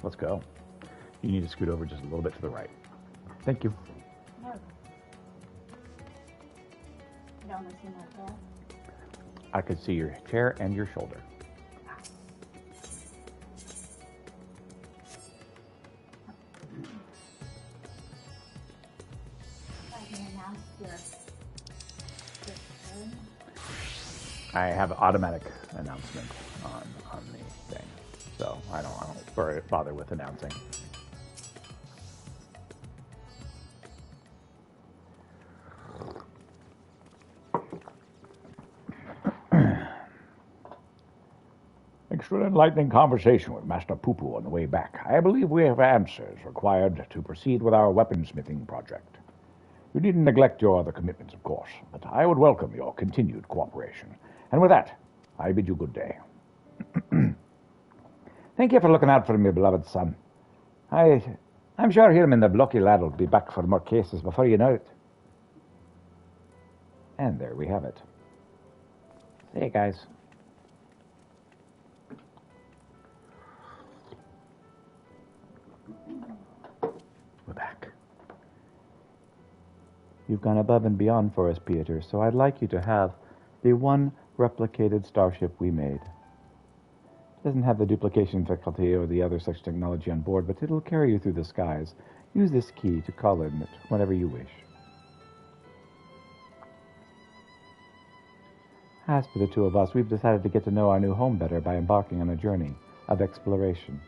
Let's go. You need to scoot over just a little bit to the right. Thank you. No. You don't see my chair? I could see your chair and your shoulder. I have automatic announcement on the thing, so I don't bother with announcing. Thanks for an enlightening conversation with Master Poo-Poo on the way back. I believe we have answers required to proceed with our weaponsmithing project. You needn't neglect your other commitments, of course, but I would welcome your continued cooperation. And with that, I bid you good day. Thank you for looking out for me, beloved son. I'm sure him and the blocky lad will be back for more cases before you know it. And there we have it. See you guys. We're back. You've gone above and beyond for us, Pieter, so I'd like you to have the one replicated starship we made. It doesn't have the duplication faculty or the other such technology on board, but it'll carry you through the skies. Use this key to call in it whenever you wish. As for the two of us, we've decided to get to know our new home better by embarking on a journey of exploration.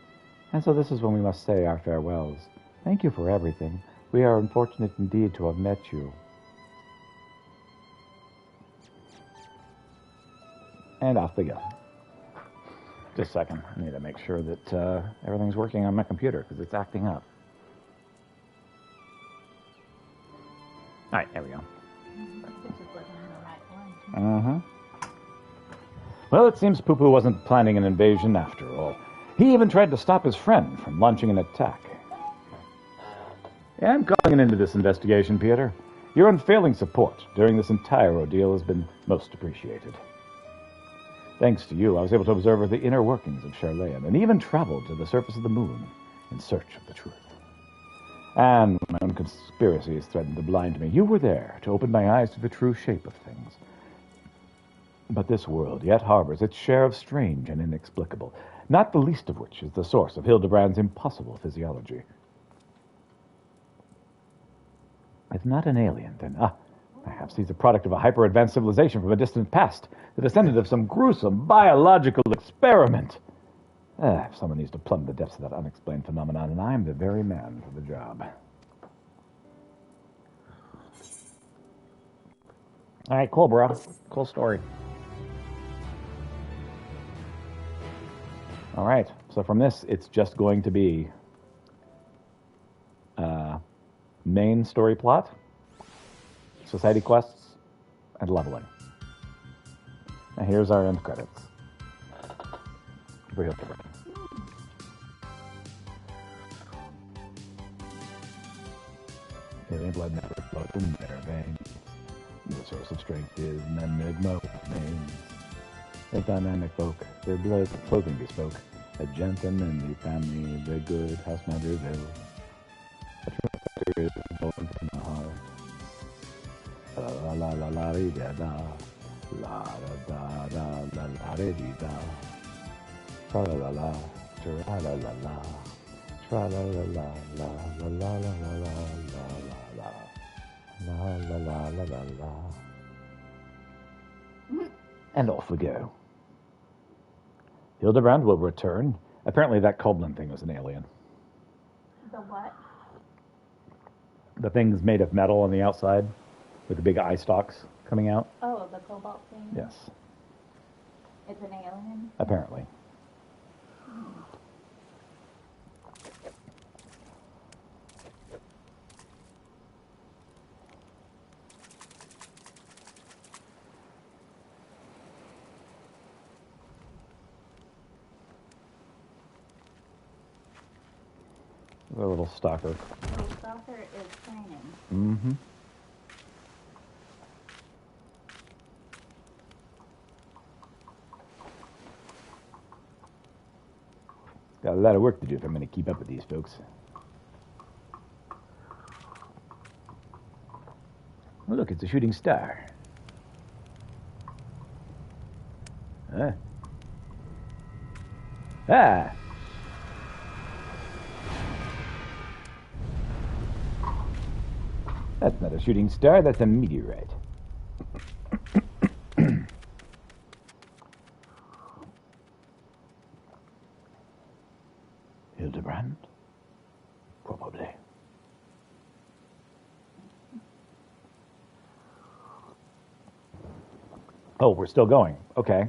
And so this is when we must say our farewells. Thank you for everything. We are unfortunate indeed to have met you. And off we go. Just a second. I need to make sure that everything's working on my computer because it's acting up. All right, there we go. Well, it seems Poo-Poo wasn't planning an invasion after all. He even tried to stop his friend from launching an attack. Yeah, I'm calling into this investigation, Pieter. Your unfailing support during this entire ordeal has been most appreciated. Thanks to you, I was able to observe the inner workings of Charlayan and even traveled to the surface of the moon in search of the truth. And when my own conspiracies threatened to blind me, you were there to open my eyes to the true shape of things. But this world yet harbors its share of strange and inexplicable, not the least of which is the source of Hildebrand's impossible physiology. If not an alien, then, perhaps he's a product of a hyper-advanced civilization from a distant past, the descendant of some gruesome biological experiment. Someone needs to plumb the depths of that unexplained phenomenon, and I'm the very man for the job. All right, cool, bro. Cool story. All right, so from this, it's just going to be main story plot, society quests, and leveling. And here's our end credits. For Hildebrand. Alien blood never flows in their veins. The source of strength is an enigma with names. A dynamic folk, their blood clothing bespoke. A gentlemanly family, the good house Manderville. A true factor is born from the heart. La la la la da da, la da da la la da. Tra la la la, tra la la la, tra la la la la la la la la la la la la la la. And off we go. Hildebrand will return. Apparently that Koblin thing was an alien. The what? The thing's made of metal on the outside with the big eye stalks coming out. Oh, the cobalt thing? Yes. It's an alien? Apparently. The little stalker. The stalker is training. Mm-hmm. Got a lot of work to do if I'm going to keep up with these folks. Oh, look, it's a shooting star. Huh? Ah! That's not a shooting star, that's a meteorite. Hildebrand? Probably. Oh, we're still going. Okay.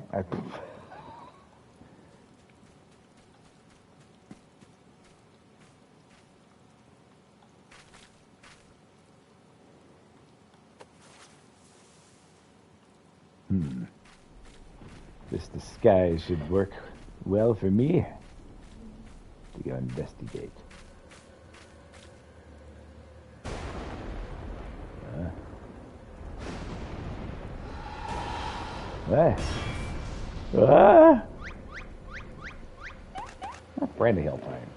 This disguise should work well for me to go investigate. Brandy Hill time.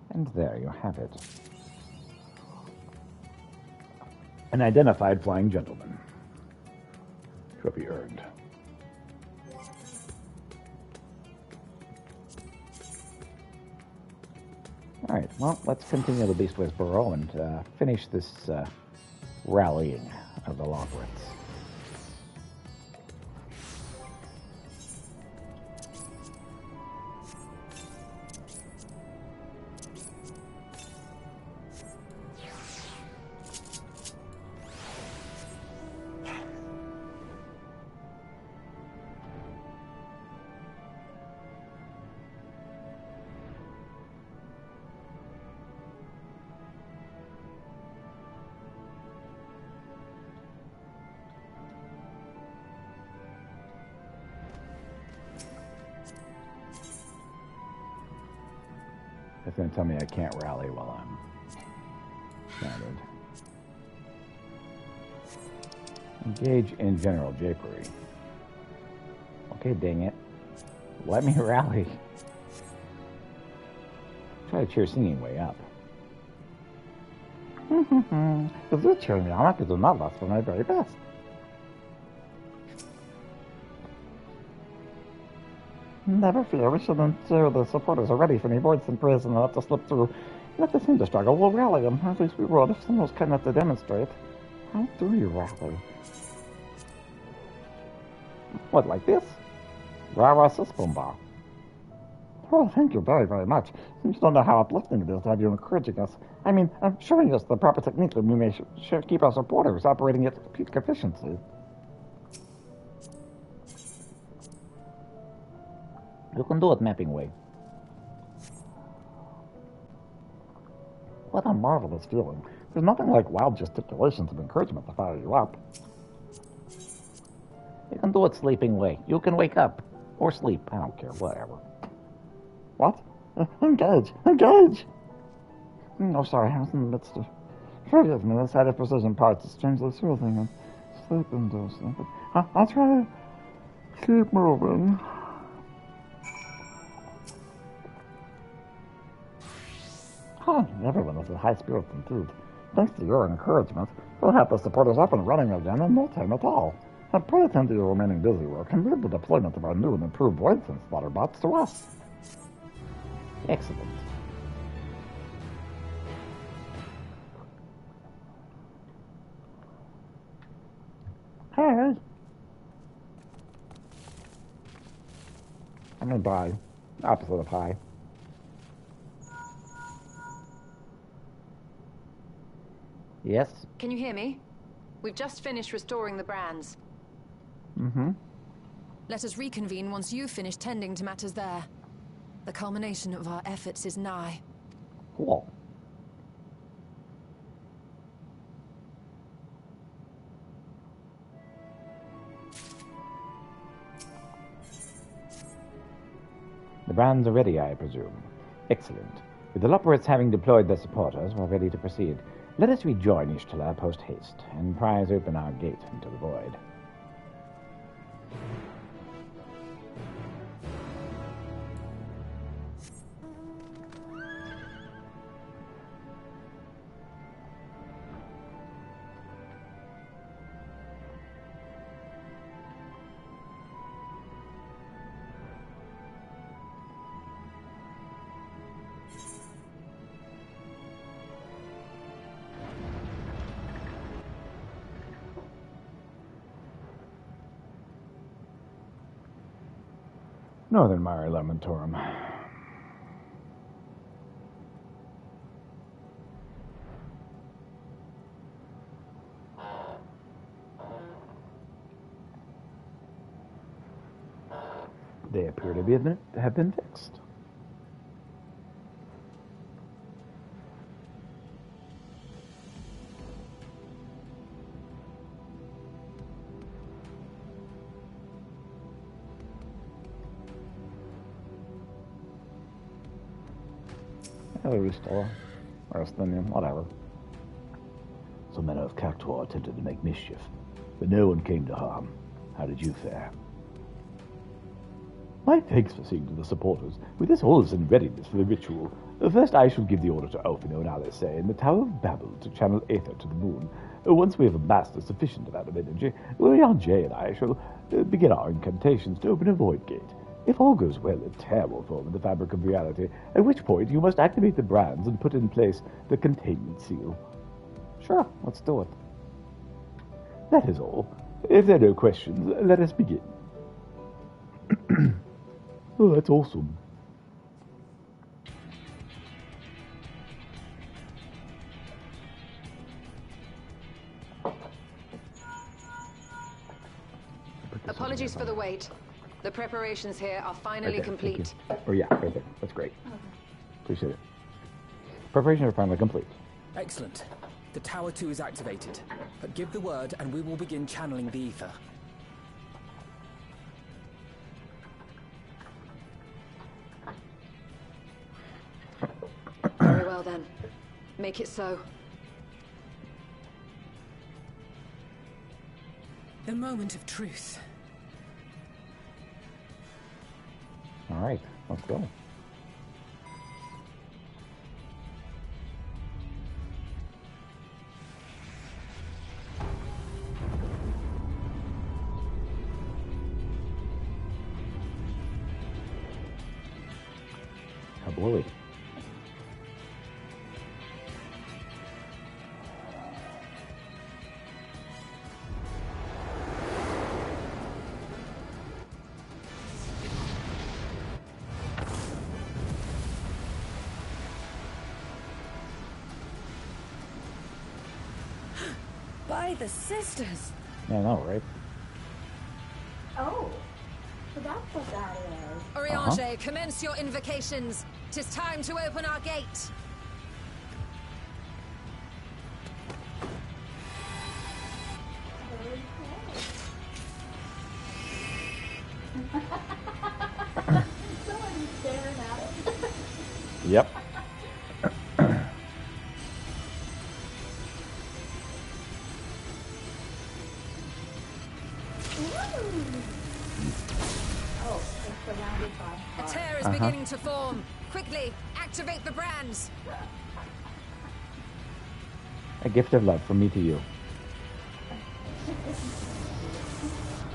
And there you have it. An identified flying gentleman. Trophy earned. Alright, well, let's continue the Beastways Burrow and finish this rallying of the Lockwoods. It's going to tell me I can't rally while I'm stranded. Engage in general japery. Okay, dang it. Let me rally. Try to cheer singing way up. If you cheer me on, I could do not less for my very best. Never fear, we should ensure the supporters are ready for any voids in prison and not to slip through. And if they seem to struggle, we'll rally them. At least we would, if someone was kind enough to demonstrate. How do you rally? What, like this? Rah-rah sis-boom-bah. Oh, thank you very, very much. You don't know how uplifting it is to have you encouraging us. I mean, showing us the proper technique that we may keep our supporters operating at peak efficiency. You can do it mapping way. What a marvelous feeling. There's nothing like wild gesticulations of encouragement to fire you up. You can do it sleeping way. You can wake up. Or sleep. I don't care. Whatever. What? Engage! Engage! Oh, sorry. I was in the midst of... Forgive me. This side of precision parts is strangely soothing and sleep-inducing. I'll try to keep moving. Everyone is in high spirits indeed. Thanks to your encouragement, we'll have the supporters up and running again in no time at all. And pray attend to your remaining busy work and leave the deployment of our new and improved voids and slaughter bots to us. Excellent. Hey! I mean, bye. Opposite of hi. Yes? Can you hear me? We've just finished restoring the brands. Mm-hmm. Let us reconvene once you've finished tending to matters there. The culmination of our efforts is nigh. Cool. The brands are ready, I presume. Excellent. With the Loporits having deployed their supporters, we're ready to proceed. Let us rejoin Ishtala post-haste, and prise open our gate into the void. Northern Mare Lamentorum. They appear to have been fixed. Hello, Restore. Or Estonian, whatever. Some men of Cactuar attempted to make mischief, but no one came to harm. How did you fare? My thanks for seeing to the supporters. With this all is in readiness for the ritual. First, I shall give the order to Alfino and Alice in the Tower of Babel to channel Aether to the moon. Once we have amassed a sufficient amount of energy, William J and I shall begin our incantations to open a void gate. If all goes well, a tear will form in the fabric of reality, at which point you must activate the brands and put in place the containment seal. Sure, let's do it. That is all. If there are no questions, let us begin. Oh, that's awesome. Apologies for the wait. The preparations here are finally complete. Oh yeah, right there. That's great. Appreciate it. Preparations are finally complete. Excellent. The Tower 2 is activated. But give the word and we will begin channeling the ether. Very well then. Make it so. The moment of truth. All right, let's go. Kablooey. By the sisters! Yeah, I know, right? Oh, so that's what that is. Oriange, commence your invocations. 'Tis time to open our gate. Someone's staring at it. Yep. Oh, it's surrounded by A tear is beginning to form. Quickly, activate the brands. A gift of love from me to you.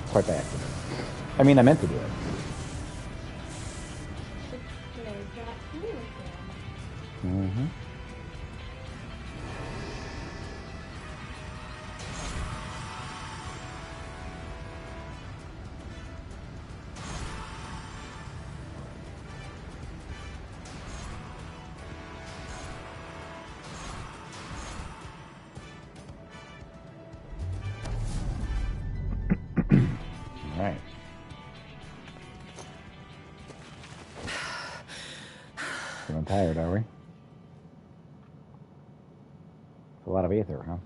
Quite by accident. I mean, I meant to do it. There's that too again. Mm-hmm. All right. Feeling tired, are we? It's a lot of ether, huh?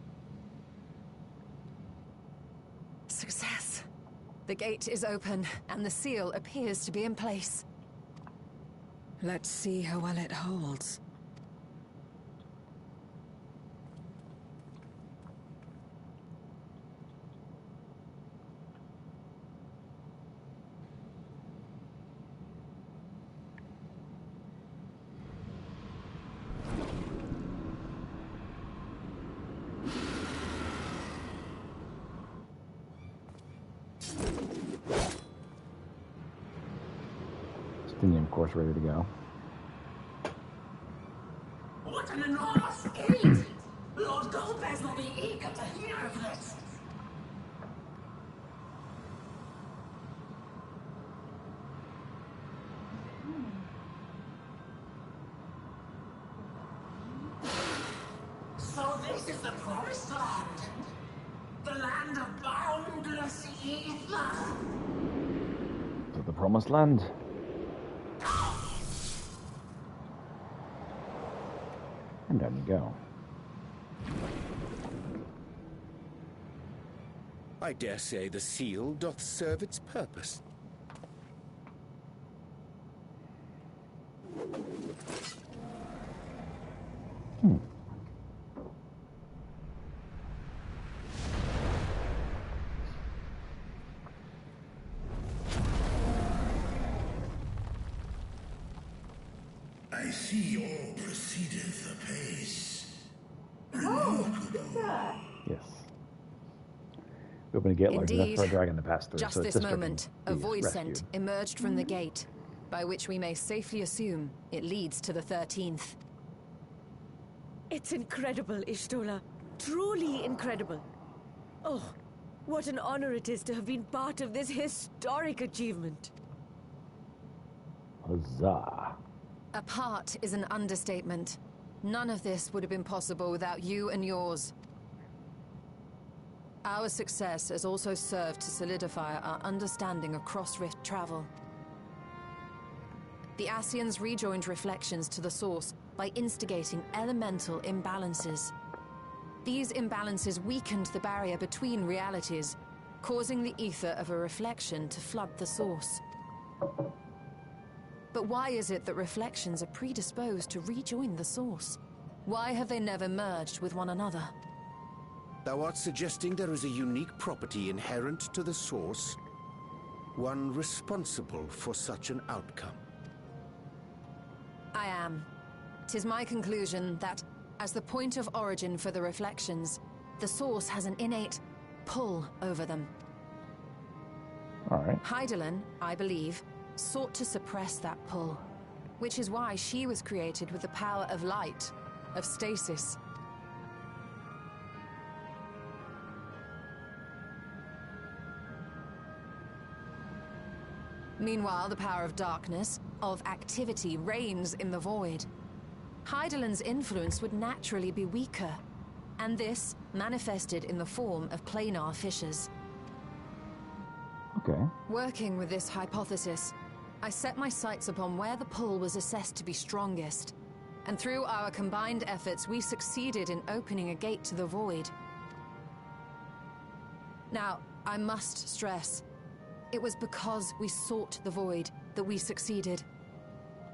Success. The gate is open, and the seal appears to be in place. Let's see how well it holds. Of course, ready to go. What an enormous gate! Lord Golbez will be eager to hear of this. So this is the promised land. The land of boundless ether. To the promised land. And down you go. I dare say the seal doth serve its purpose. I see all proceedeth apace. Yes. We open a gate large enough Indeed. for a dragon to pass through. Just so it's this destructible. moment, a Be void rescued. scent emerged from the gate, by which we may safely assume it leads to the 13th. It's incredible, Ishtola. Truly incredible. Oh, what an honor it is to have been part of this historic achievement. Huzzah. A part is an understatement. None of this would have been possible without you and yours. Our success has also served to solidify our understanding of cross-rift travel. The Ascians rejoined reflections to the source by instigating elemental imbalances. These imbalances weakened the barrier between realities, causing the ether of a reflection to flood the source. But why is it that reflections are predisposed to rejoin the source? Why have they never merged with one another? Thou art suggesting there is a unique property inherent to the source, one responsible for such an outcome. I am. 'Tis my conclusion that, as the point of origin for the reflections, the source has an innate pull over them. All right. Hydaelyn, I believe, sought to suppress that pull, which is why she was created with the power of light, of stasis. Meanwhile, the power of darkness, of activity, reigns in the void. Hydaelyn's influence would naturally be weaker, and this manifested in the form of planar fissures. Okay. Working with this hypothesis, I set my sights upon where the pull was assessed to be strongest, and through our combined efforts we succeeded in opening a gate to the void. Now, I must stress, it was because we sought the void that we succeeded.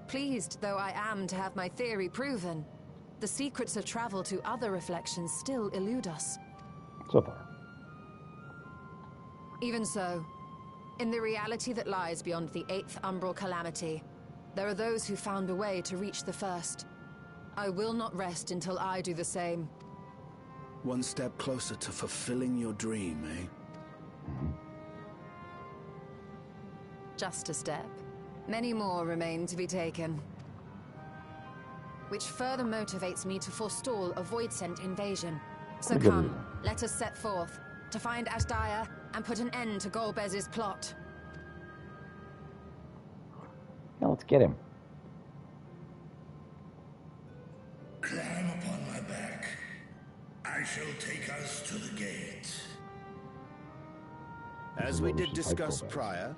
Pleased though I am to have my theory proven, the secrets of travel to other reflections still elude us. So far. Even so, in the reality that lies beyond the 8th umbral calamity, there are those who found a way to reach the first. I will not rest until I do the same. One step closer to fulfilling your dream, eh? Just a step. Many more remain to be taken. Which further motivates me to forestall a void-sent invasion. So Good come, reason. let us set forth, to find Ashdaya and put an end to Golbez's plot. Now let's get him. Climb upon my back. I shall take us to the gate. As we did Revolution discuss Cycle, prior,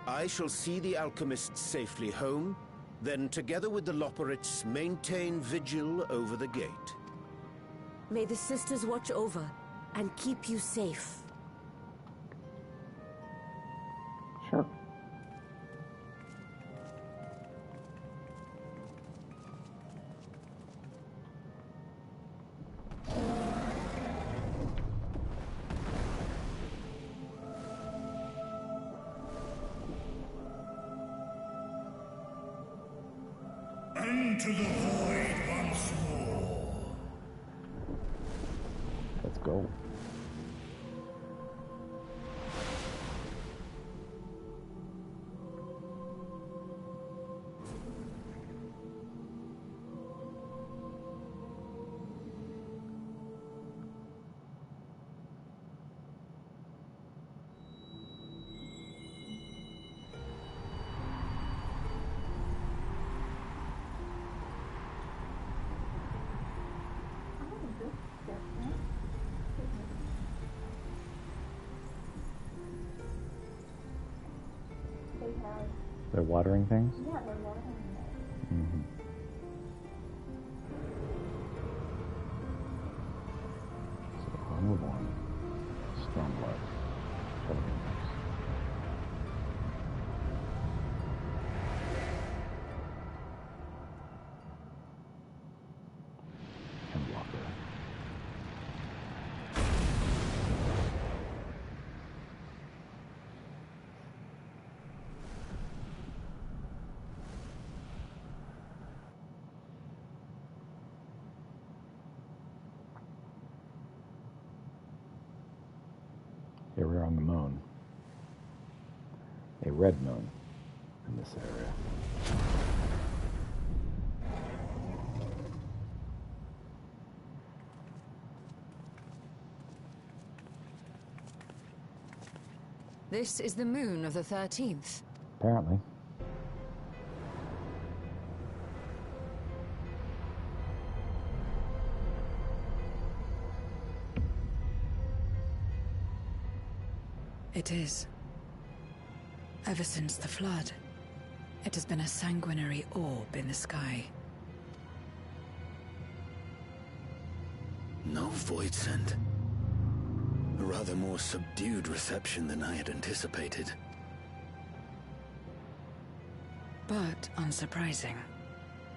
I shall see the alchemists safely home, then together with the Loporrits maintain vigil over the gate. May the sisters watch over and keep you safe. Sure. Into the void once more. Let's go. They're watering things? Yeah, they're watering it. Mm-hmm. So, Honorborn, Stormblood, Shadowbringers. Endwalker. Here we are on the moon. A red moon in this area. This is the moon of the 13th. Apparently. It is. Ever since the flood, it has been a sanguinary orb in the sky. No void sent. A rather more subdued reception than I had anticipated. But unsurprising,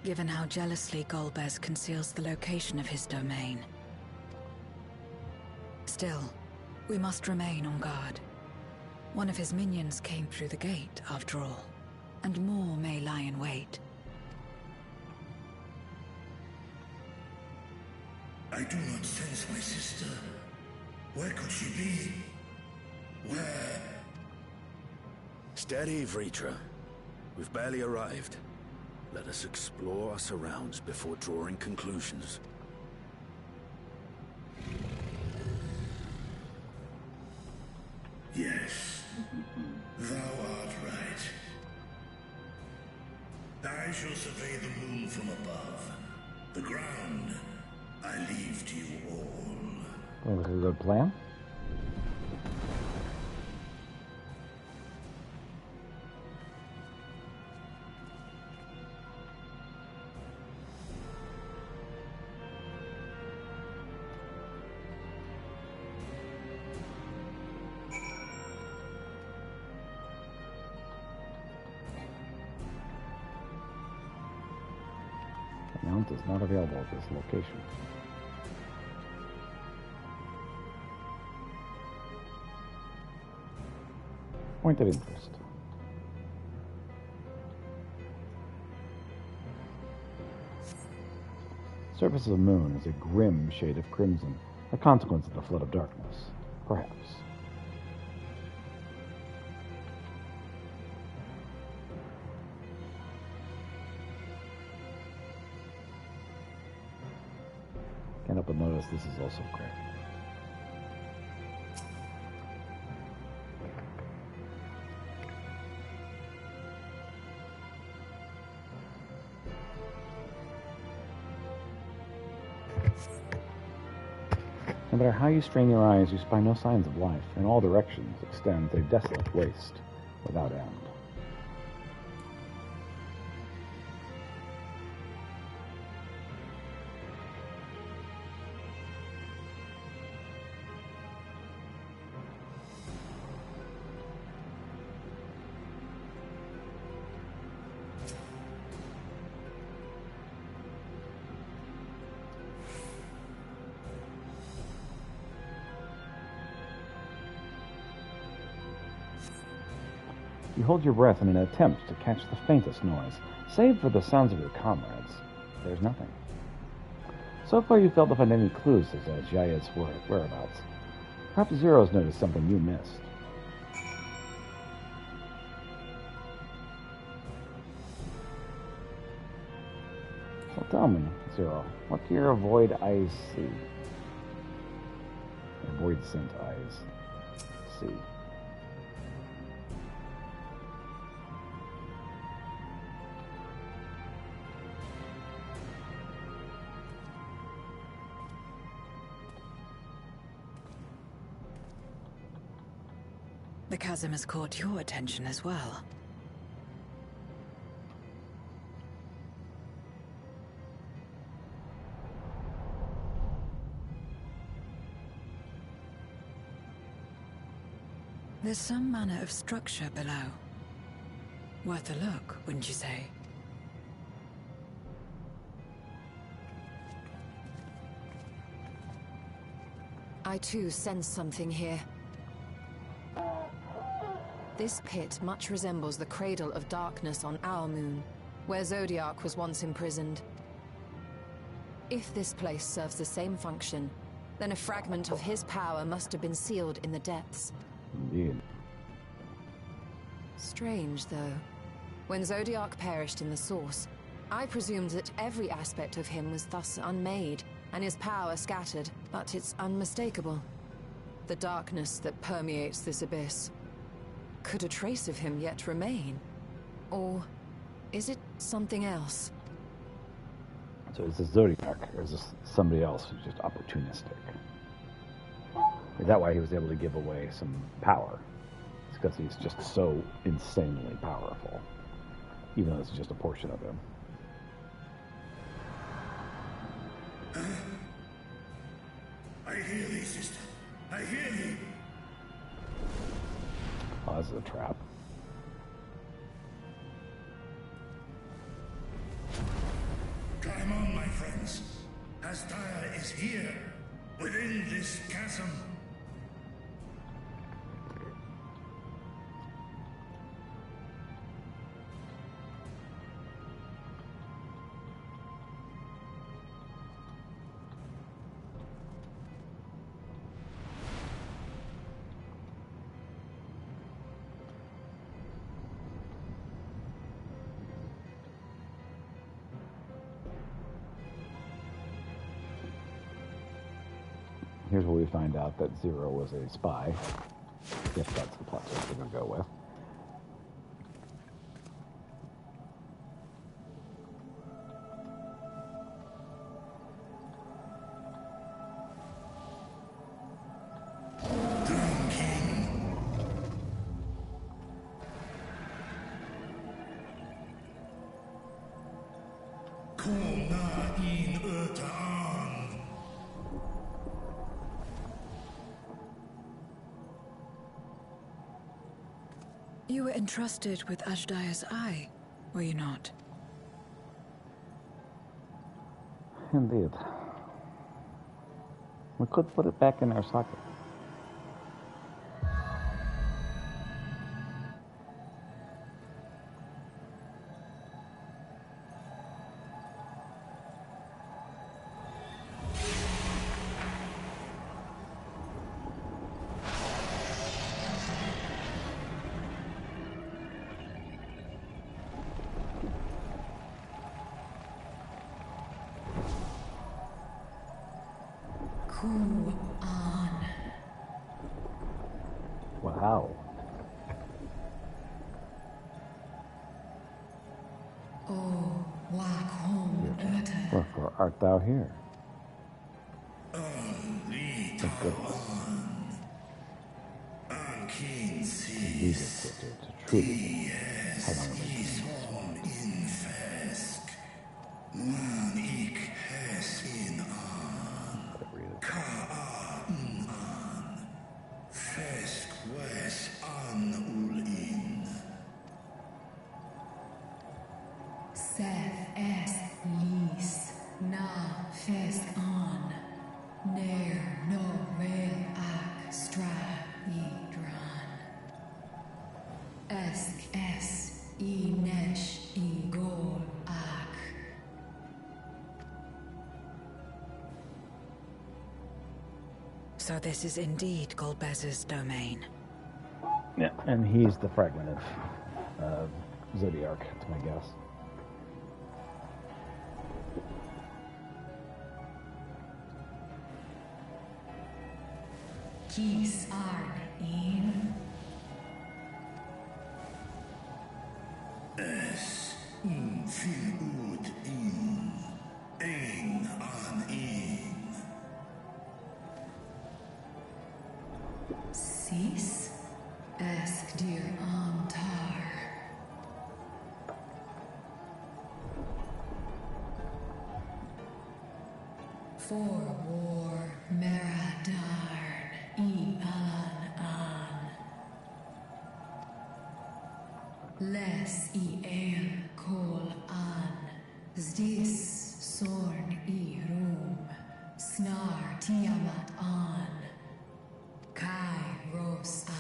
given how jealously Golbez conceals the location of his domain. Still, we must remain on guard. One of his minions came through the gate, after all, and more may lie in wait. I do not sense my sister. Where could she be? Where? Steady, Vritra. We've barely arrived. Let us explore our surrounds before drawing conclusions. Yes, thou art right. I shall survey the moon from above. The ground, I leave to you all. Well, this is a good plan. The mount is not available at this location. Point of interest. Surface of the moon is a grim shade of crimson, a consequence of the flood of darkness, perhaps. Can't help but notice this is also cracked. No matter how you strain your eyes, you spy no signs of life. In all directions extends a desolate waste without end. You hold your breath in an attempt to catch the faintest noise, save for the sounds of your comrades. there's nothing. So far you failed to find any clues as to Jaya's whereabouts. Perhaps Zero's noticed something you missed. So tell me, Zero, what do your void eyes see? Or void scent eyes see? The chasm has caught your attention as well. There's some manner of structure below. Worth a look, wouldn't you say? I too sense something here. This pit much resembles the cradle of darkness on our moon, where Zodiac was once imprisoned. If this place serves the same function, then a fragment of his power must have been sealed in the depths. Indeed. Strange, though. When Zodiac perished in the Source, I presumed that every aspect of him was thus unmade, and his power scattered, but it's unmistakable. The darkness that permeates this abyss. Could a trace of him yet remain? Or is it something else? So is this Zodiac, or is this somebody else who's just opportunistic? Is that why he was able to give away some power? It's because he's just so insanely powerful, even though it's just a portion of him. I hear thee, sister. I hear thee. Oh, this is a trap. Climb on, my friends. Astaya is here, within this chasm. Here's where we find out that Zero was a spy. If that's the plot twist we're going to go with. You were entrusted with Ajdaya's eye, were you not? Indeed. We could put it back in our socket. Wow. Wherefore art thou here? Thank goodness. Indeed, sister, to truly how long have So this is indeed Golbez's domain. Yeah, and he's the fragment of Zodiarch, to my guess. Kis arg in. Es fil ud in. Ein an in. Sis esk dir antar. For war meradarn I an. Les I el kol an. Zdis sorn I rum. Snar tiamat an. Kai ros an.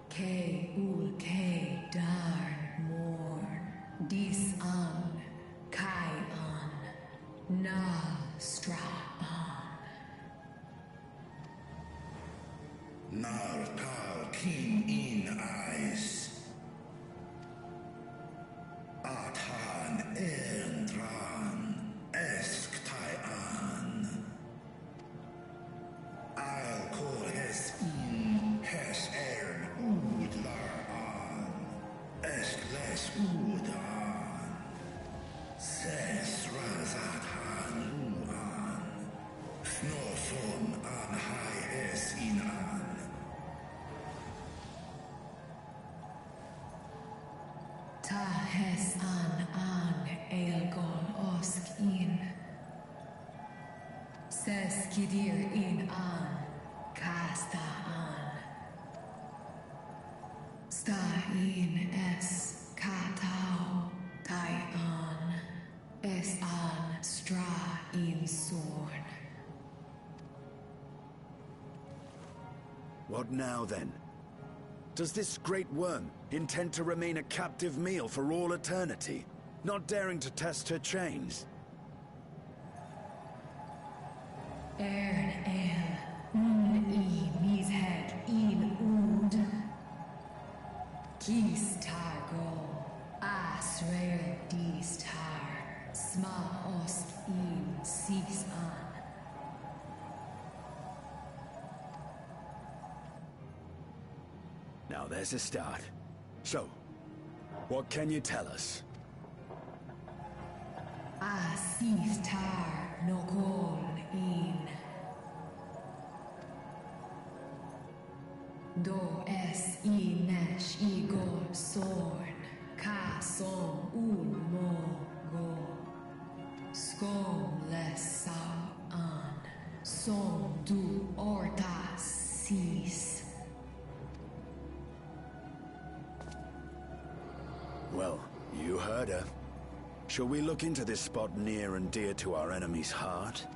Ke ul ke darn morn. Dis an. Kai an. Na stra an. Nar tal kin in eis. Atan dran. Esk tai an. I'll call hes in. Hes ud lar an. Esk les ud an. Ses razat han lu an. Fnofon an hai hes in an. Ta hes an elgon osk in. Ses kidir in an. Kasta an. Sta in es katao. Tai an. Es an stra in sorn. What now, then? Does this great worm intend to remain a captive meal for all eternity, not daring to test her chains? Ern el, I mished in ud. Kis targo, asrer dis tar, sma ost in sis an. Now there's a start. So, what can you tell us? Sis tar no kon in. Do es inesh igor sorn, ka som un mo go. Skom les sao an, som du orta sis. Well, you heard her. Shall we look into this spot near and dear to our enemy's heart?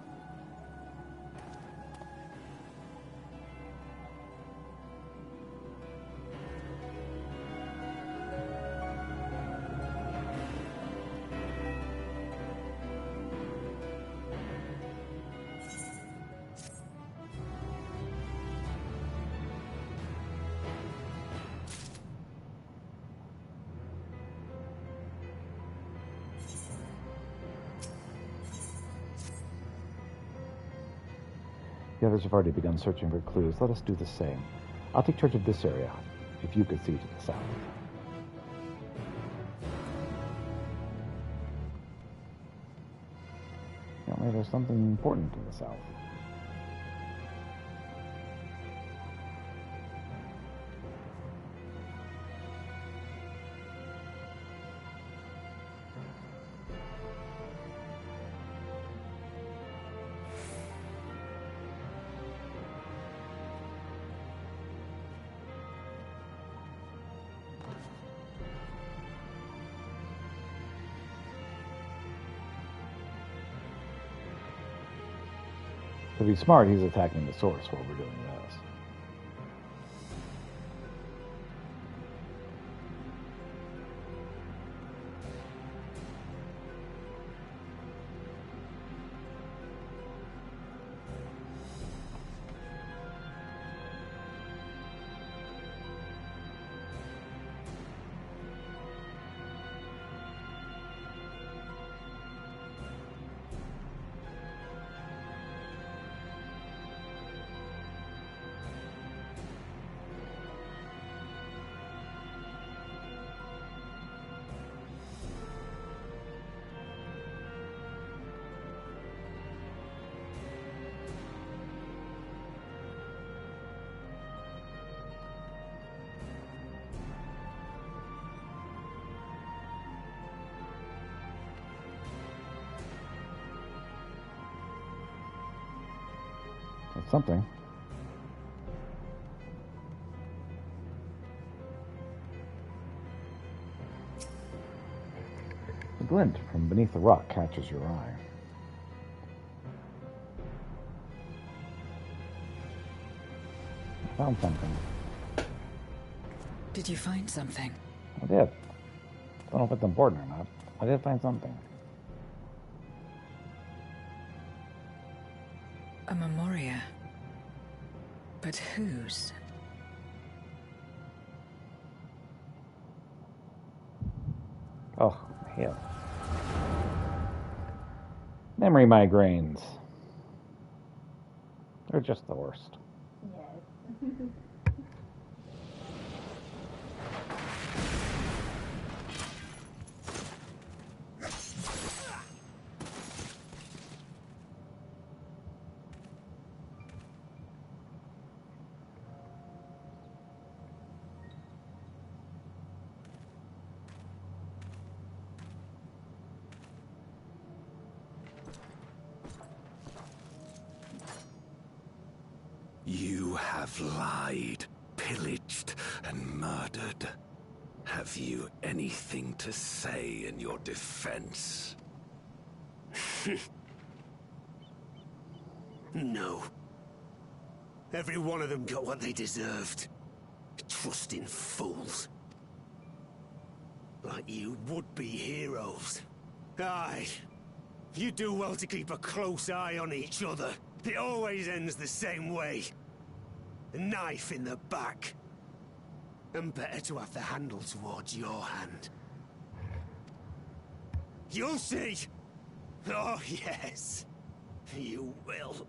The others have already begun searching for clues. Let us do the same. I'll take charge of this area, if you could see to the south. Apparently there's something important to the south. To be smart, he's attacking the source while we're doing this. Something. A glint from beneath the rock catches your eye. I found something. Did you find something? I did. Don't know if it's important or not. I did find something. A memoria. But whose? Oh, hell. Memory migraines. They're just the worst. Yes. You have lied, pillaged, and murdered. Have you anything to say in your defense? No. Every one of them got what they deserved. Trusting fools. Like you would-be heroes. Aye. You do well to keep a close eye on each other. It always ends the same way. A knife in the back. And better to have the handle towards your hand. You'll see! Oh, yes. You will.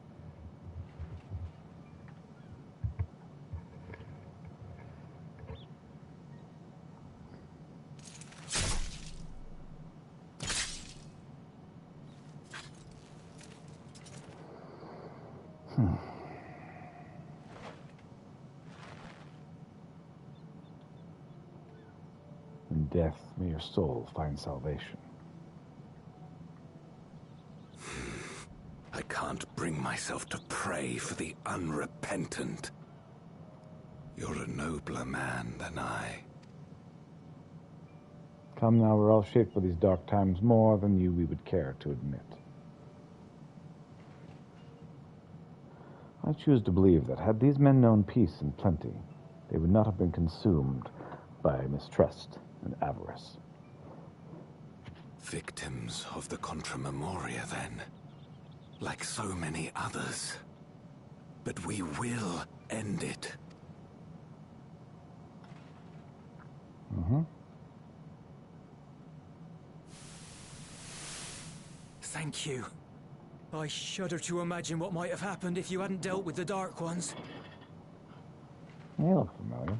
In death, may your soul find salvation. I can't bring myself to pray for the unrepentant. You're a nobler man than I. Come now, we're all shaped for these dark times more than we would care to admit. I choose to believe that had these men known peace and plenty, they would not have been consumed by mistrust and avarice. Victims of the Contra Memoria, then. Like so many others. But we will end it. Mm-hmm. Thank you. I shudder to imagine what might have happened if you hadn't dealt with the Dark Ones. You look familiar.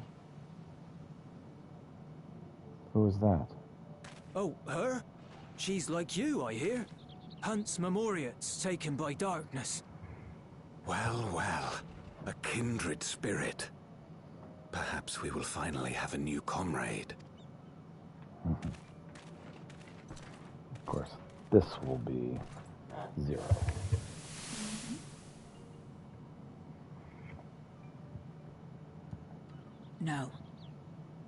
Who is that? Oh, her? She's like you, I hear. Hunts Memoriats taken by darkness. Well, well. A kindred spirit. Perhaps we will finally have a new comrade. Mm-hmm. Of course, this will be 0. No.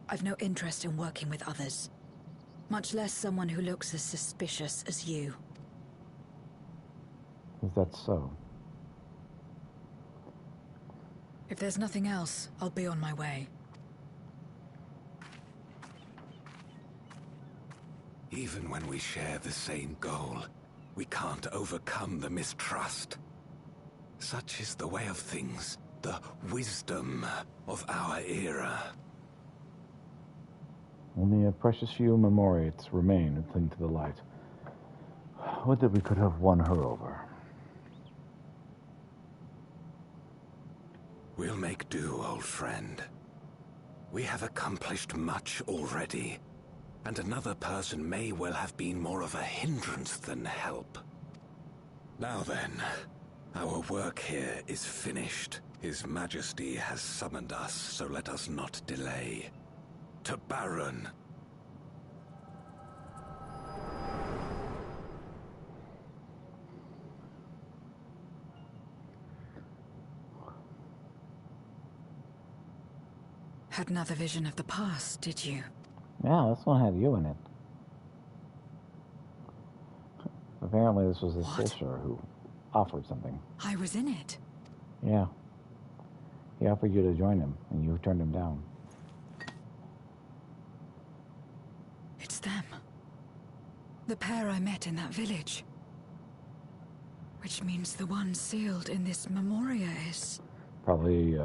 I've no interest in working with others. Much less someone who looks as suspicious as you. Is that so? If there's nothing else, I'll be on my way. Even when we share the same goal, we can't overcome the mistrust. Such is the way of things, the wisdom of our era. Only a precious few Memoriats remain and cling to the light. Would that we could have won her over. We'll make do, old friend. We have accomplished much already, and another person may well have been more of a hindrance than help. Now then, our work here is finished. His Majesty has summoned us, so let us not delay. To Baron. Had another vision of the past, did you? Yeah, this one had you in it. Apparently this was his sister who offered something. I was in it. Yeah. He offered you to join him, and you turned him down. It's them. The pair I met in that village. Which means the one sealed in this memoria is... Probably,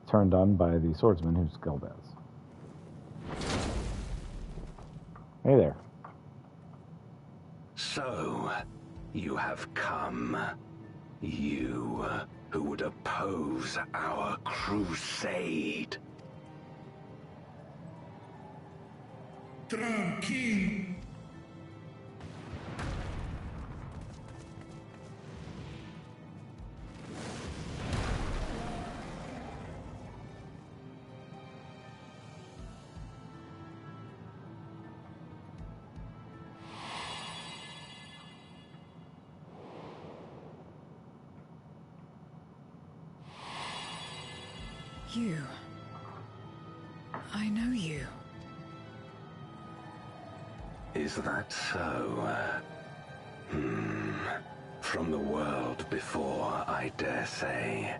turned on by the swordsman who's killed us. Hey there. So, you have come. You who would oppose our crusade. Tranquilo. You. I know you. Is that so? From the world before, I dare say.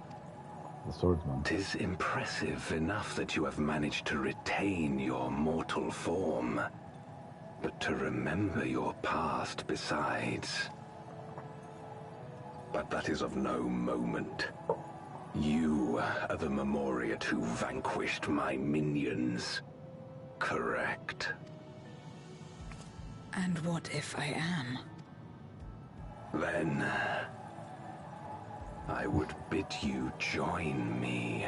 The swordsman. 'Tis impressive enough that you have managed to retain your mortal form, but to remember your past besides. But that is of no moment. You are the Memoriat who vanquished my minions, correct? And what if I am? Then I would bid you join me.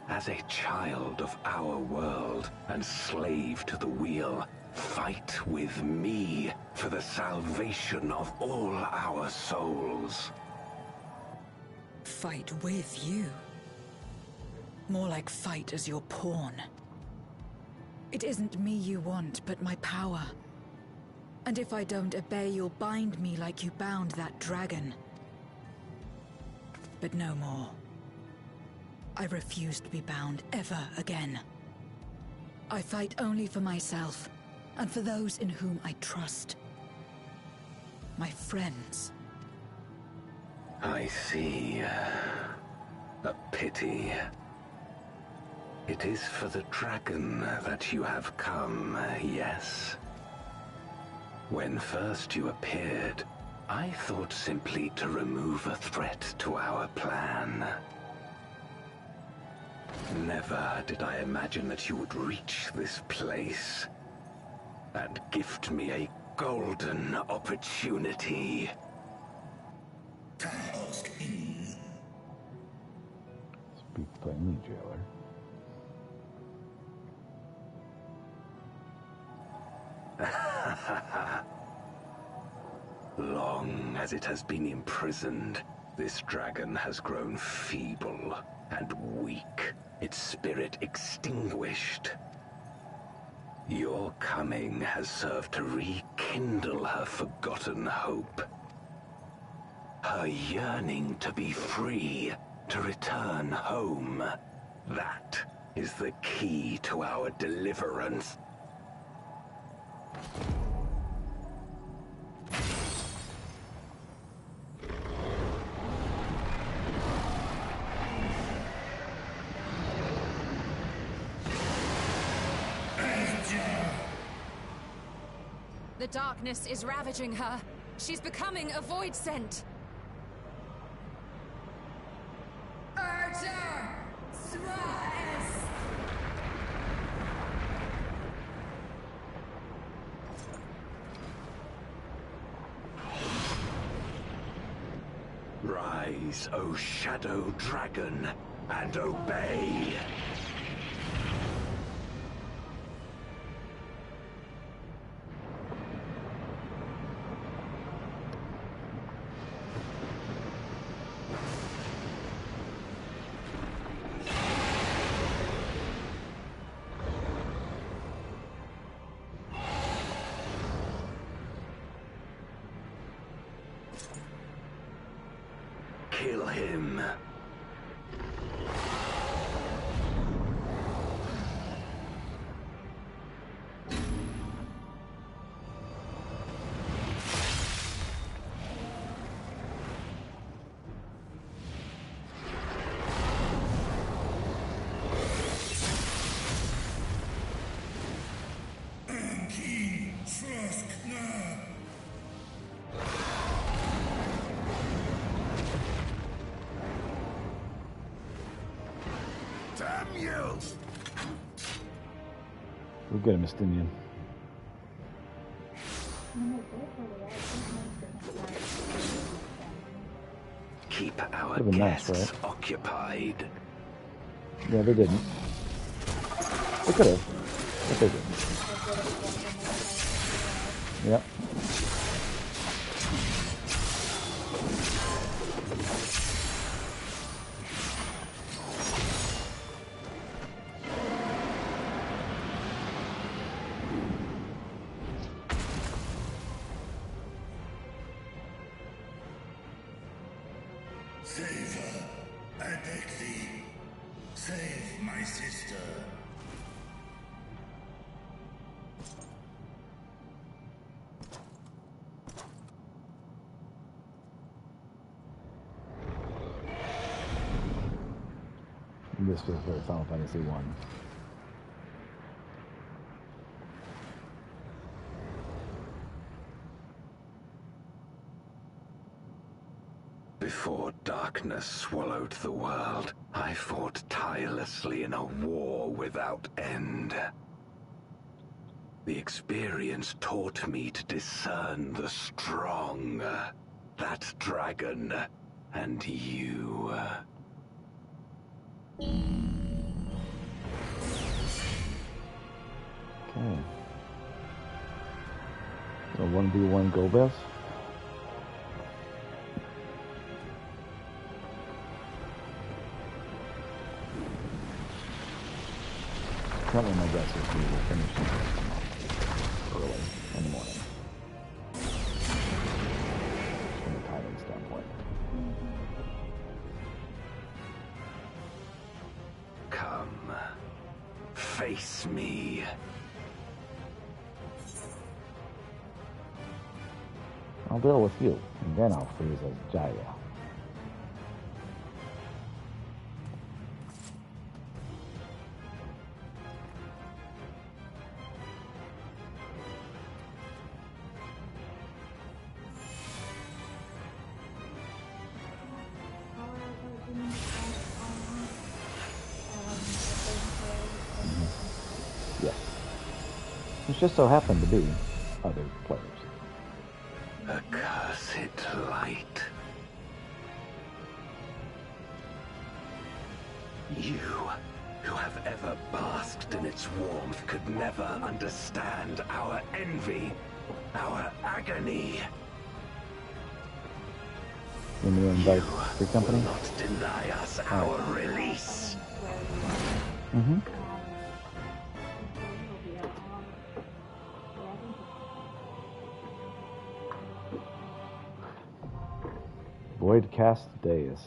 As a child of our world and slave to the wheel, fight with me for the salvation of all our souls. Fight with you? More like fight as your pawn. It isn't me you want, but my power. And if I don't obey, you'll bind me like you bound that dragon. But no more. I refuse to be bound ever again. I fight only for myself, and for those in whom I trust. My friends. I see. A pity. It is for the dragon that you have come, yes? When first you appeared, I thought simply to remove a threat to our plan. Never did I imagine that you would reach this place and gift me a golden opportunity. Speak plainly, jailer. Long as it has been imprisoned, this dragon has grown feeble and weak, its spirit extinguished. Your coming has served to rekindle her forgotten hope. Her yearning to be free, to return home. That is the key to our deliverance. The darkness is ravaging her. She's becoming a void scent. Archer! Swiss! Rise, O Shadow Dragon, and obey! Kill him. Damn you! We're good at Mistinian. Keep our Could've been nice, guests right? occupied. Yeah, they didn't. They could have, but they didn't. Yep. Save her. I beg thee. Save my sister. This was very Final Fantasy 1. Before darkness swallowed the world, I fought tirelessly in a war without end. The experience taught me to discern the strong, that dragon, and you. Okay. So 1v1 go best. Currently my guess is we will finish this early in the morning. From a timing standpoint. Come, face me. I'll deal with you, and then I'll freeze as Jaya. Yes. Which just so happened to be other players. Accursed light. You, who have ever basked in its warmth, could never understand our envy, our agony. You mean invite the company? Will not deny us our release. Mm-hmm. Void cast Deus.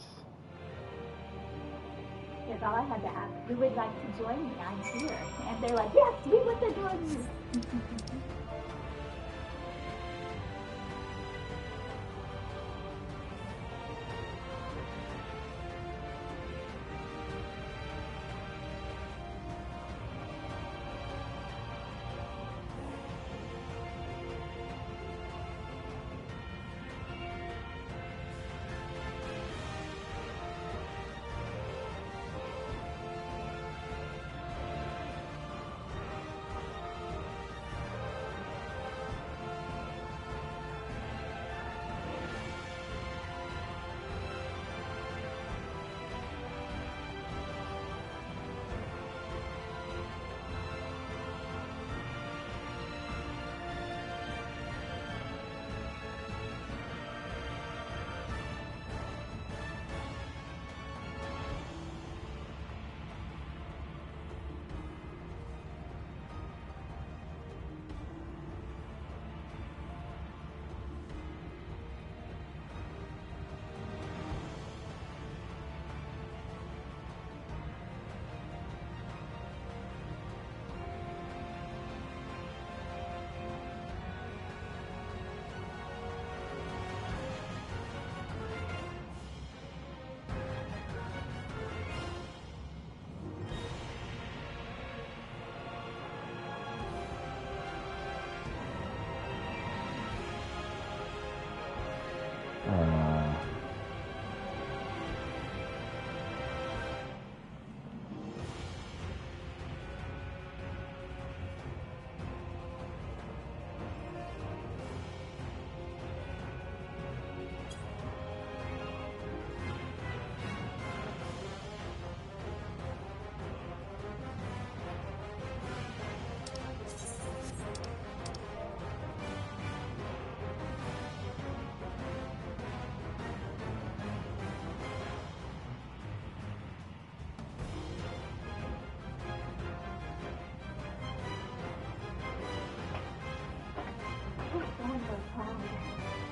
That's all I had to ask. Who would like to join me? I'm here. And they're like, yes, we want to join you.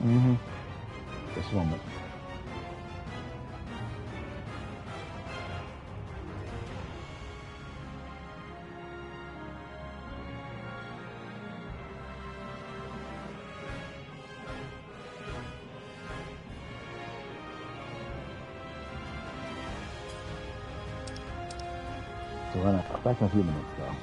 Mm-hmm. This moment. So we're gonna back in a few minutes, though.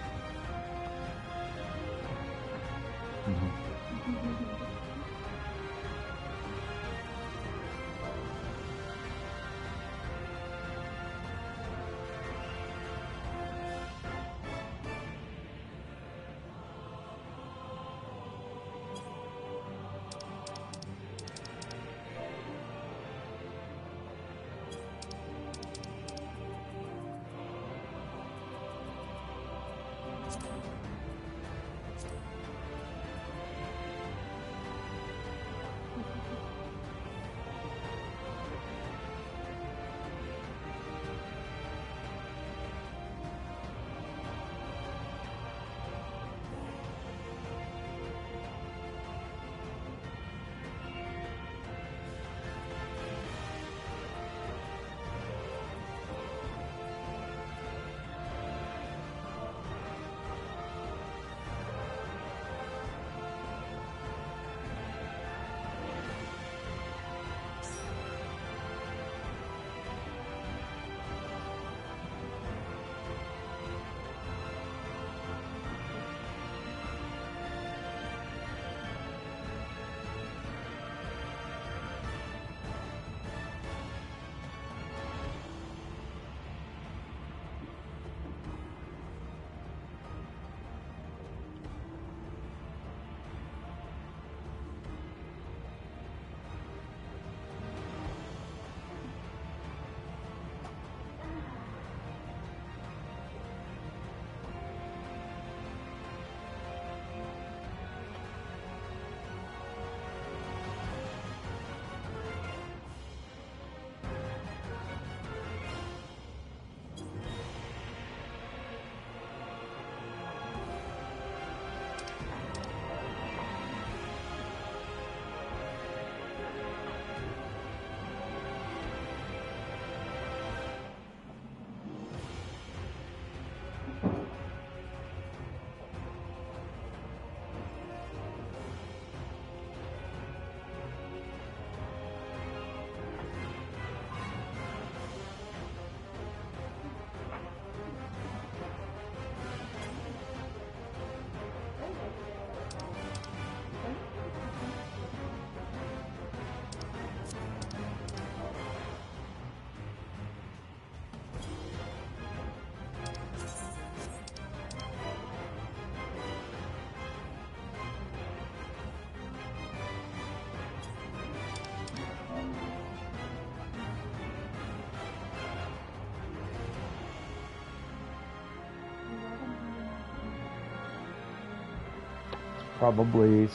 Probably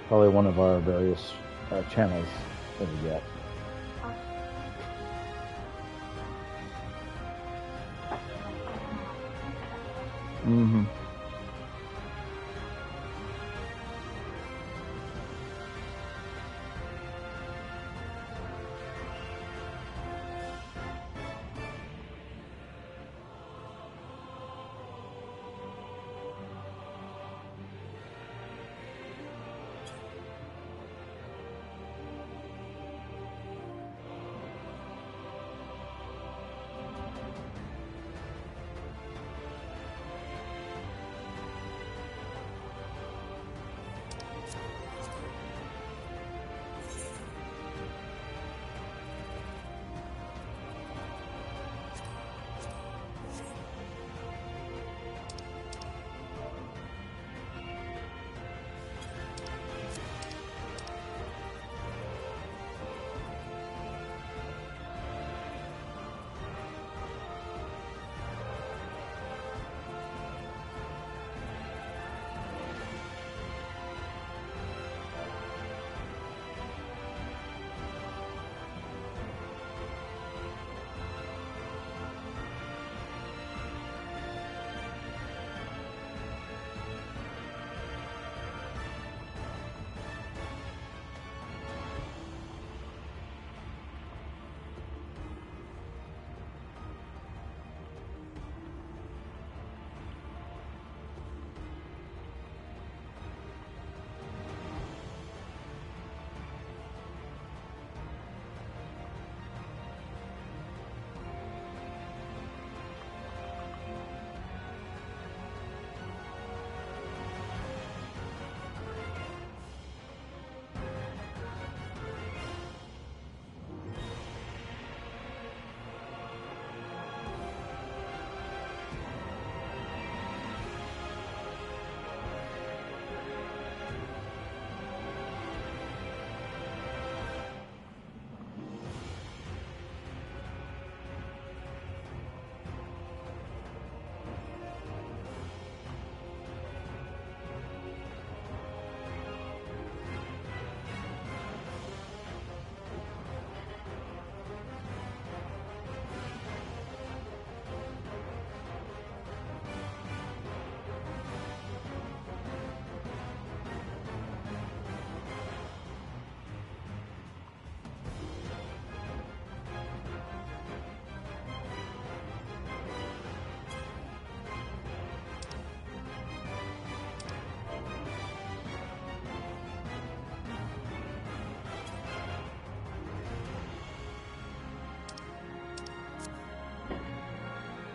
probably one of our various channels that we get. Mm-hmm.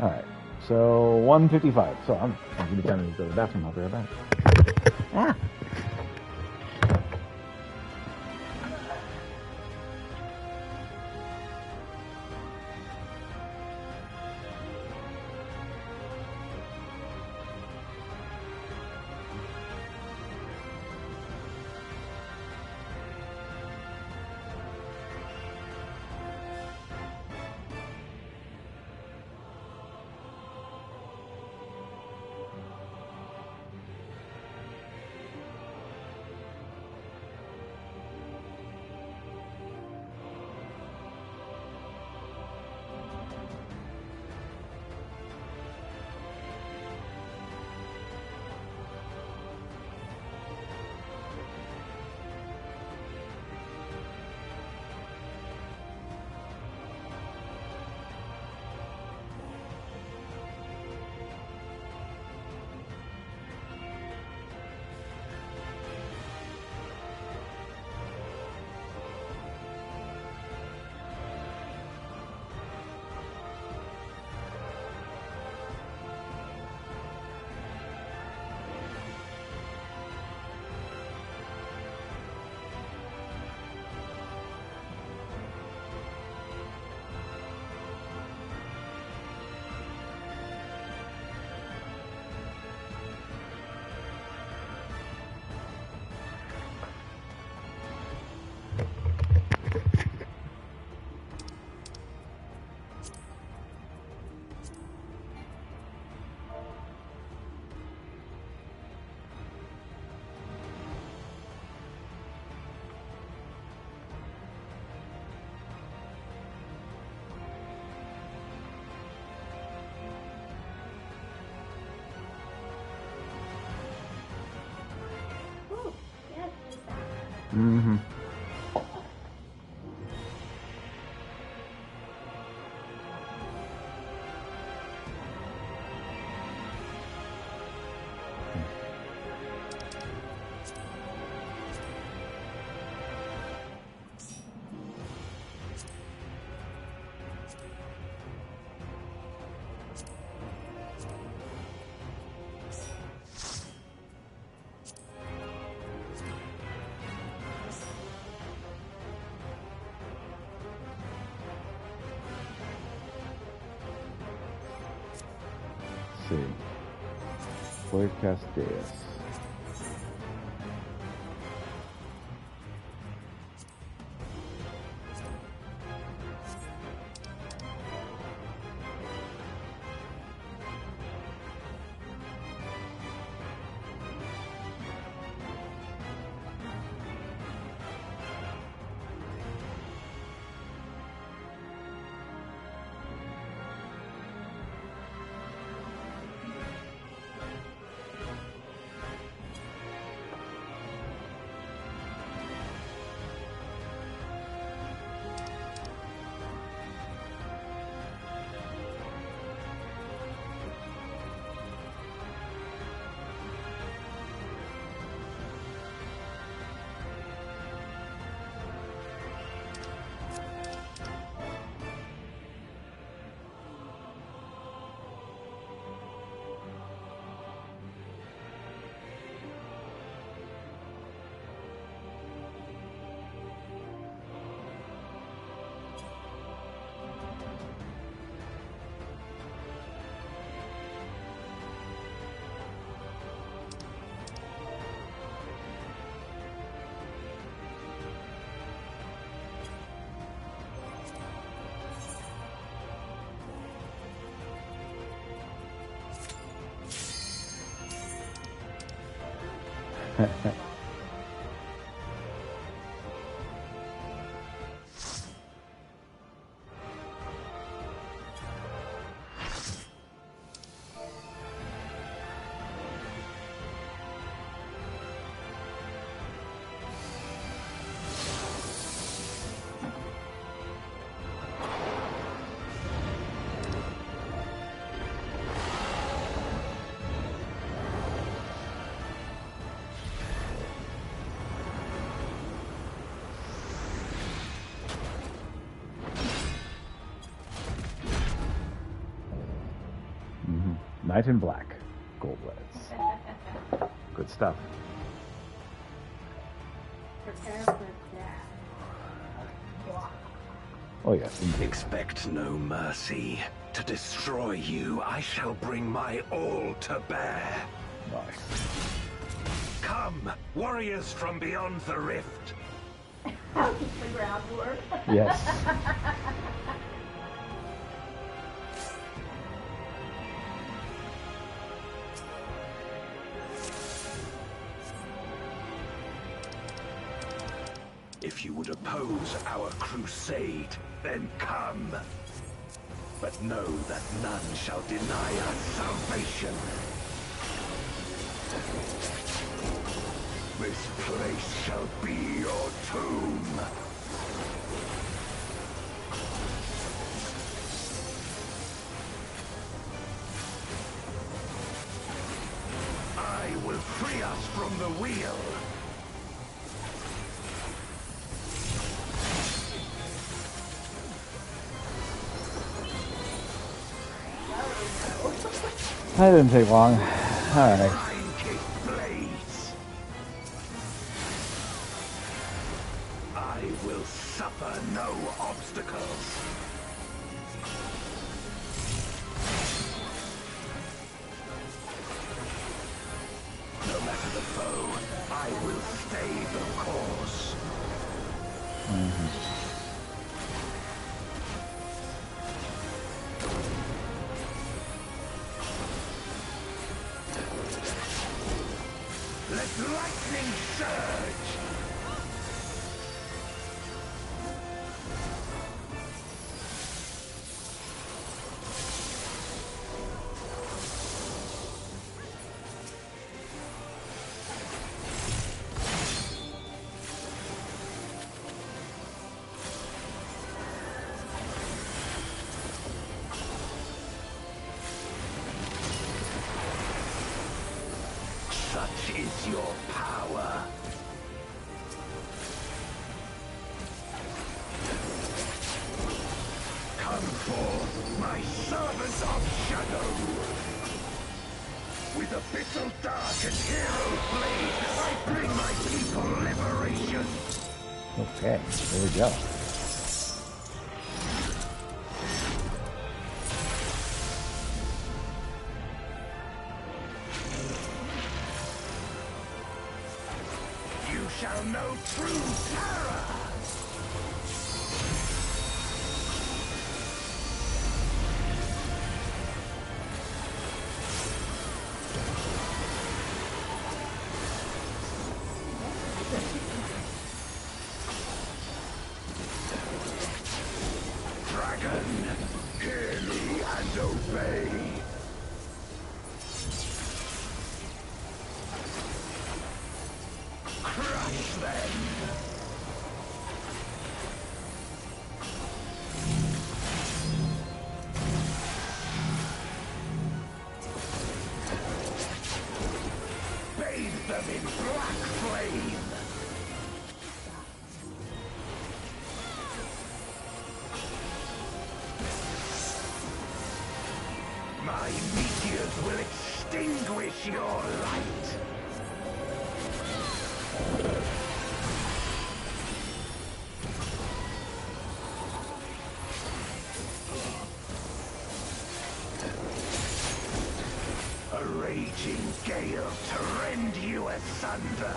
Alright, so 155. So I'm going to be time to go to the bathroom. I'll be right back. Ah! Ooh, yes, there's that. Mm-hmm. See. Forecast Deus. Knight in black. Gold-leads. Good stuff. Prepare for death. Oh yes, indeed. Expect no mercy. To destroy you, I shall bring my all to bear. Nice. Come, warriors from beyond the rift. How does the ground work? Yes. If you would oppose our crusade, then come. But know that none shall deny us salvation. This place shall be your tomb. I will free us from the wheel. That didn't take long. Alright. I will suffer no obstacles. No matter the foe, I will stay the course. Let lightning surge! Such is your power. Come forth, my servant of shadow. With abyssal dark and hero blade, I bring my people liberation. Okay, there we go. You shall know true terror! Dragon, hear me and obey! Crush them! Bathe them in black flame! My meteors will extinguish your light! A raging gale to rend you asunder.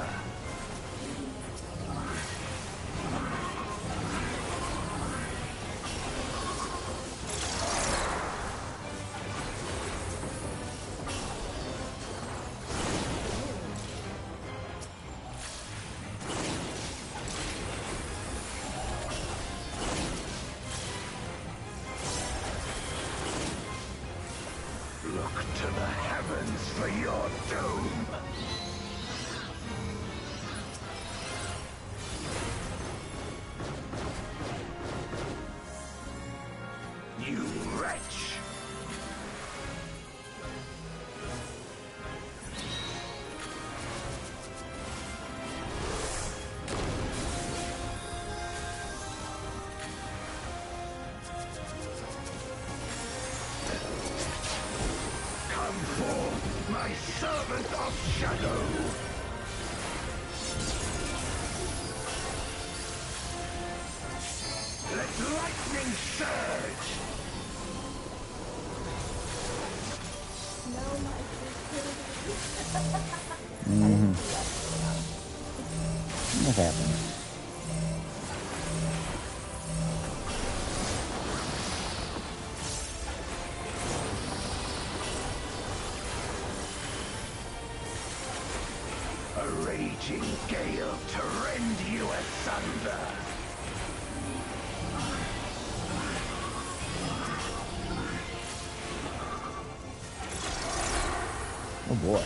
Look to the heavens for your doom. You wretch! Come servant of shadow. Let lightning surge. No, my Mm-hmm. What happened? A raging gale to rend you asunder. Oh boy.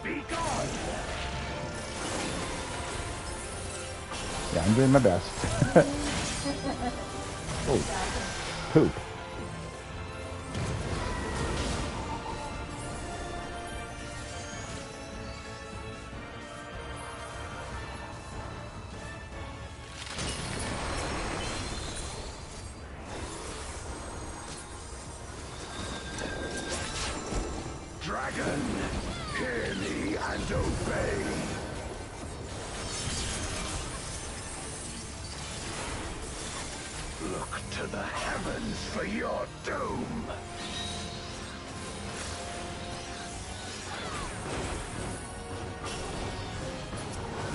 Be gone. Yeah, I'm doing my best. Oh, poop. Dragon, hear me and obey. Look to the heavens for your doom.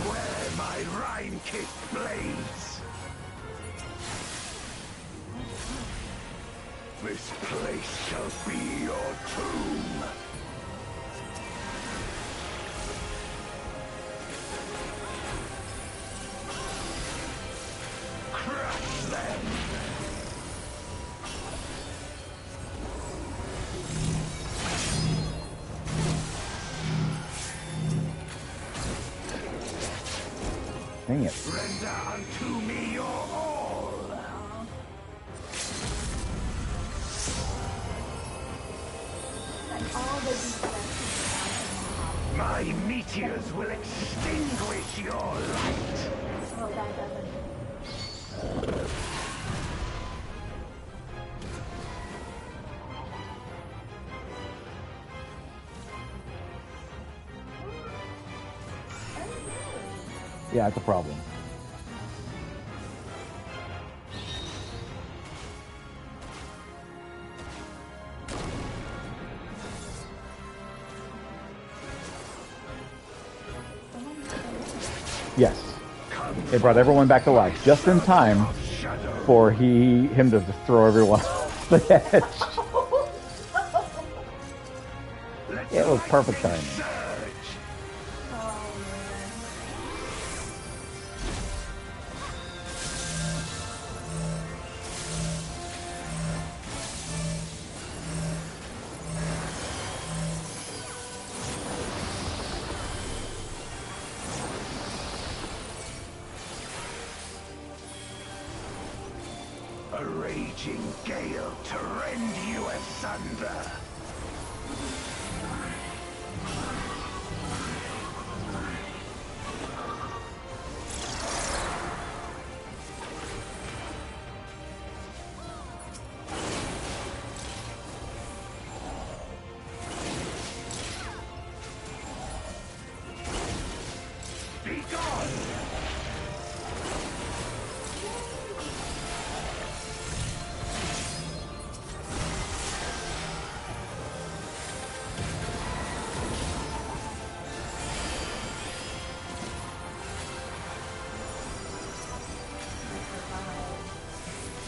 Where my Rhine-kissed blades. This place shall be your tomb. Crush them! Dang it. Render unto me your all! like all the defenses. My meteors will extinguish your light! Oh, that doesn't. Yeah, it's a problem. Yes. It brought everyone back to life just in time for him to throw everyone off the edge. It was perfect timing. A raging gale to rend you asunder. Be gone!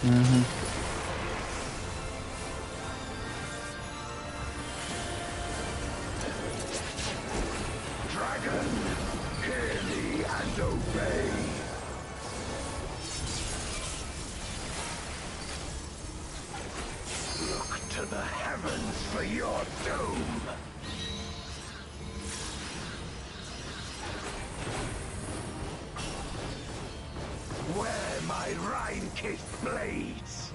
Mm-hmm. Dragon, hear me and obey. Look to the heavens for your doom. Where my Rhine-kissed blades.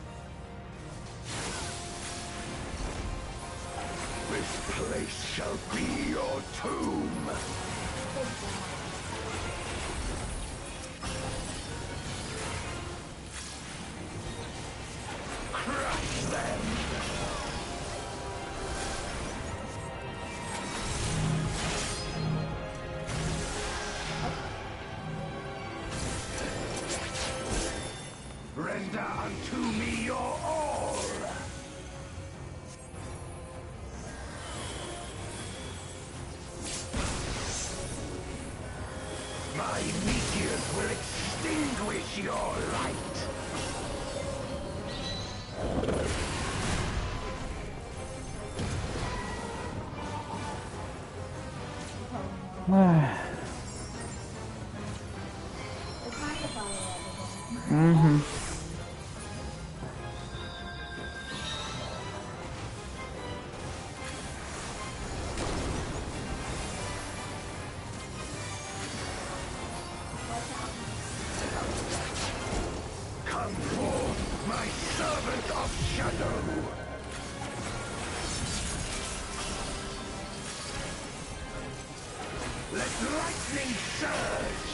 This place shall be your tomb. will extinguish your light. Mm-hmm. Come forth, my servant of shadow. Let lightning surge.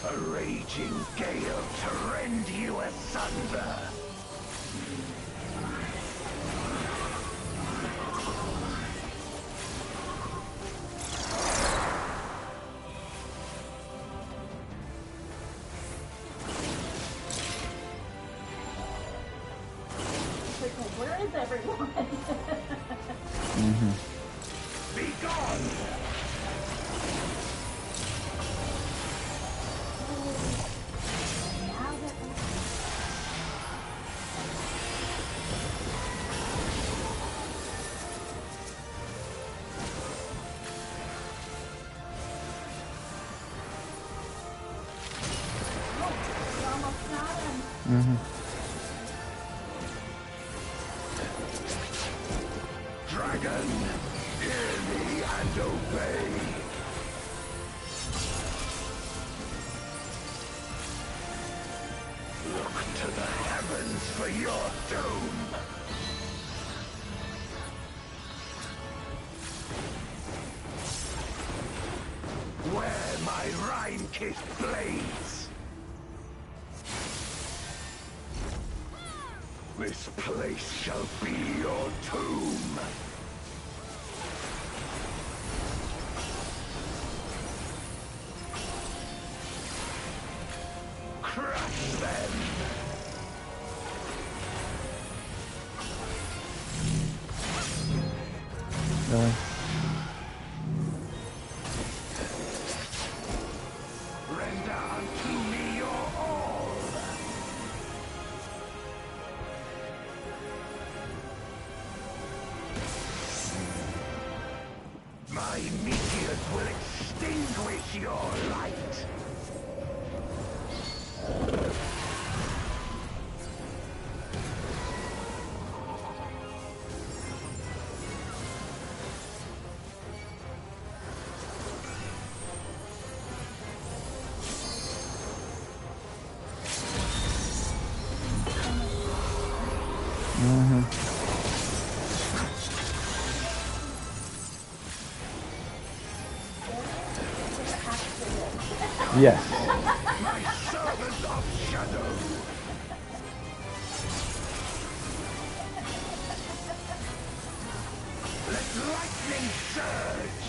A raging gale to rend you asunder. Where is everyone? Mm-hmm. Be gone! Now that we almost got him. Mm-hmm. Dragon, hear me and obey. Look to the heavens for your doom. Where my Rhine-kissed blades. This place shall be your tomb. Crush them! Really? Render unto me your all! My meteors will extinguish your light! Mm-hmm. Yes. My servant of shadow! Let lightning surge!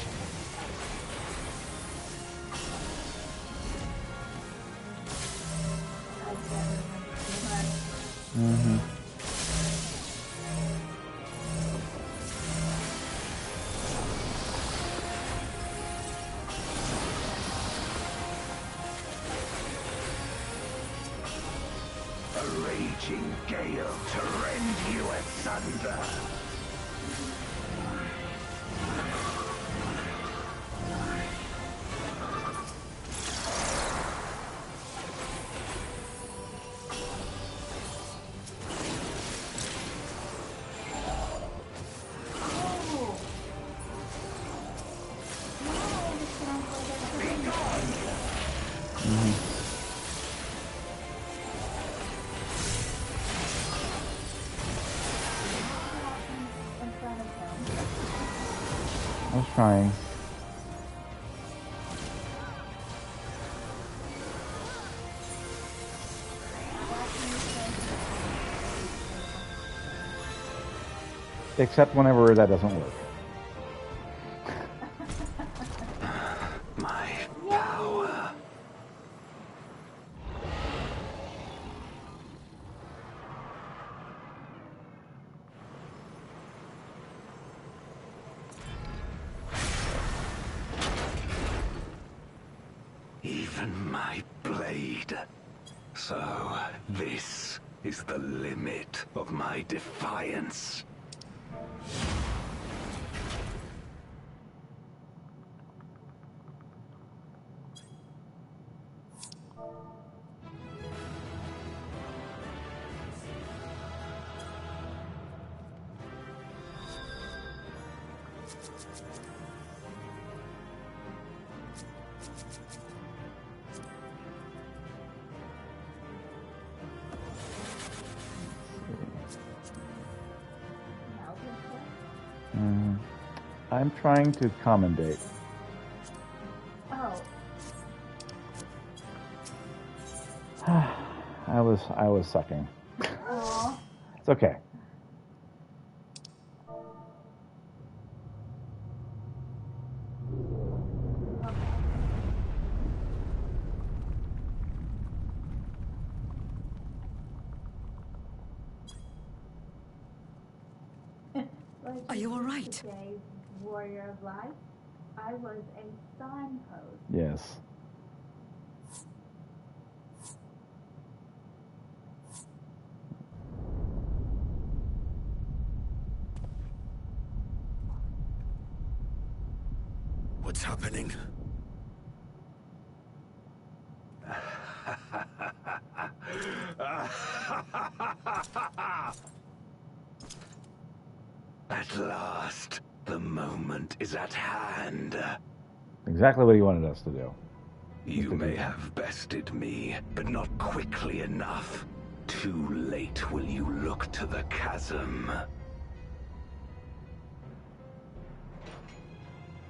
Mm-hmm. A raging gale to rend you asunder. I was trying. Except whenever that doesn't work. My power. Even my blade. So, this is the limit of my defiance. I'm trying to commendate. Oh. I was sucking. Aww. It's okay. Are you all right? Today's warrior of life, I was a signpost. Yes. What's happening? At last, the moment is at hand. Exactly what he wanted us to do. You may have bested me, but not quickly enough. Too late will you look to the chasm.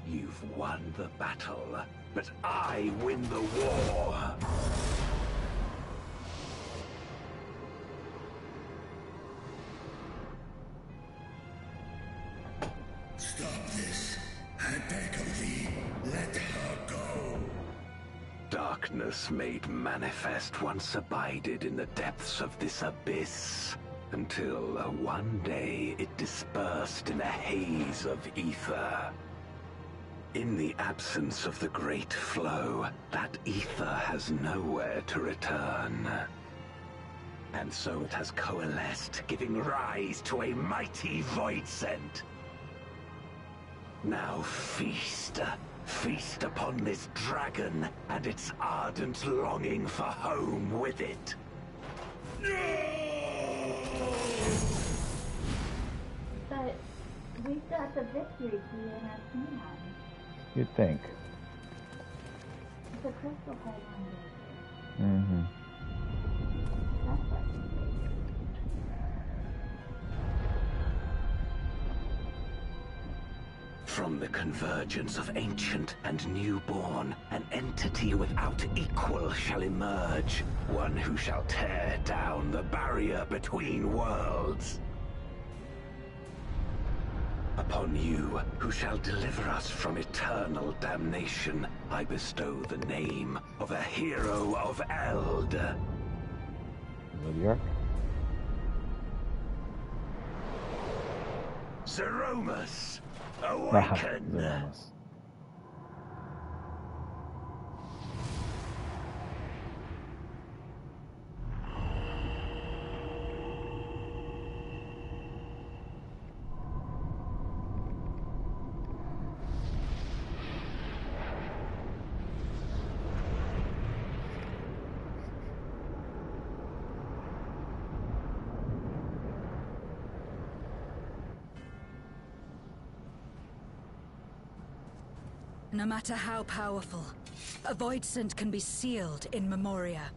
You've won the battle, but I win the war. Stop this. I beg of thee, let her go. Darkness made manifest once abided in the depths of this abyss, until one day it dispersed in a haze of ether. In the absence of the great flow, that ether has nowhere to return. And so it has coalesced, giving rise to a mighty void scent. Now feast. Feast upon this dragon and its ardent longing for home with it. But we've got the victory key in our hand. You'd think. It's a crystal head on it. Mm-hmm. That's what From the convergence of ancient and newborn, an entity without equal shall emerge, one who shall tear down the barrier between worlds. Upon you, who shall deliver us from eternal damnation, I bestow the name of a hero of Eld. Lydia? Zeromus, awaken! Zeromus. No matter how powerful, a void scent can be sealed in Memoria.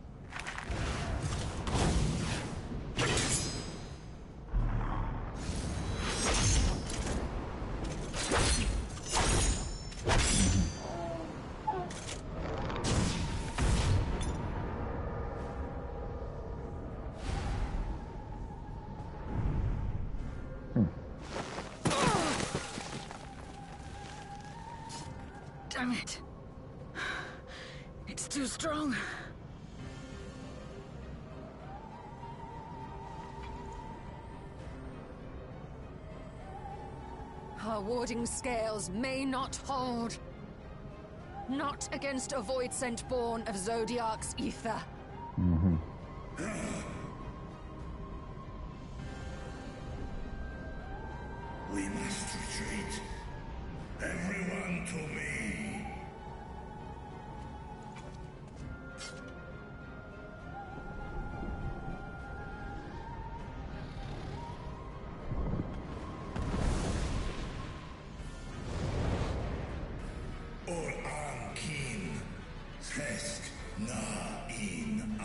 too strong. Our warding scales may not hold. Not against a void sent born of Zodiac's ether. Mm-hmm. We must retreat. Everyone to me. Or Ankin. Fest na in an.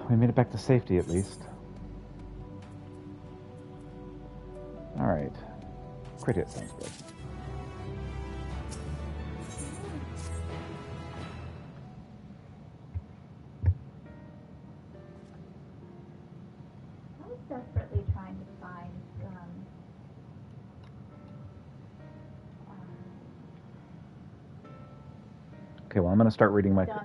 We made it back to safety at least. Alright. Cricket sounds good. I was desperately trying to find Okay, well I'm gonna start reading my... dummies,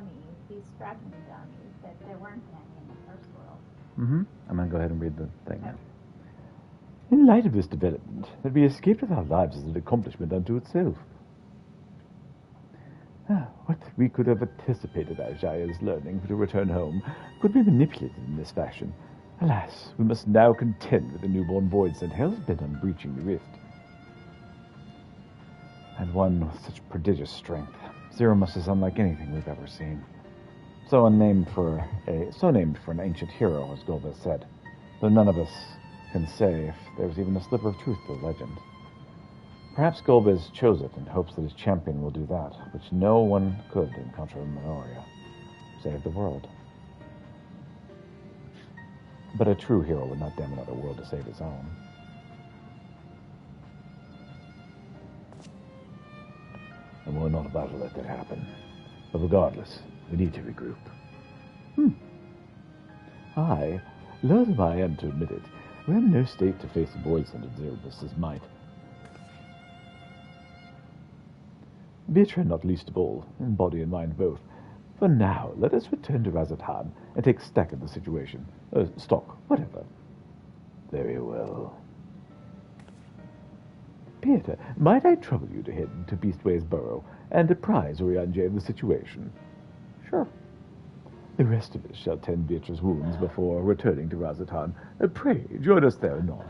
these tracking dummies, that there weren't any in the first world. Mm-hmm. I'm gonna go ahead and read the thing now. In light of this development, that we escaped with our lives is an accomplishment unto itself. What we could have anticipated Ajaya's learning to return home could be manipulated in this fashion. Alas, we must now contend with the newborn void sent hell's bent on breaching the rift. And one with such prodigious strength. Zeromus is unlike anything we've ever seen. So named for an ancient hero, as Golbez said, though none of us can say if there's even a sliver of truth to the legend. Perhaps Golbez chose it in hopes that his champion will do that, which no one could in Contra Memoria, save the world. But a true hero would not damn another world to save his own. And we're not about to let that happen. But regardless, we need to regroup. Loath as I am to admit it, we're in no state to face the void sent of Zerubus' might. Beatra not least of all, in body and mind both. For now, let us return to Razatan and take stock of the situation. Stock, whatever. Very well. Beatra, might I trouble you to head to Beastway's burrow and apprise Urianger of the situation? Sure. The rest of us shall tend Beatra's wounds before returning to Razatan. Pray, join us there anon.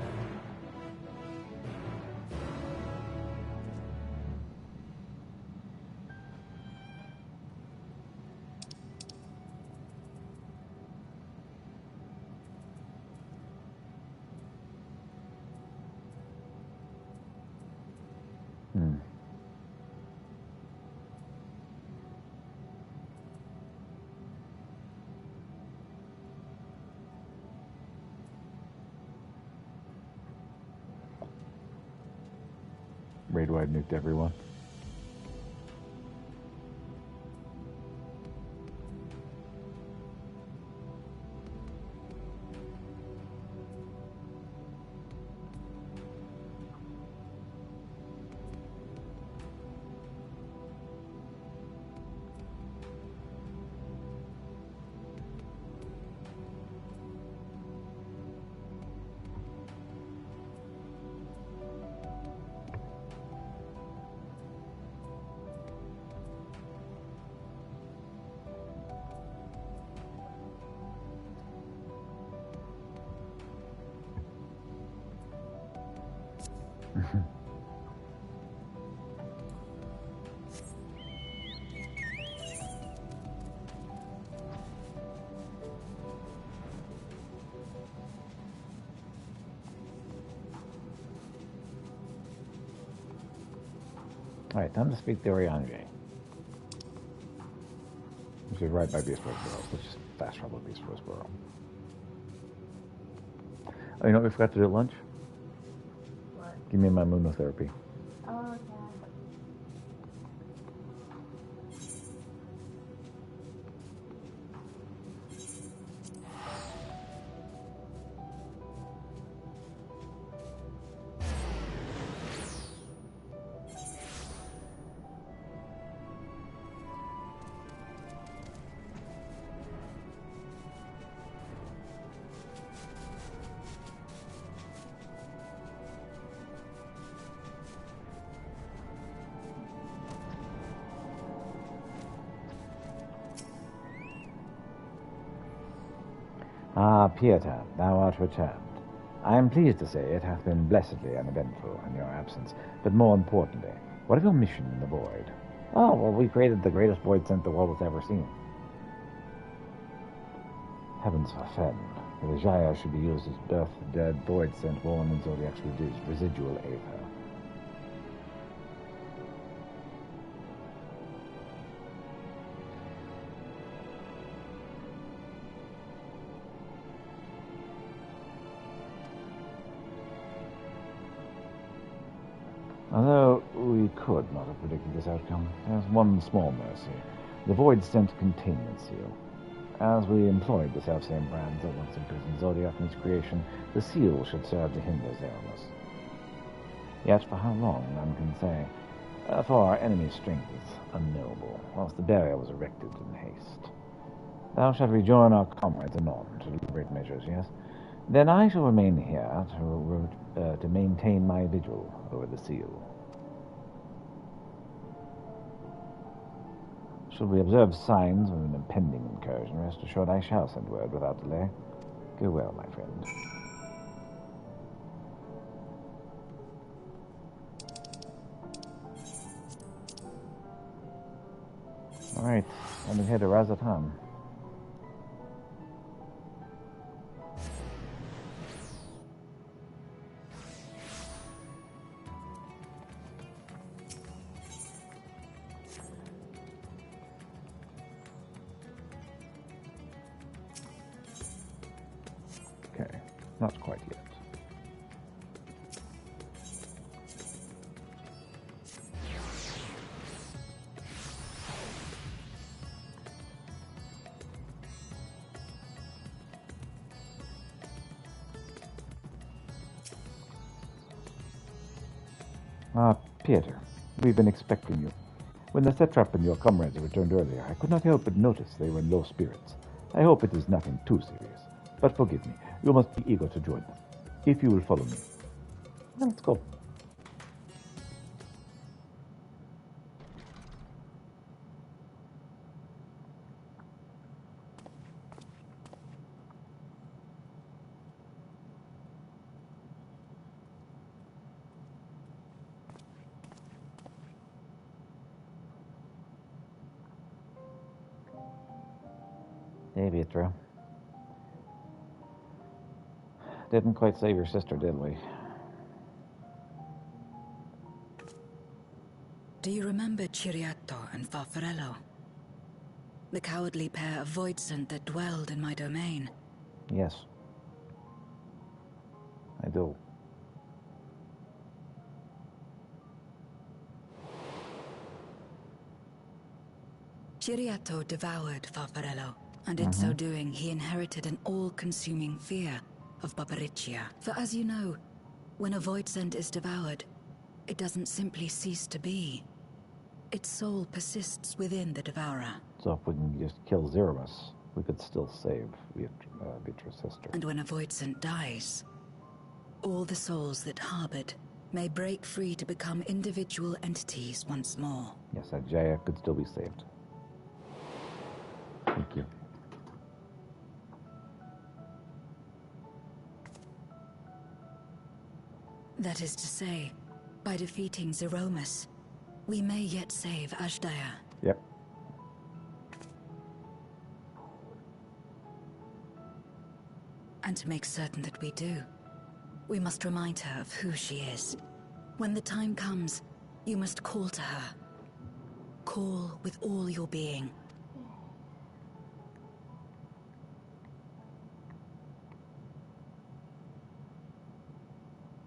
Raid-wide nuked everyone. Alright, time to speak to Oriange. Which is right by Beast Rose Burrow. Let's just fast travel to Beast Rose Burrow. Oh, you know what we forgot to do at lunch? What? Give me my immunotherapy. Oh, yeah. Ah, Pieter, thou art returned. I am pleased to say it hath been blessedly uneventful in your absence, but more importantly, what of your mission in the Void? Oh, well, we created the greatest void scent the world has ever seen. Heavens forfend that the Jaya should be used as birth dead void scent born in Zodiac's residual aether. Although we could not have predicted this outcome, there's one small mercy. The Void sent containment seal. As we employed the self-same brands that once imprisoned Zodiac in its creation, the seal should serve to hinder Zeramus. Yet for how long, none can say. For our enemy's strength is unknowable, whilst the barrier was erected in haste. Thou shalt rejoin our comrades anon to deliberate measures, yes? Then I shall remain here to maintain my vigil over the seal. Should we observe signs of an impending incursion, rest assured I shall send word without delay. Go well, my friend. All right, let me head to Razatan. Okay, not quite yet. Ah, Pieter, we've been expecting you. When the satrap and your comrades returned earlier, I could not help but notice they were in low spirits. I hope it is nothing too serious. But forgive me, you must be eager to join them. If you will follow me. Let's go. Hey, Pietro. Didn't quite save your sister, did we? Do you remember Ciriato and Farfarello? The cowardly pair of voidsent that dwelled in my domain? Yes. I do. Ciriato devoured Farfarello, and in so doing he inherited an all-consuming fear of Barbariccia. For as you know, when a voidsent is devoured, it doesn't simply cease to be. Its soul persists within the devourer. So if we can just kill Zeramus, we could still save Vitra's sister. And when a voidsent dies, all the souls that harbored may break free to become individual entities once more. Yes, that Jaya could still be saved. Thank you. That is to say, By defeating Zeromus, we may yet save Ashdaya. Yep. And to make certain that we do, we must remind her of who she is. When the time comes, you must call to her. Call with all your being.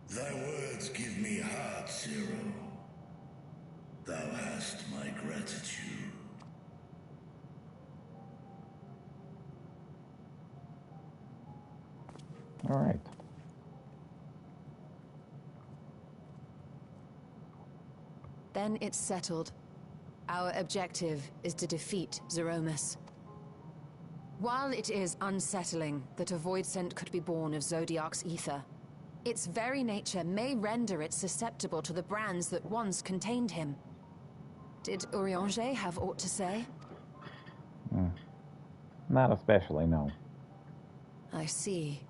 Thy words give me heart, Zero. Thou hast my gratitude. All right. Then it's settled. Our objective is to defeat Zeromus. While it is unsettling that a void scent could be born of Zodiac's ether, its very nature may render it susceptible to the brands that once contained him. Did Urianger have aught to say? Not especially, no. I see.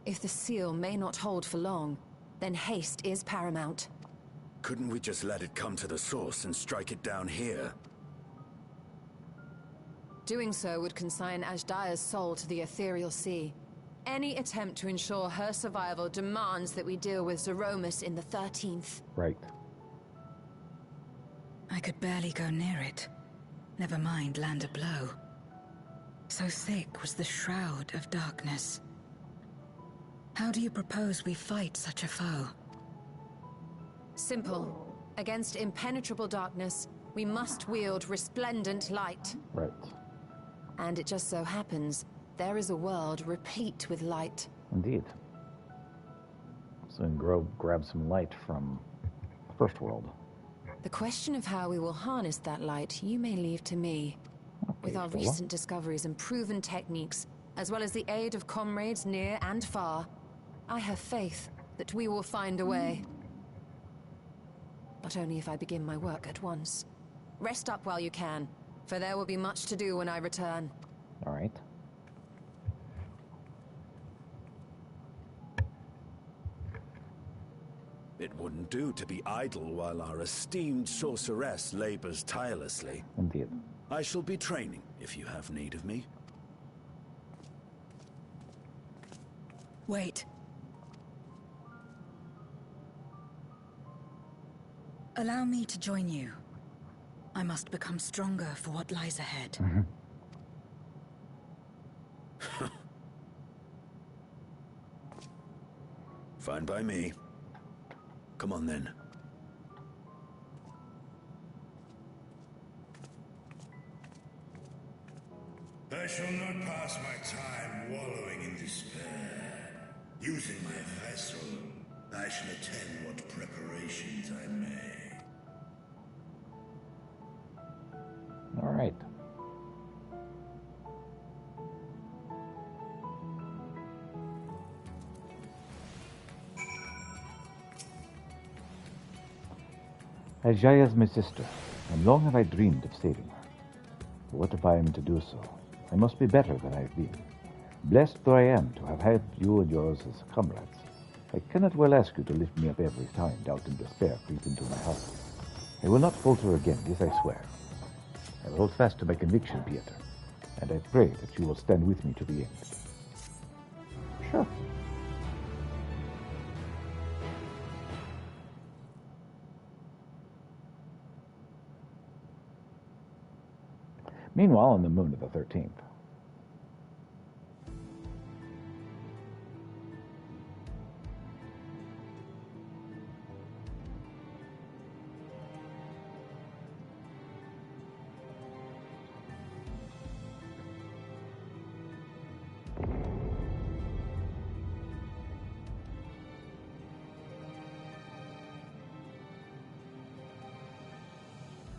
If the seal may not hold for long, then haste is paramount. Couldn't we just let it come to the source and strike it down here? Doing so would consign Ashdaya's soul to the ethereal sea. Any attempt to ensure her survival demands that we deal with Zeromus in the 13th. Right. I could barely go near it. Never mind land a blow. So thick was the shroud of darkness. How do you propose we fight such a foe? Simple. Against impenetrable darkness, we must wield resplendent light. Right. And it just so happens, there is a world replete with light. Indeed. So we can grab some light from the first world. The question of how we will harness that light, you may leave to me. With our recent discoveries and proven techniques, as well as the aid of comrades near and far, I have faith that we will find a way. But only if I begin my work at once. Rest up while you can, for there will be much to do when I return. All right. It wouldn't do to be idle while our esteemed sorceress labors tirelessly. Indeed. I shall be training if you have need of me. Wait. Allow me to join you. I must become stronger for what lies ahead. Fine by me. Come on then. I shall not pass my time wallowing in despair. Using my vessel, I shall attend what preparations I may. All right. Ajaya is my sister, and long have I dreamed of saving her. But what if I am to do so? I must be better than I have been. Blessed though I am to have helped you and yours as comrades, I cannot well ask you to lift me up every time doubt and despair creep into my heart. I will not falter again, this I swear. I will hold fast to my conviction, Pieter, and I pray that you will stand with me to the end. Sure. Meanwhile, on the moon of the 13th.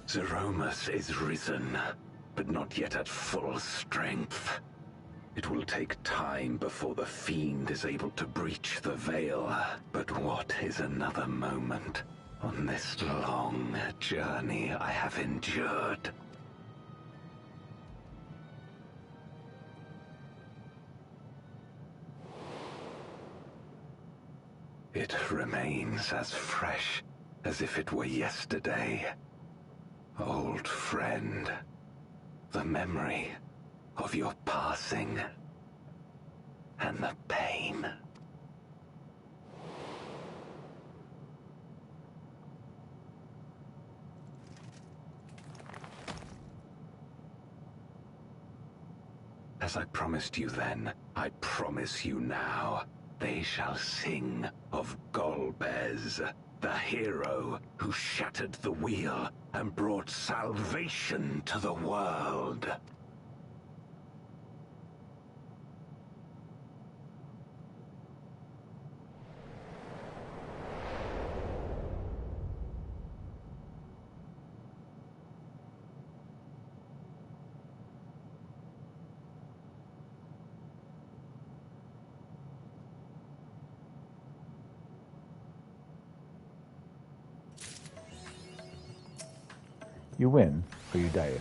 Zeromus is risen, but not yet at full strength. It will take time before the fiend is able to breach the veil. But what is another moment on this long journey I have endured? It remains as fresh as if it were yesterday. Old friend, the memory of your passing and the pain. As I promised you then, I promise you now, they shall sing of Golbez, the hero who shattered the wheel and brought salvation to the world. You win, or you die.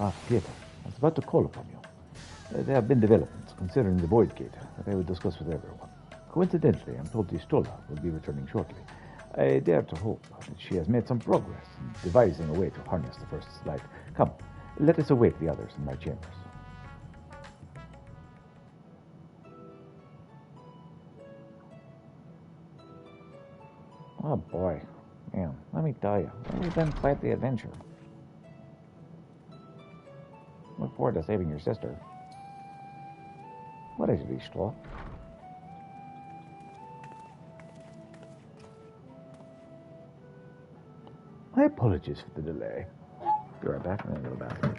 Ah, Peter, I was about to call upon you. There have been developments concerning the Void Gate that I will discuss with everyone. Coincidentally, I'm told Istola will be returning shortly. I dare to hope that she has made some progress in devising a way to harness the First Light. Come, let us await the others in my chambers. Oh boy, man, let me tell you, it's been quite the adventure. Look forward to saving your sister. What is it, Istola? My apologies for the delay. Be right back. I'm going to go to the bathroom.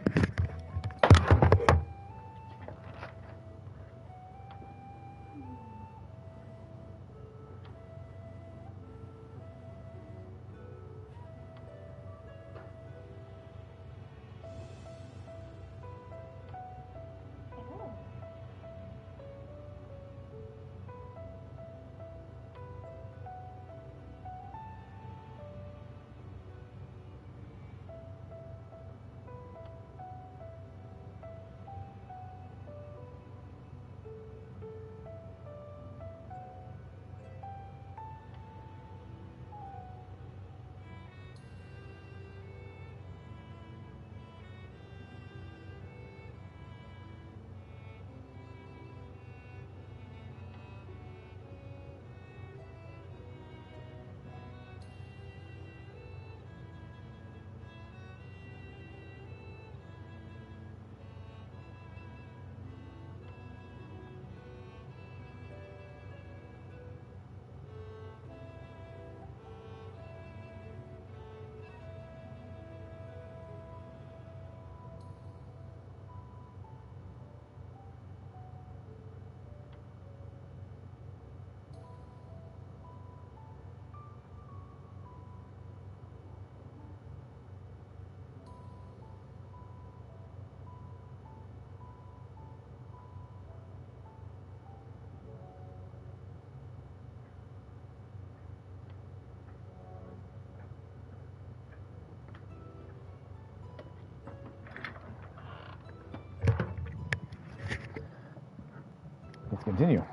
Let's continue.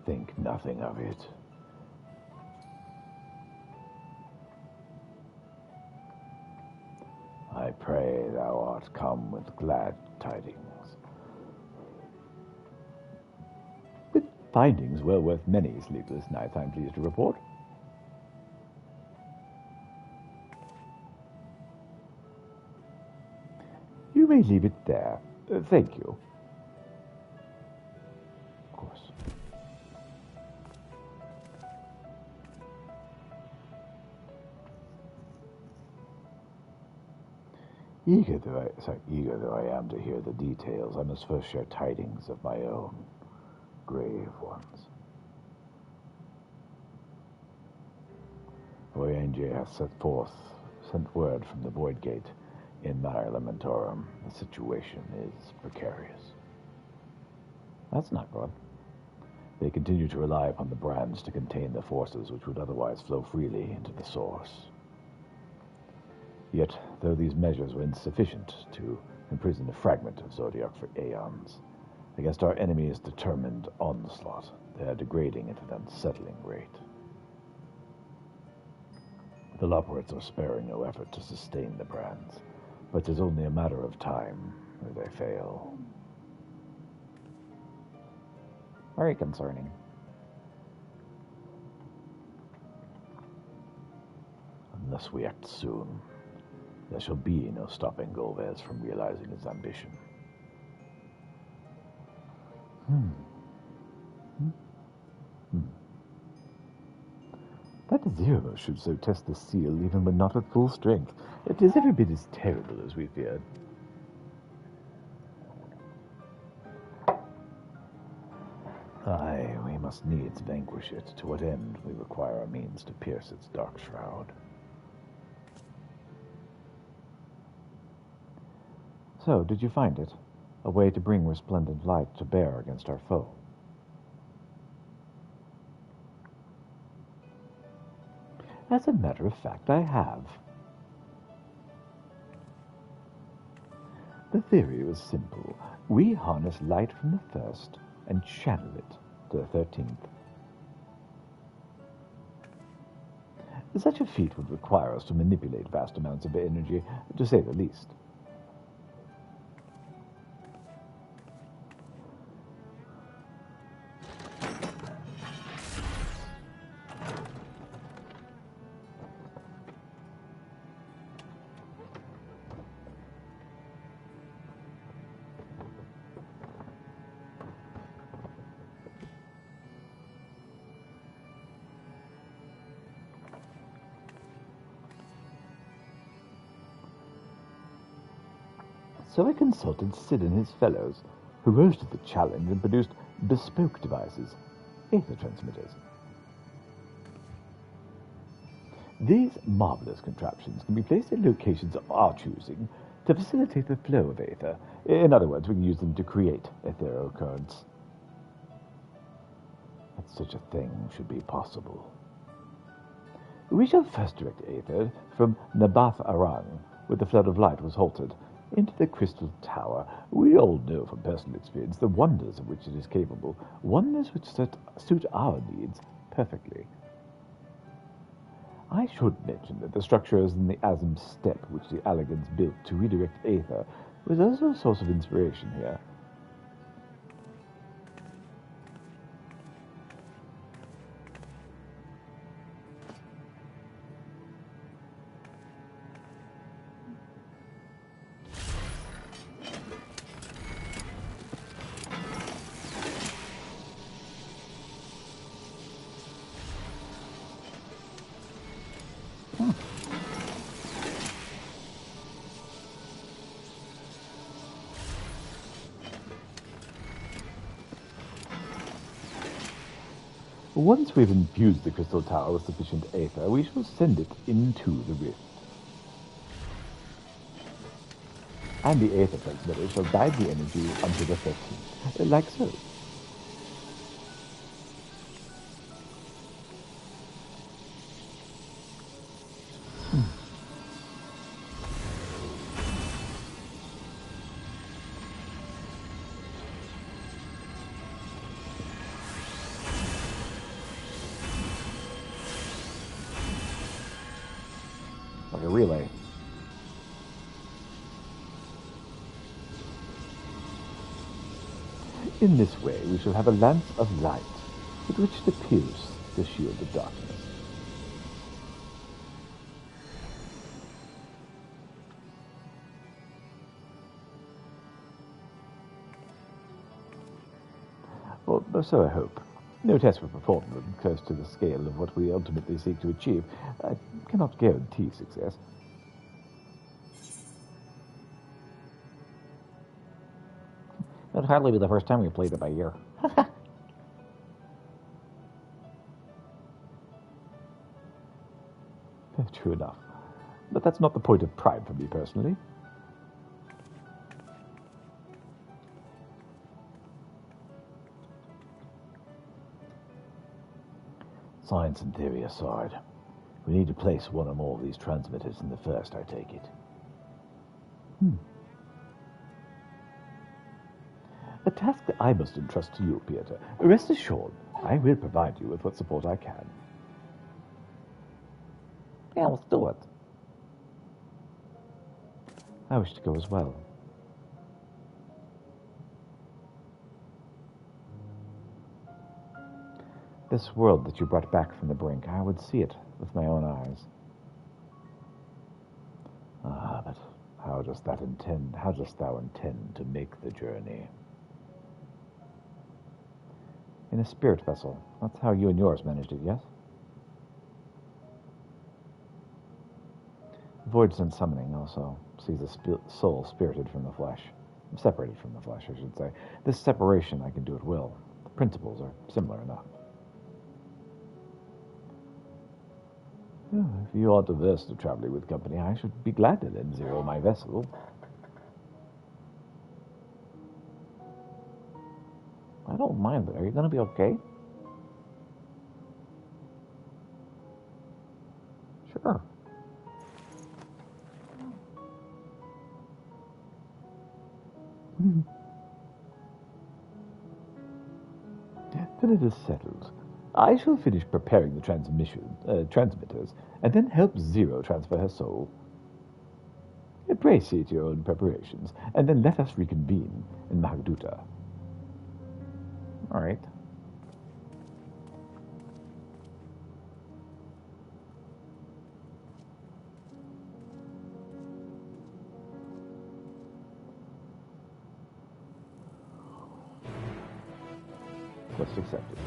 Think nothing of it. I pray thou art come with glad tidings. With findings well worth many sleepless nights, I'm pleased to report. You may leave it there. Thank you. Of course. Eager though I am to hear the details, I must first share tidings of my own grave ones. Oyenge has sent word from the Void Gate in Mare Lamentorum. The situation is precarious. That's not good. They continue to rely upon the brands to contain the forces which would otherwise flow freely into the source. Yet, though these measures were insufficient to imprison a fragment of Zodiac for aeons, against our enemy's determined onslaught. They are degrading at an unsettling rate. The Loporits are sparing no effort to sustain the brands, but it is only a matter of time where they fail. Very concerning. Unless we act soon, there shall be no stopping Golvez from realizing his ambition. That Zero should so test the seal even when not at full strength. It is every bit as terrible as we feared. Aye, we must needs vanquish it, to what end we require a means to pierce its dark shroud. So, did you find it? A way to bring resplendent light to bear against our foe? As a matter of fact, I have. The theory was simple. We harness light from the first and channel it to the 13th. Such a feat would require us to manipulate vast amounts of energy, to say the least. So I consulted Sid and his fellows, who rose to the challenge and produced bespoke devices, ether transmitters. These marvelous contraptions can be placed in locations of our choosing to facilitate the flow of ether. In other words, we can use them to create ethereal currents. That such a thing should be possible. We shall first direct ether from Nabath Arang, where the flood of light was halted, into the Crystal Tower. We all know from personal experience the wonders of which it is capable, wonders which suit our needs perfectly. I should mention that the structures in the Azim Steppe which the Allegans built to redirect Aether was also a source of inspiration here. Once we've infused the Crystal Tower with sufficient aether, we shall send it into the rift. And the aether transmitter shall guide the energy unto the 13th, like so. Like a relay. In this way, we shall have a lance of light with which to pierce the shield of darkness. Well, so I hope. No tests were performed close to the scale of what we ultimately seek to achieve. I cannot guarantee success. It'd hardly be the first time we played it by ear. True enough. But that's not the point of pride for me personally. Science and theory aside, we need to place one or more of these transmitters in the first, I take it. task that I must entrust to you, Pieter. Rest assured, I will provide you with what support I can. Yeah, let's do it. I wish to go as well. This world that you brought back from the brink, I would see it with my own eyes. Ah, but how dost thou intend to make the journey? In a spirit vessel. That's how you and yours managed it, yes? Void Sense Summoning also sees a soul spirited from the flesh. Separated from the flesh, I should say. This separation I can do at will. The principles are similar enough. If you aren't averse to traveling with company, I should be glad to lend Zero my vessel. I don't mind, but are you going to be okay? Sure. Then it is settled. I shall finish preparing the transmitters, and then help Zero transfer her soul. Pray see to your own preparations, and then let us reconvene in Mahduta. All right. Quest accepted.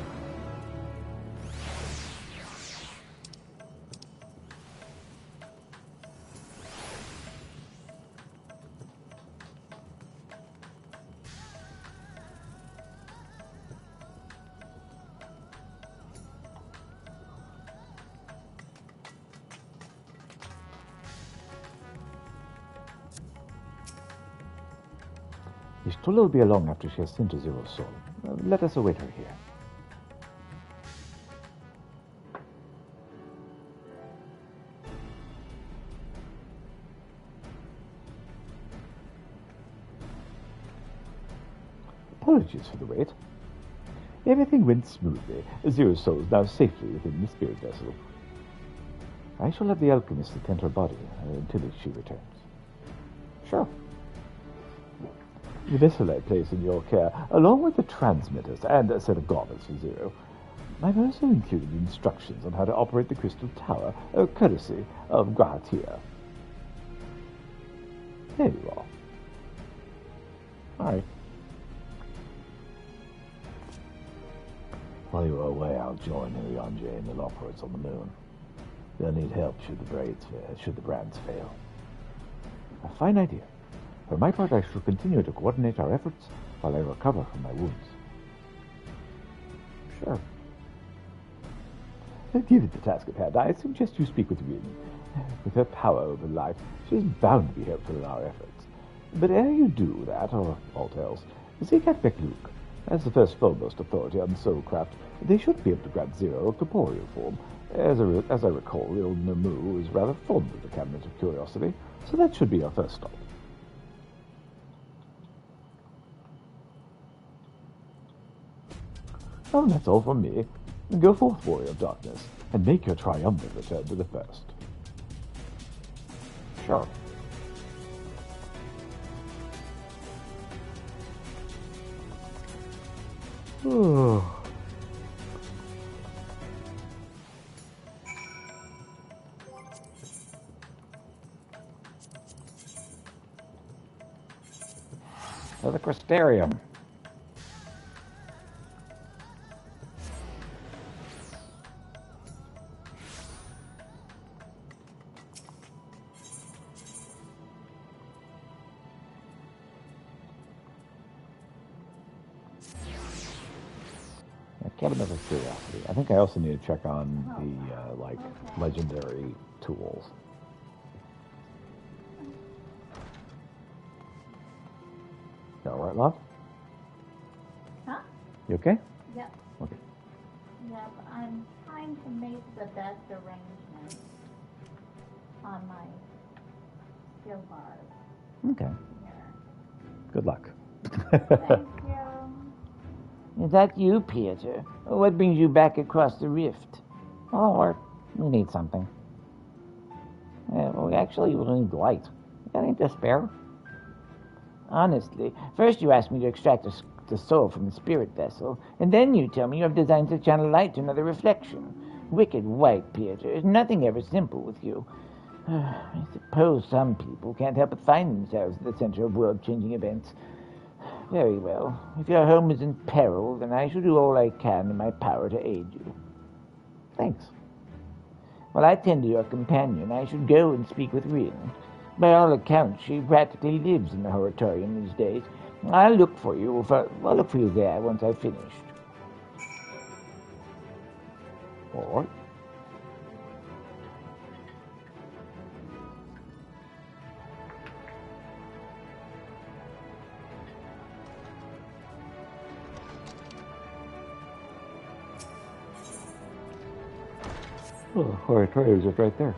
Ishtola will be along after she has sent to Zero's soul. Let us await her here. Apologies for the wait. Everything went smoothly. Zero's soul is now safely within the spirit vessel. I shall have the alchemist attend her body until she returns. Sure. The vessel I place in your care, along with the transmitters and a set of garments for Zero. I've also included instructions on how to operate the crystal tower, courtesy of Gratia. There you are. All right. While you are away, I'll join Irianje and the Lockwards on the moon. They'll need help should the brands fail. A fine idea. For my part, I shall continue to coordinate our efforts while I recover from my wounds. Sure. Given the task at hand, I suggest you speak with Rin. With her power over life, she is bound to be helpful in our efforts. But ere you do that, or aught else, seek out Luke. As the first foremost authority on soulcraft, they should be able to grant Zero a corporeal form. As I recall, the old Namu is rather fond of the Cabinet of Curiosity, so that should be our first stop. Oh, that's all from me. Go forth, Warrior of Darkness, and make your triumphant return to the first. Sure. Oh. The Crystarium. Cabinet of Curiosity. I think I also need to check on the legendary tools. You all right, love? Huh? You okay? Yep. Okay. Yep. I'm trying to make the best arrangements on my skill bars. Okay. Here. Good luck. Thank you. Is that you, Peter? What brings you back across the rift? Oh, we need something. Yeah, well, we need light. You got any to spare? Honestly, first you asked me to extract the soul from the spirit vessel, and then you tell me you have designs to channel light to another reflection. Wicked white, Peter. There's nothing ever simple with you. I suppose some people can't help but find themselves at the center of world-changing events. Very well. If your home is in peril, then I shall do all I can in my power to aid you. Thanks. While I tend to your companion, I should go and speak with Rin. By all accounts, she practically lives in the Horatorium these days. I'll look for you there once I've finished. All right. Oh, Horatorium is just right there.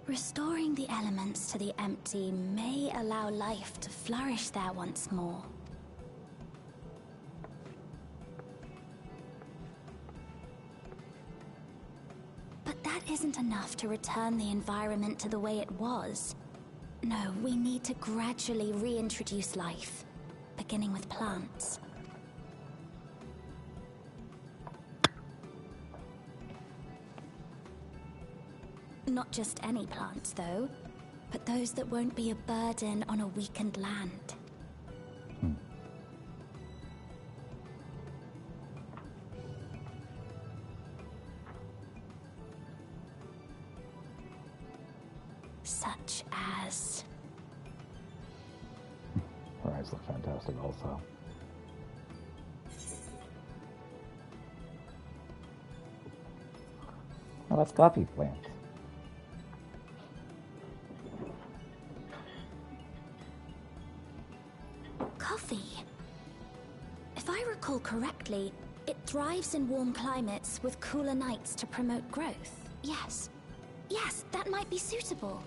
Restoring the elements to the empty may allow life to flourish there once more. But that isn't enough to return the environment to the way it was. No, we need to gradually reintroduce life, beginning with plants. Not just any plants, though, but those that won't be a burden on a weakened land. Such as... Her eyes look fantastic also. Oh, that's coffee plants. Coffee. If I recall correctly, it thrives in warm climates with cooler nights to promote growth. Yes. Yes, that might be suitable.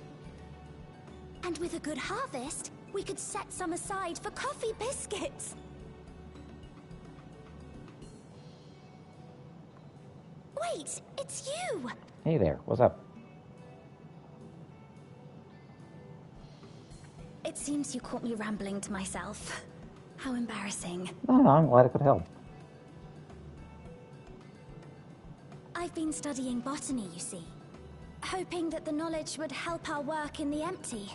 And with a good harvest, we could set some aside for coffee biscuits. Wait, it's you! Hey there, what's up? It seems you caught me rambling to myself. How embarrassing. No, I'm glad I could help. I've been studying botany, you see. Hoping that the knowledge would help our work in the empty.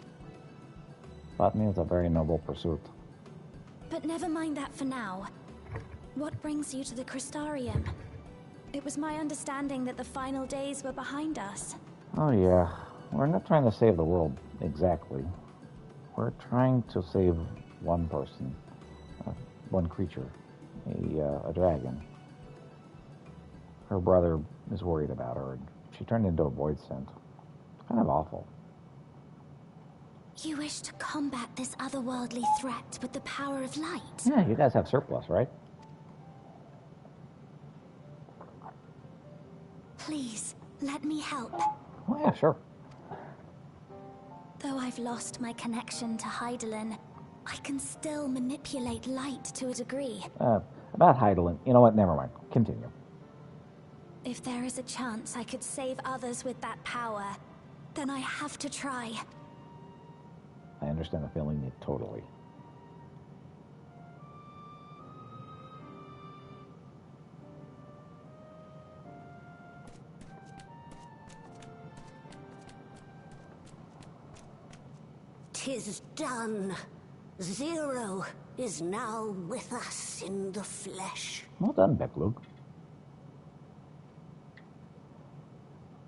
Botany is a very noble pursuit. But never mind that for now. What brings you to the Crystarium? It was my understanding that the final days were behind us. Oh yeah, we're not trying to save the world, exactly. We're trying to save one person, one creature, a dragon. Her brother is worried about her, and she turned into a void scent. It's kind of awful. You wish to combat this otherworldly threat with the power of light? Yeah, you guys have surplus, right? Please, let me help. Oh yeah, sure. Though I've lost my connection to Hydaelyn, I can still manipulate light to a degree. About Hydaelyn, you know what, never mind. Continue. If there is a chance I could save others with that power, then I have to try. I understand the feeling totally. "'Tis done. Zero is now with us in the flesh. Well done, Becklug.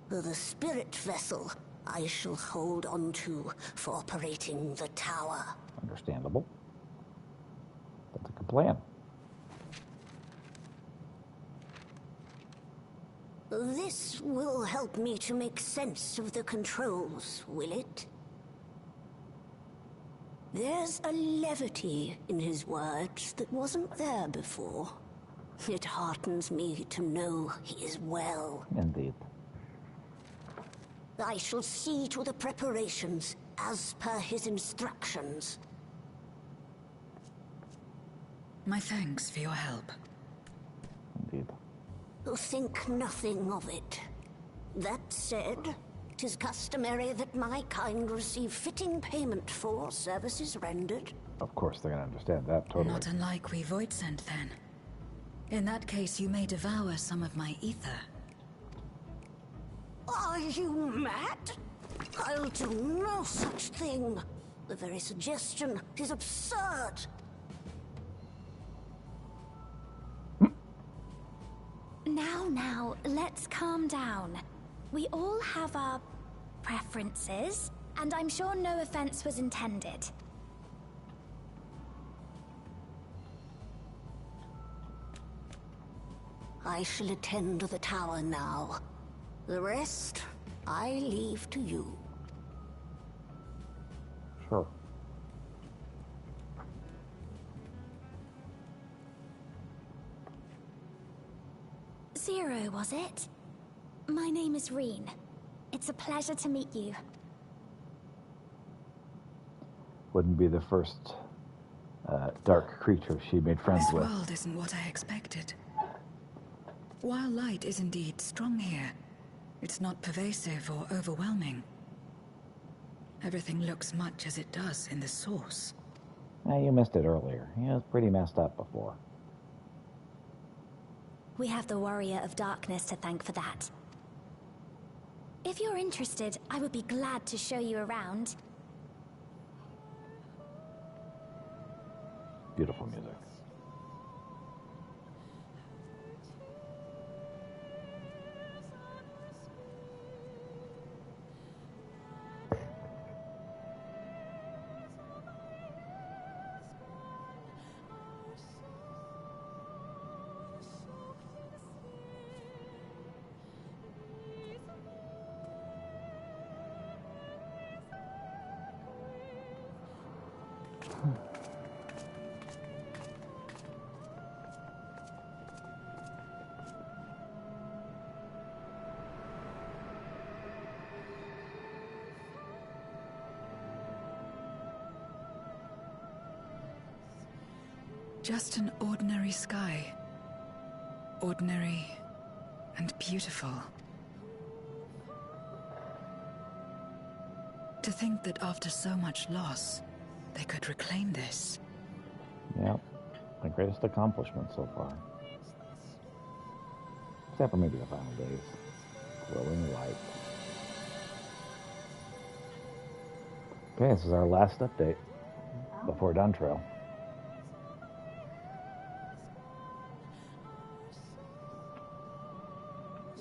The spirit vessel I shall hold on to for operating the tower. Understandable. But the plan. This will help me to make sense of the controls, will it? There's a levity in his words that wasn't there before. It heartens me to know he is well. Indeed. I shall see to the preparations as per his instructions. My thanks for your help. Indeed. Think nothing of it. That said, 'tis customary that my kind receive fitting payment for services rendered. Of course, they're going to understand that totally. Not unlike we void sent then. In that case, you may devour some of my ether. Are you mad? I'll do no such thing. The very suggestion is absurd. Now, let's calm down. We all have our preferences, and I'm sure no offense was intended. I shall attend to the tower now. The rest, I leave to you. Sure. Zero, was it? My name is Reen. It's a pleasure to meet you. Wouldn't be the first dark creature she made friends This with. world isn't what I expected. While light is indeed strong here, it's not pervasive or overwhelming. Everything looks much as it does in the source. You missed it earlier. He was pretty messed up before. We have the Warrior of Darkness to thank for that. If you're interested, I would be glad to show you around. Beautiful music. Just an ordinary sky. Ordinary and beautiful. To think that after so much loss, they could reclaim this. Yep. The greatest accomplishment so far. Except for maybe the final days. Glowing light. Okay, this is our last update before Duntrail.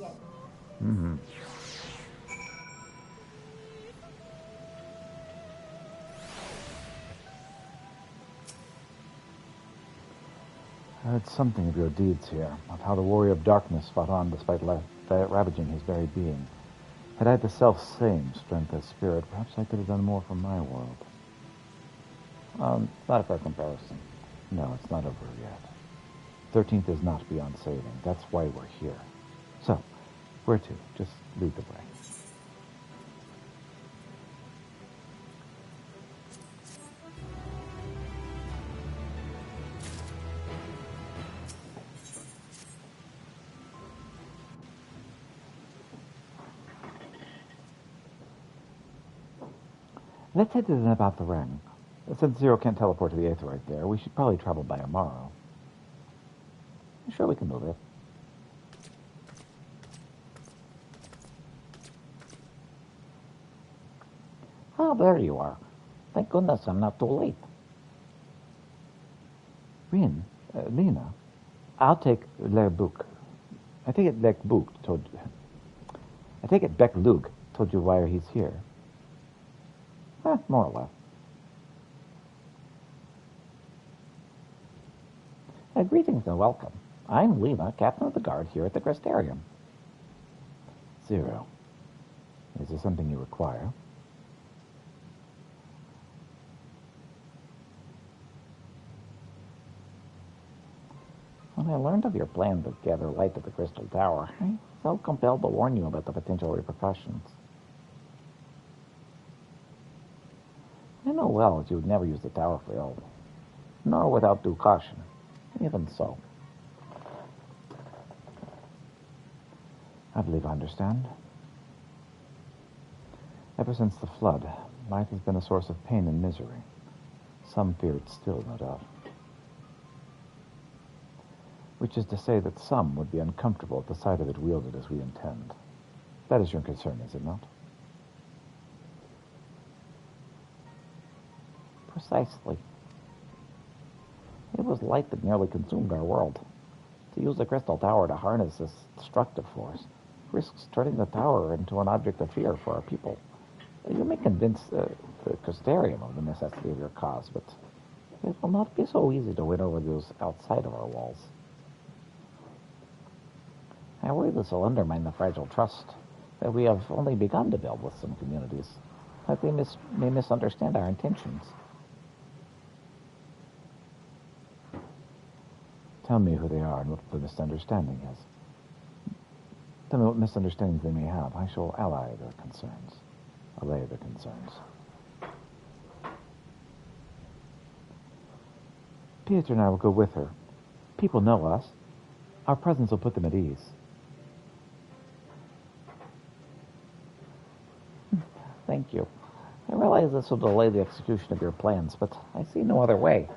Yes. Mm-hmm. I heard something of your deeds here, of how the Warrior of Darkness fought on despite ravaging his very being. Had I the self-same strength as spirit, perhaps I could have done more for my world. Not a fair comparison. No, it's not over yet. 13th is not beyond saving. That's why we're here. So, where to? Just lead the way. Let's head to the about the ring. Since Zero can't teleport to the Aether right there, we should probably travel by tomorrow. Sure, we can move it. Oh, there you are. Thank goodness I'm not too late. Rin, Lena, I'll take Le Book. I take it Lek Book told you. I take it Beck Lug told you why he's here. More or less. Greetings and welcome. I'm Lena, captain of the guard here at the Crystarium. Zero. Is there something you require? When I learned of your plan to gather light at the Crystal Tower, I felt compelled to warn you about the potential repercussions. I know well that you would never use the tower for ill, nor without due caution. Even so. I believe I understand. Ever since the flood, light has been a source of pain and misery. Some fear it still, no doubt. Which is to say that some would be uncomfortable at the sight of it wielded as we intend. That is your concern, is it not? Precisely. It was light that nearly consumed our world. To use the Crystal Tower to harness this destructive force risks turning the tower into an object of fear for our people. You may convince the Crystarium of the necessity of your cause, but it will not be so easy to win over those outside of our walls. I worry this will undermine the fragile trust that we have only begun to build with some communities, that they may misunderstand our intentions. Tell me who they are and what the misunderstanding is. Tell me what misunderstandings they may have. I shall allay their concerns. Pietro and I will go with her. People know us. Our presence will put them at ease. Thank you. I realize this will delay the execution of your plans, but I see no other way.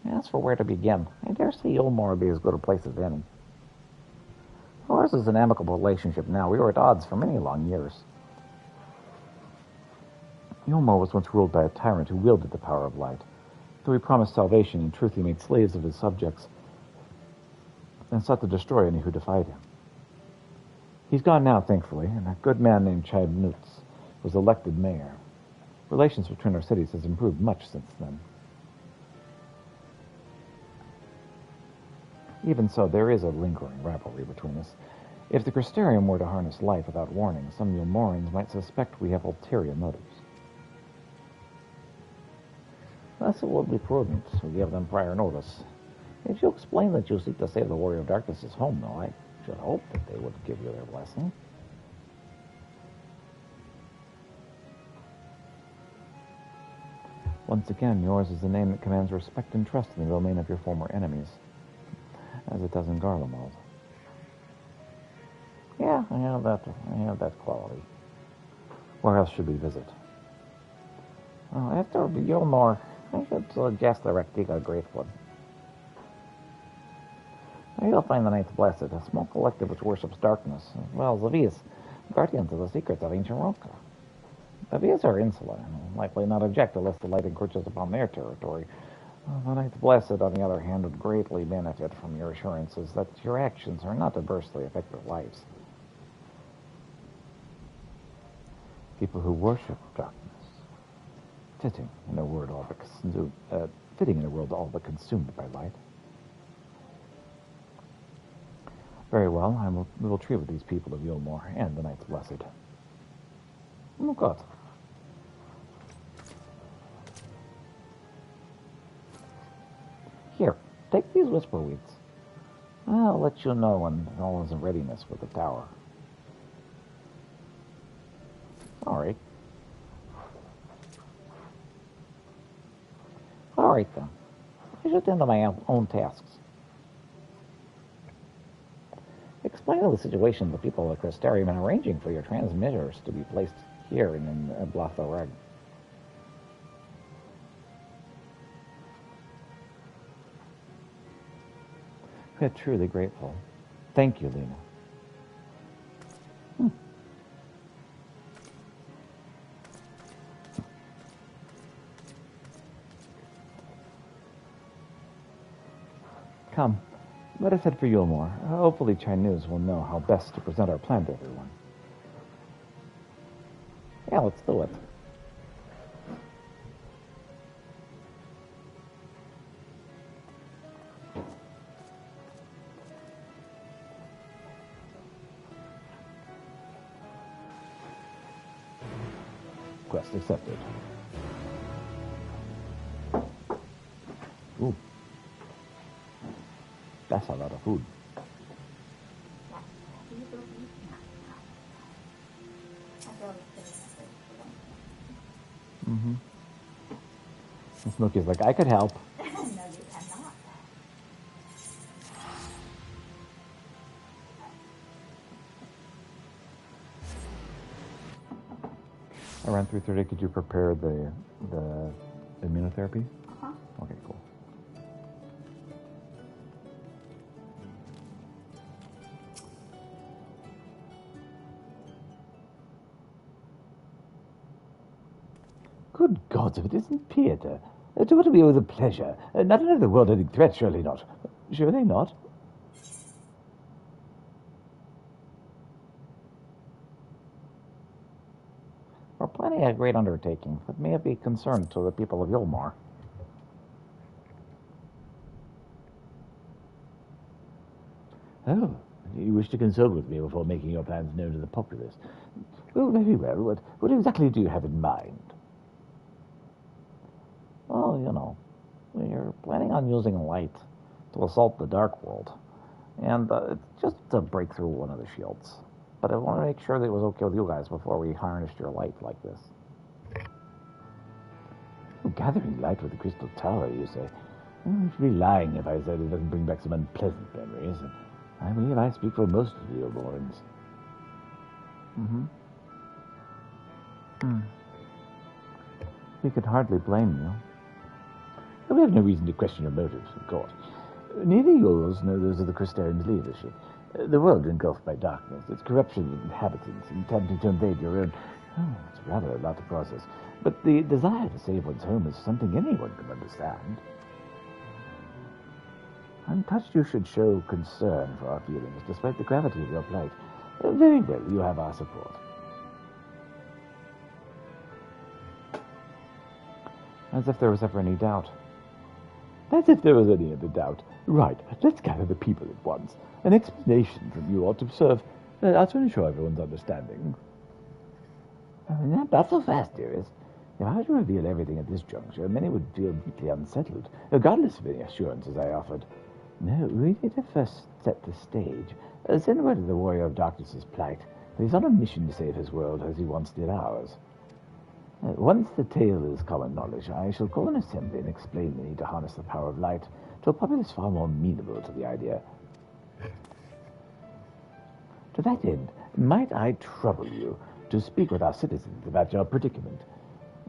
As for where to begin, I dare say Yulmore would be as good a place as any. Ours is an amicable relationship now. We were at odds for many long years. Yulmore was once ruled by a tyrant who wielded the power of light. Though he promised salvation, in truth he made slaves of his subjects and sought to destroy any who defied him. He's gone now, thankfully, and a good man named Chibnutz was elected mayor. Relations between our cities has improved much since then. Even so, there is a lingering rivalry between us. If the Crystarium were to harness light without warning, some Yulmorians might suspect we have ulterior motives. Thus it would be prudent to give them prior notice. If you explain that you seek to save the Warrior of Darkness's home, though, I should hope that they would give you their blessing. Once again, yours is a name that commands respect and trust in the domain of your former enemies, as it does in Garlemald. Yeah, I have that quality. Where else should we visit? After Yulmore, I should suggest the Rectiga Greatwood. There you'll find the Knights Blessed, a small collective which worships darkness, as well as the Vias, guardians of the secrets of ancient Roka. The Vias are insular, and likely not object unless the light encroaches upon their territory. The Knights Blessed, on the other hand, would greatly benefit from your assurances that your actions are not adversely affect their lives. People who worship darkness, fitting in a world all but consumed by light. Very well, we will treat with these people of Yulmore and the Knights Blessed. Oh, God. Here, take these whisper weeds. I'll let you know when all is in readiness for the tower. All right. All right, then. I should tend to my own tasks. Explain the situation to the people of the Crystarium and arranging for your transmitters to be placed here in Blathareg. We are truly grateful. Thank you, Lena. Come, let us head for Yulmore. Hopefully Chinese will know how best to present our plan to everyone. Yeah, let's do it. Quest accepted. Ooh. That's a lot of food. Mm-hmm. And Smokey's like, I could help. No, you cannot. Around 3:30, could you prepare the immunotherapy? Uh-huh. Okay, cool. Good gods, if it isn't Peter. To what do we owe the pleasure? Not another world-ending threat, surely not. Surely not. We're planning a great undertaking that may be a concern to the people of Yolmar. Oh, you wish to consult with me before making your plans known to the populace. Well, very well. What exactly do you have in mind? Well, you know, we're planning on using light to assault the Dark World. And it's just to break through one of the shields. But I want to make sure that it was okay with you guys before we harnessed your light like this. Oh, gathering light with the crystal tower, you say? I should be lying if I said it doesn't bring back some unpleasant memories. I believe I speak for most of the Oborans. Mm-hmm. We could hardly blame you. We have no reason to question your motives, of course. Neither yours nor those of the Crystarians' leadership. The world engulfed by darkness, its corruption of inhabitants, attempting to invade your own... Oh, it's rather a lot to process. But the desire to save one's home is something anyone can understand. I'm touched you should show concern for our feelings, despite the gravity of your plight. Very well, you have our support. As if there was ever any doubt. As if there was any other doubt. Right, let's gather the people at once. An explanation from you ought to serve to ensure everyone's understanding. Not so fast, dearest. If I were to reveal everything at this juncture, many would feel deeply unsettled, regardless of any assurances I offered. No, we need to first set the stage. Send word to the Warrior of Darkness's plight that he's on a mission to save his world as he once did ours. Once the tale is common knowledge, I shall call an assembly and explain the need to harness the power of light to a populace far more amenable to the idea. To that end, might I trouble you to speak with our citizens about your predicament?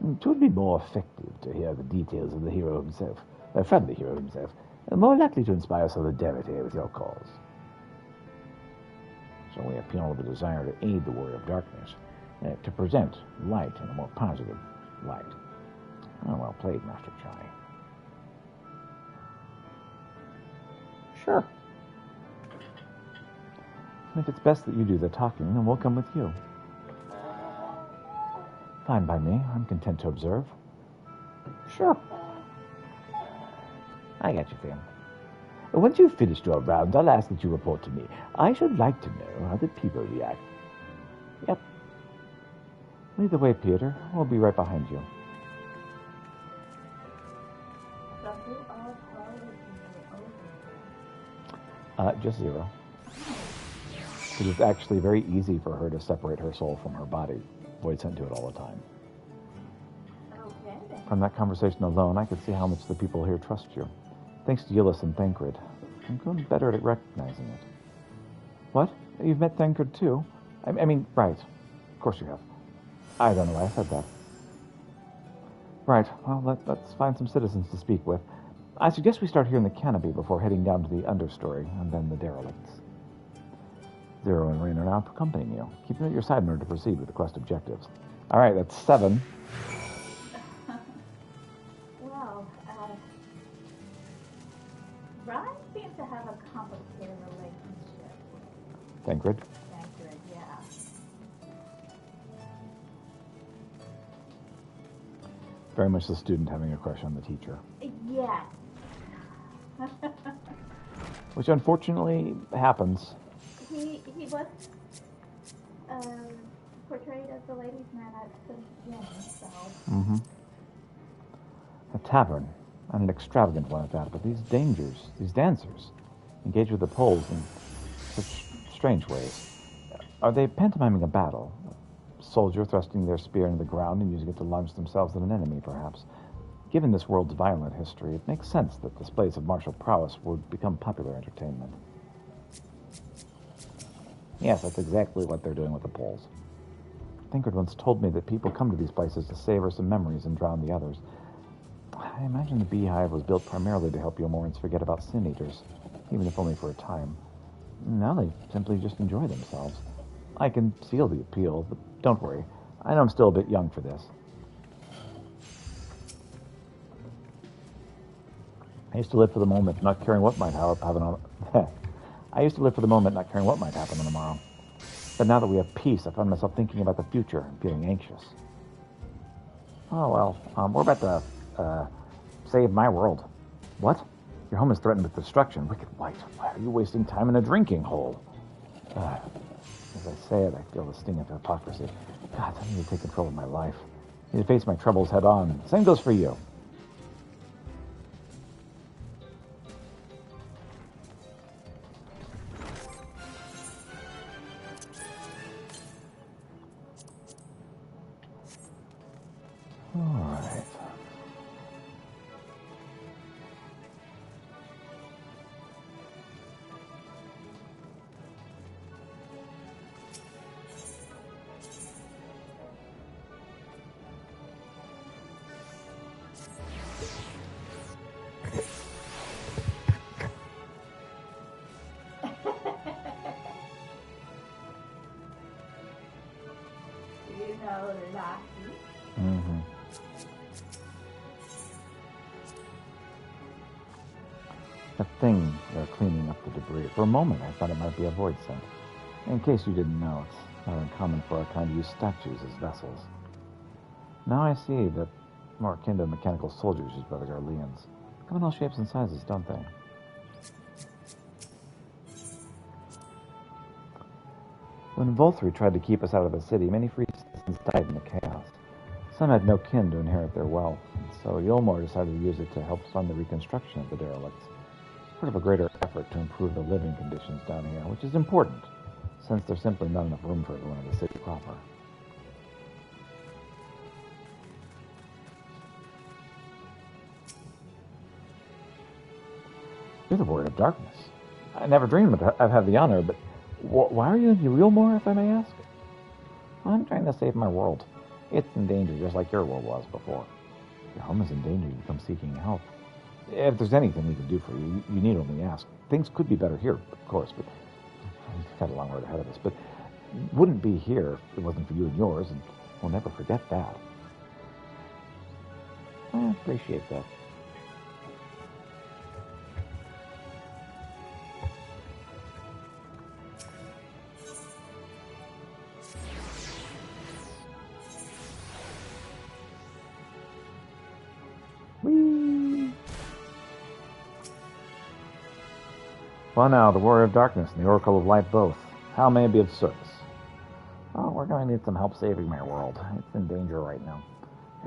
It would be more effective to hear the details of the hero himself, from the hero himself, more likely to inspire solidarity with your cause. So we appeal to the desire to aid the Warrior of Darkness, to present light in a more positive light. Oh, well played, Master Chai. Sure. If it's best that you do the talking, then we'll come with you. Fine by me. I'm content to observe. Sure. I got you, fam. Once you've finished your rounds, I'll ask that you report to me. I should like to know how the people react. Yep. Lead the way, Peter. We'll be right behind you. Just 0. It is actually very easy for her to separate her soul from her body. Void sent to it all the time. Okay, then. From that conversation alone, I could see how much the people here trust you. Thanks to Yillis and Thancred, I'm going better at recognizing it. What? You've met Thancred too? I mean, right. Of course you have. I don't know why I said that. Right, well, let's find some citizens to speak with. I suggest we start here in the canopy before heading down to the understory, and then the derelicts. Zero and Rain are now accompanying you. Keep them at your side in order to proceed with the quest objectives. All right, that's 7. Well, Brian seems to have a complicated relationship with Thancred? Thancred, yeah. Very much the student having a crush on the teacher. Yes. Which unfortunately happens. He was portrayed as the ladies' man at the beginning, so. Mm-hmm. A tavern, and an extravagant one at that, but these dancers, engage with the poles in such strange ways. Are they pantomiming a battle? A soldier thrusting their spear into the ground and using it to launch themselves at an enemy, perhaps? Given this world's violent history, it makes sense that displays of martial prowess would become popular entertainment. Yes, that's exactly what they're doing with the poles. Thinkard once told me that people come to these places to savor some memories and drown the others. I imagine the beehive was built primarily to help Yomorans forget about sin eaters, even if only for a time. Now they simply just enjoy themselves. I can feel the appeal, but don't worry. I know I'm still a bit young for this. I used to live for the moment, not caring what might happen on. I used to live for the moment, not caring what might happen on tomorrow. But now that we have peace, I find myself thinking about the future and feeling anxious. Oh well, we're about to save my world. What? Your home is threatened with destruction. Wicked White, why are you wasting time in a drinking hole? As I say it, I feel the sting of hypocrisy. God, I need to take control of my life. I need to face my troubles head on. Same goes for you. Alright. You know that. Mm-hmm. The thing they're cleaning up the debris. For a moment, I thought it might be a void scent. In case you didn't know, it's not uncommon for our kind to use statues as vessels. Now I see that more akin to mechanical soldiers used by the Garleans. Come in all shapes and sizes, don't they? When Volthree tried to keep us out of the city, many free citizens died in the chaos. Some had no kin to inherit their wealth, so Yolmor decided to use it to help fund the reconstruction of the derelicts. Part of a greater effort to improve the living conditions down here, which is important, since there's simply not enough room for everyone in the city proper. You're the Warrior of Darkness. I never dreamed I'd have the honor, but why are you in Yulmore, if I may ask? I'm trying to save my world. It's in danger, just like your world was before. Your home is in danger, you come seeking help. If there's anything we can do for you, you need only ask. Things could be better here, of course, but we've got a long road ahead of us. But wouldn't be here if it wasn't for you and yours, and we'll never forget that. I appreciate that. Whee! Well now, the Warrior of Darkness and the Oracle of Light both. How may I be of service? Oh, we're going to need some help saving my world. It's in danger right now.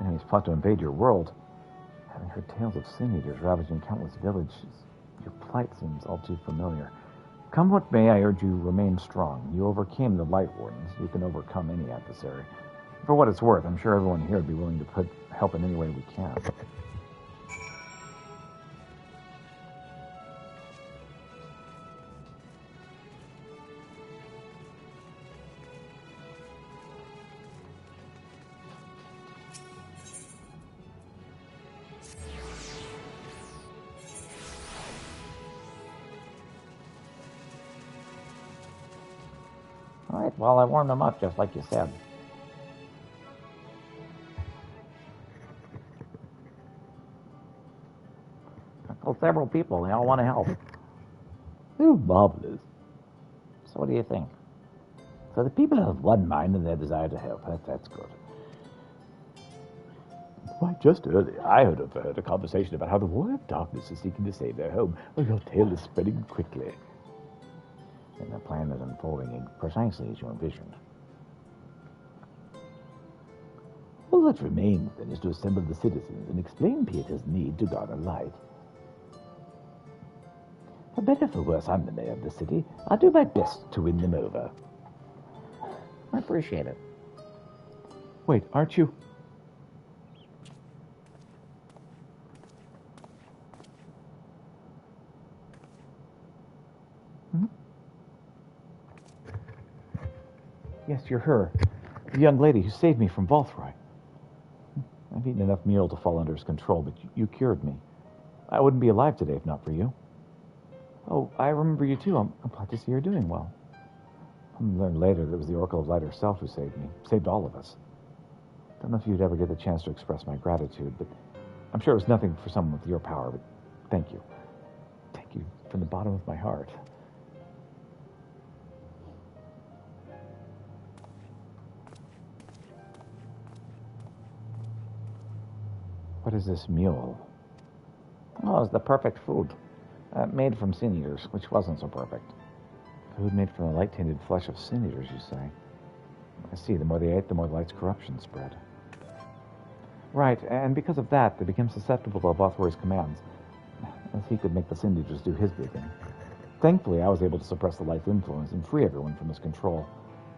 Enemies plot to invade your world. Having heard tales of sin eaters ravaging countless villages, your plight seems all too familiar. Come what may, I urge you remain strong. You overcame the Light Wardens. You can overcome any adversary. For what it's worth, I'm sure everyone here would be willing to put help in any way we can. All right, well, I warmed them up just like you said. I told several people, they all want to help. Ooh, marvelous. So what do you think? So the people have one mind in their desire to help. That's good. Why, just earlier, I had overheard a conversation about how the War of Darkness is seeking to save their home. Oh, your tale is spreading quickly. And the plan is unfolding precisely as you envisioned. All that remains, then, is to assemble the citizens and explain Peter's need to guard a light. For better or for worse, I'm the mayor of the city. I'll do my best to win them over. I appreciate it. Wait, aren't you? Hmm? Yes, you're her. The young lady who saved me from Volthroy. I've eaten enough meal to fall under his control, but you cured me. I wouldn't be alive today if not for you. Oh, I remember you too. I'm glad to see you're doing well. I learned later that it was the Oracle of Light herself who saved me. Saved all of us. Don't know if you'd ever get the chance to express my gratitude, but I'm sure it was nothing for someone with your power, but thank you. Thank you from the bottom of my heart. What is this mule? Oh, it's the perfect food. Made from sin eaters, which wasn't so perfect. Food made from the light-tainted flesh of sin eaters, you say? I see. The more they ate, the more the light's corruption spread. Right, and because of that, they became susceptible to Volthroy's commands, as he could make the sin eaters do his bidding. Thankfully, I was able to suppress the light's influence and free everyone from his control.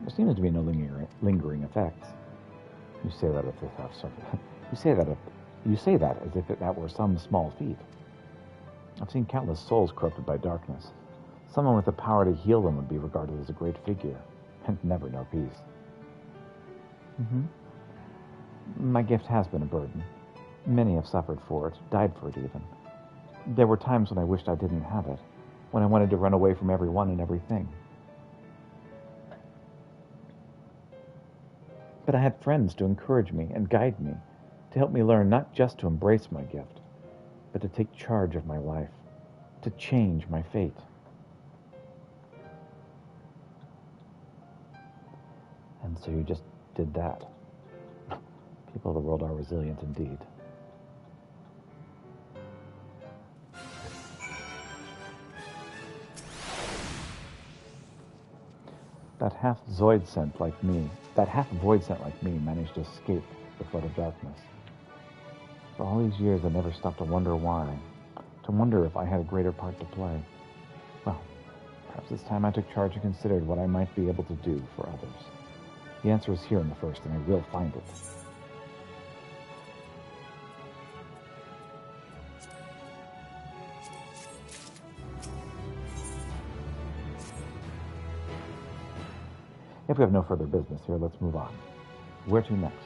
There seems to be no lingering effects. You say that as if that were some small feat. I've seen countless souls corrupted by darkness. Someone with the power to heal them would be regarded as a great figure, and never know peace. My gift has been a burden. Many have suffered for it, died for it even. There were times when I wished I didn't have it, when I wanted to run away from everyone and everything. But I had friends to encourage me and guide me, to help me learn not just to embrace my gift, but to take charge of my life, to change my fate. And so you just did that. People of the world are resilient indeed. That half void scent like me managed to escape the flood of darkness. For all these years, I never stopped to wonder why, to wonder if I had a greater part to play. Well, perhaps it's time I took charge and considered what I might be able to do for others. The answer is here in the first, and I will find it. If we have no further business here, let's move on. Where to next?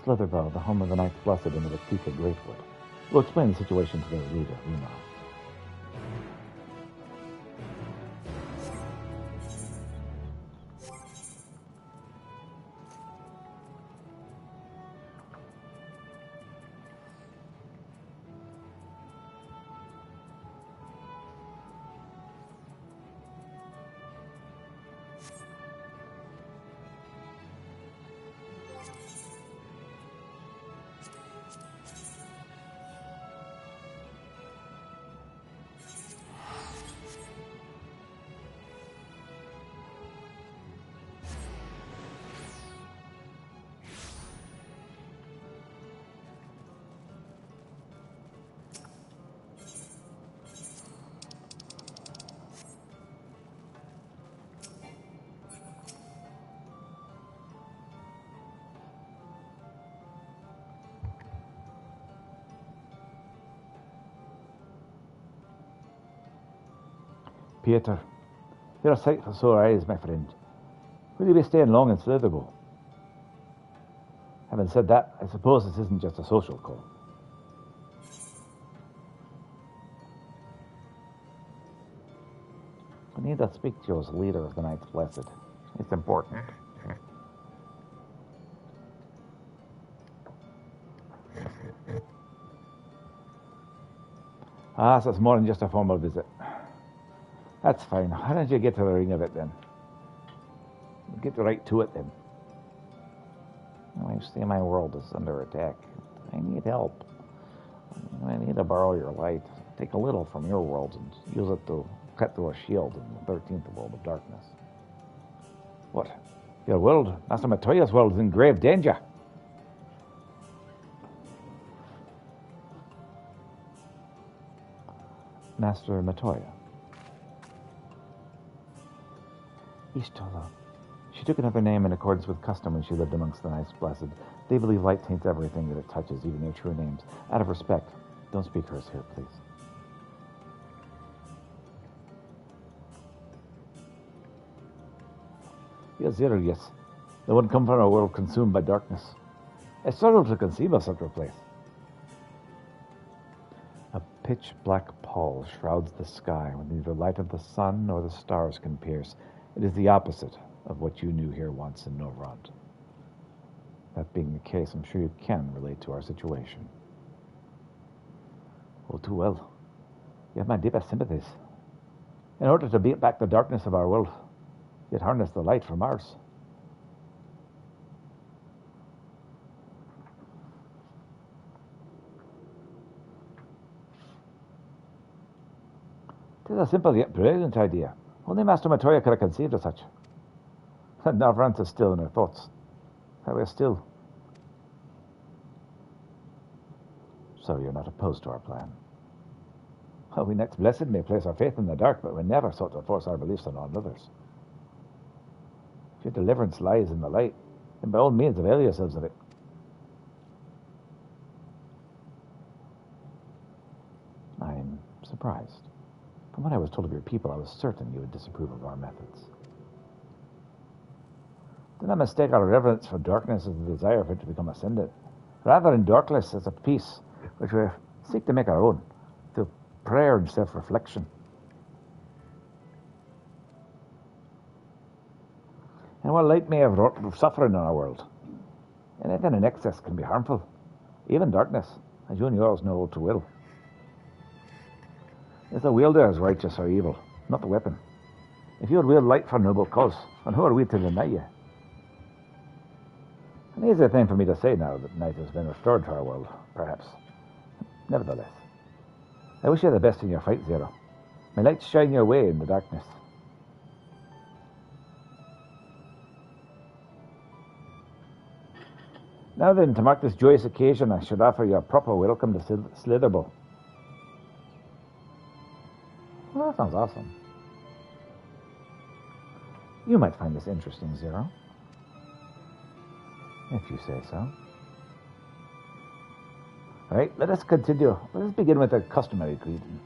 Slitherbow, the home of the Knights Blessed and of the Thief of Greatwood. We'll explain the situation to their leader, Una. Peter, you're a sight for sore eyes, my friend. Will you be staying long in Slitherbow? Having said that, I suppose this isn't just a social call. I need to speak to you as leader of the Knights Blessed. It's important. Ah, so it's more than just a formal visit. That's fine. Why don't you get to the ring of it then? We'll get right to it then. Oh, I see my world is under attack. I need help. I need to borrow your light. Take a little from your world and use it to cut through a shield in the 13th world of darkness. What? Your world, Master Matoya's world, is in grave danger. Master Matoya. Ishtola. She took another name in accordance with custom when she lived amongst the Knights Blessed. They believe light taints everything that it touches, even their true names. Out of respect, don't speak hers here, please. Yes, zero, yes. The one come from a world consumed by darkness. I struggle to conceive of such a place. A pitch-black pall shrouds the sky when neither light of the sun nor the stars can pierce. It is the opposite of what you knew here once in Novrand. That being the case, I'm sure you can relate to our situation. Oh, too well. You have my deepest sympathies. In order to beat back the darkness of our world, yet harness the light from ours. It is a simple yet brilliant idea. Only Master Matoya could have conceived of such. And Novrand is still in her thoughts. That we're still. So you're not opposed to our plan? Well, we Knights Blessed may place our faith in the dark, but we never sought to force our beliefs on others. If your deliverance lies in the light, then by all means avail yourselves of it. I'm surprised. From what I was told of your people, I was certain you would disapprove of our methods. Do not mistake our reverence for darkness as the desire for it to become ascendant. Rather, in darkness as a peace which we seek to make our own, through prayer and self-reflection. And while light may have wrought suffering in our world, anything in excess can be harmful, even darkness, as you and yours know all too well. It's the wielder is righteous or evil, not the weapon. If you would wield light for a noble cause, and who are we to deny you? An easier thing for me to say now that night has been restored to our world, perhaps. Nevertheless, I wish you the best in your fight, Zero. May light shine your way in the darkness. Now then, to mark this joyous occasion, I should offer you a proper welcome to Slitherbow. Well, that sounds awesome. You might find this interesting, Zero. If you say so. All right, let us continue. Let us begin with a customary greeting.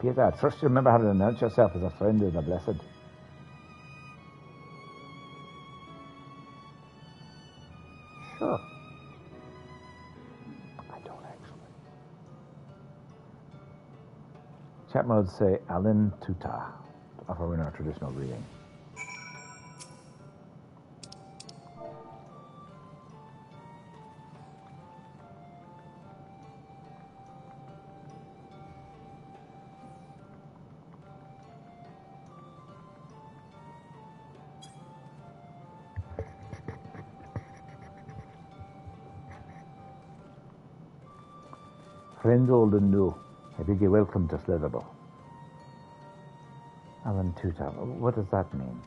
Peter, at first you remember how to announce yourself as a friend of the Blessed. Sure. I don't actually. Chat modes say Alin Tuta, offering our traditional greeting. Friend old and new, I bid you welcome to Slitherbow. Alan Tuta, what does that mean?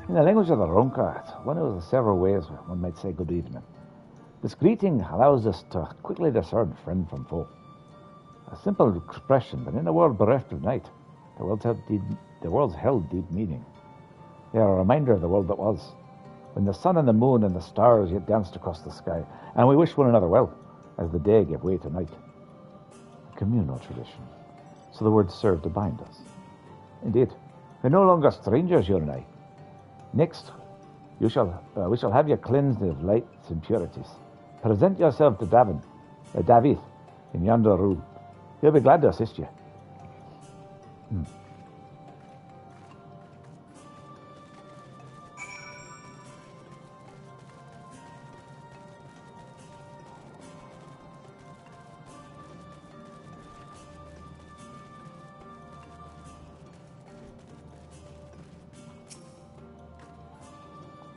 In the language of the Ronka, one of the several ways one might say good evening. This greeting allows us to quickly discern friend from foe. A simple expression, but in a world bereft of night, the world's held deep meaning. They are a reminder of the world that was, when the sun and the moon and the stars yet danced across the sky, and we wish one another well, as the day gave way to night. A communal tradition, so the words serve to bind us. Indeed, we're no longer strangers, you and I. Next, we shall have you cleansed of light's impurities. Present yourself to David, in yonder room. He'll be glad to assist you.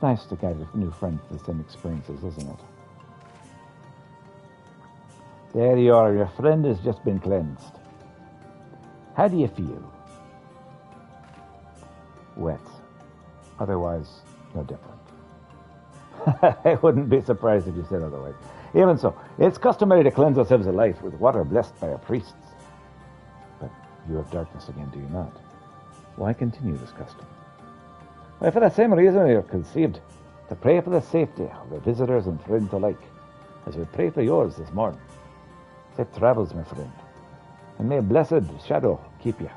nice to guide a new friend to the same experiences, isn't it? There you are. Your friend has just been cleansed. How do you feel? Wet. Otherwise, no different. I wouldn't be surprised if you said otherwise. Even so, it's customary to cleanse ourselves alive with water blessed by our priests. But you have darkness again, do you not? Why continue this custom? Why, for the same reason we have conceived, to pray for the safety of the visitors and friends alike, as we pray for yours this morning. Safe travels, my friend, and may a blessed shadow keep you.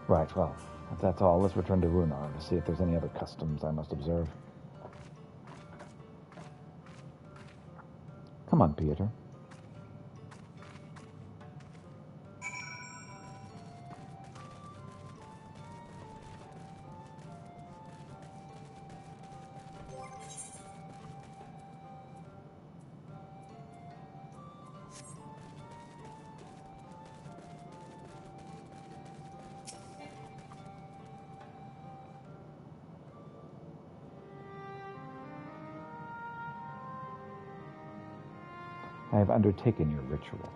Right, well, if that's all, let's return to Runar to see if there's any other customs I must observe. Come on, Peter. I have undertaken your ritual.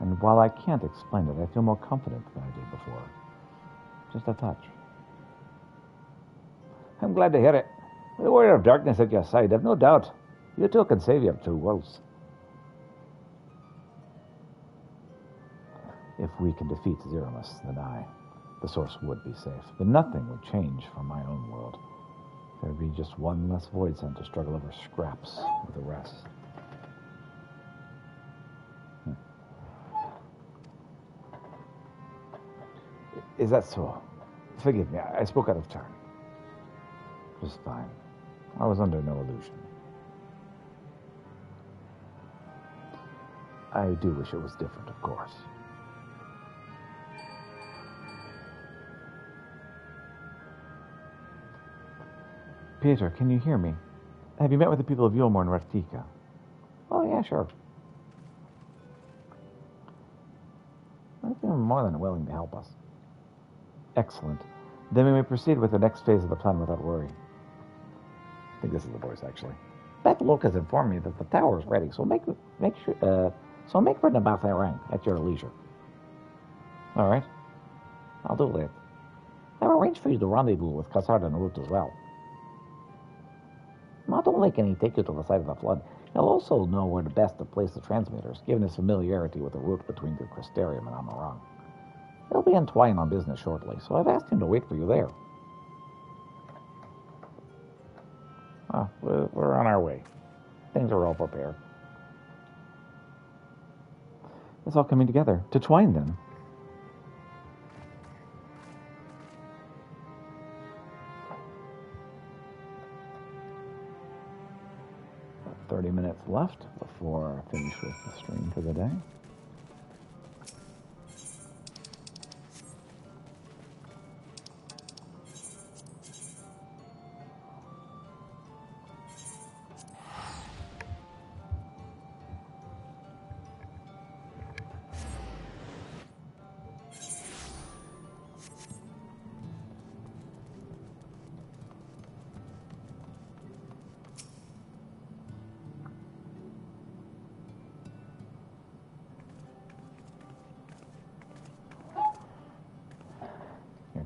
And while I can't explain it, I feel more confident than I did before. Just a touch. I'm glad to hear it. With the warrior of darkness at your side, I've no doubt you two can save your two worlds. If we can defeat Zeromus, then the source would be safe. But nothing would change for my own world. There'd be just one less void sent to struggle over scraps with the rest. Is that so? Forgive me, I spoke out of turn. Just fine. I was under no illusion. I do wish it was different, of course. Peter, can you hear me? Have you met with the people of Yulmore and Ratika? Oh, yeah, sure. They're more than willing to help us. Excellent. Then we may proceed with the next phase of the plan without worry. I think this is the voice, actually. Betlok has informed me that the tower is ready, so make for Nabatha at your leisure. All right. I'll do that. I've arranged for you to rendezvous with Kassard en route as well. Not only can he take you to the side of the flood, he'll also know where to best to place the transmitters, given his familiarity with the route between the Crystarium and Amarang. He'll be in Twine on business shortly, so I've asked him to wait for you there. We're on our way. Things are all prepared. It's all coming together. To Twine, then. About 30 minutes left before I finish with the stream for the day.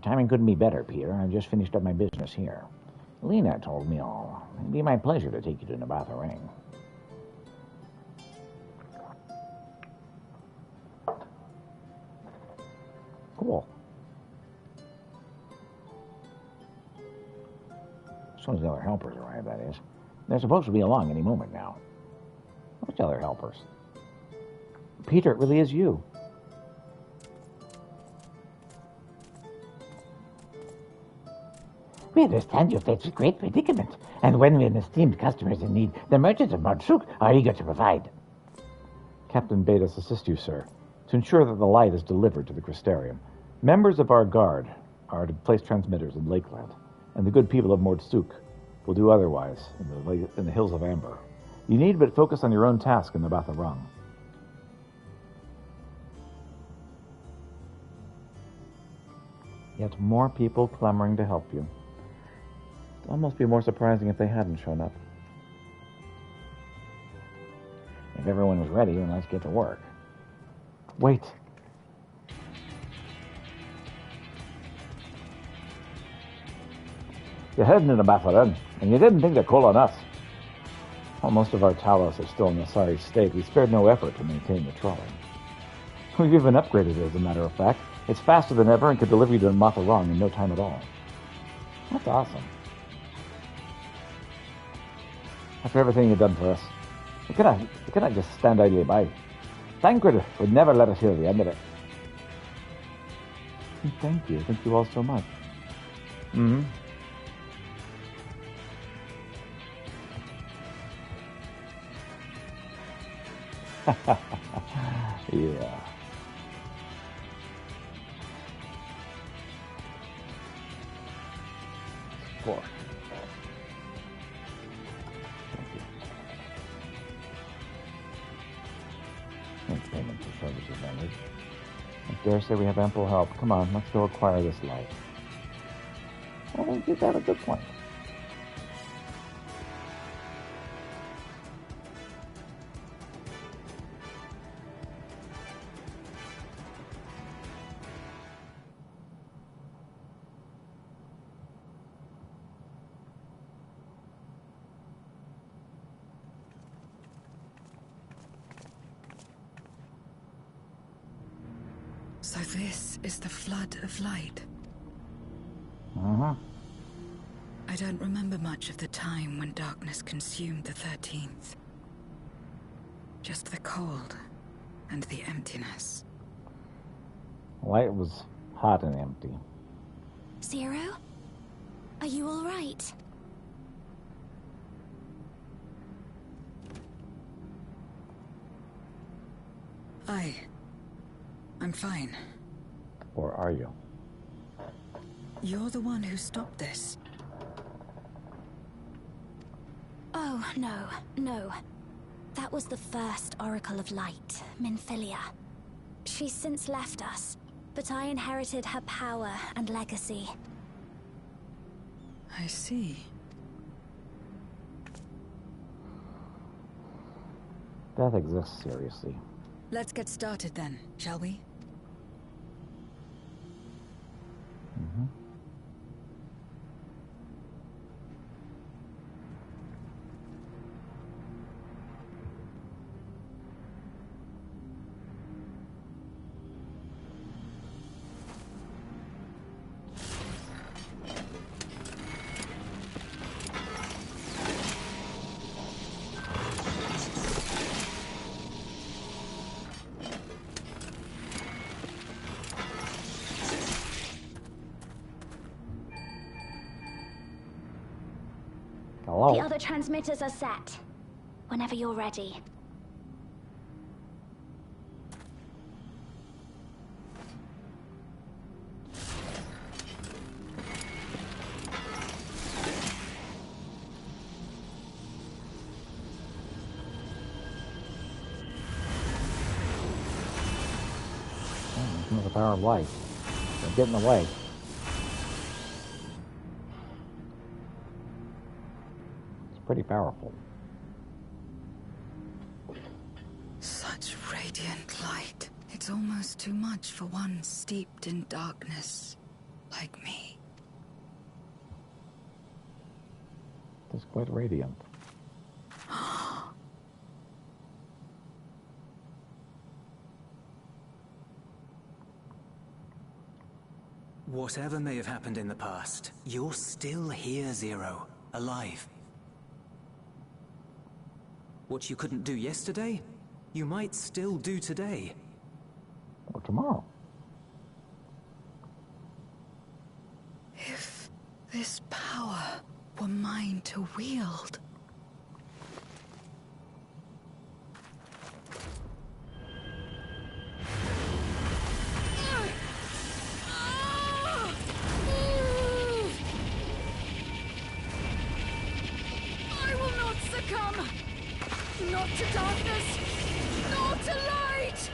Timing couldn't be better, Peter. I've just finished up my business here. Lena told me all. It'd be my pleasure to take you to Nabatha Ring. Cool. As soon as the other helpers arrive, that is. They're supposed to be along any moment now. Which other helpers? Peter, it really is you. We understand you're faced with great predicament, and when an esteemed customer is in need, the merchants of Mardsuk are eager to provide. Captain bade us assist you, sir, to ensure that the light is delivered to the Crystarium. Members of our guard are to place transmitters in Lakeland, and the good people of Mordsuk will do otherwise in the Hills of Amber. You need but focus on your own task in the Nabatha Rung. Yet more people clamoring to help you. It'd almost be more surprising if they hadn't shown up. If everyone was ready, then let's get to work. Wait. You're heading into Baffarin, and you didn't think to call on us. While most of our Talos are still in a sorry state, we spared no effort to maintain the trolley. We've even upgraded it, as a matter of fact. It's faster than ever and could deliver you to Matharong in no time at all. That's awesome. After everything you've done for us, you cannot just stand idly by. Thancred would never let us hear the end of it. Thank you. Thank you all so much. Mm-hmm. Yeah. Four. Thank you. Thanks, payment for services rendered. I dare say we have ample help. Come on, let's go acquire this light. I think you've got a good point. So this is the flood of light. Uh-huh. I don't remember much of the time when darkness consumed the 13th. Just the cold and the emptiness. Light was hot and empty. Zero? Are you all right? I'm fine. Or are you? You're the one who stopped this. Oh, no. That was the first Oracle of Light, Minfilia. She's since left us, but I inherited her power and legacy. I see. Death exists, seriously. Let's get started then, shall we? Mm-hmm. Hello? The other transmitters are set. Whenever you're ready. Some of the power of light. They're getting away. Pretty powerful. Such radiant light. It's almost too much for one steeped in darkness, like me. It's quite radiant. Whatever may have happened in the past, you're still here, Zero. Alive. What you couldn't do yesterday, you might still do today. Or tomorrow. If this power were mine to wield. I will not succumb! Not to darkness! Not to light!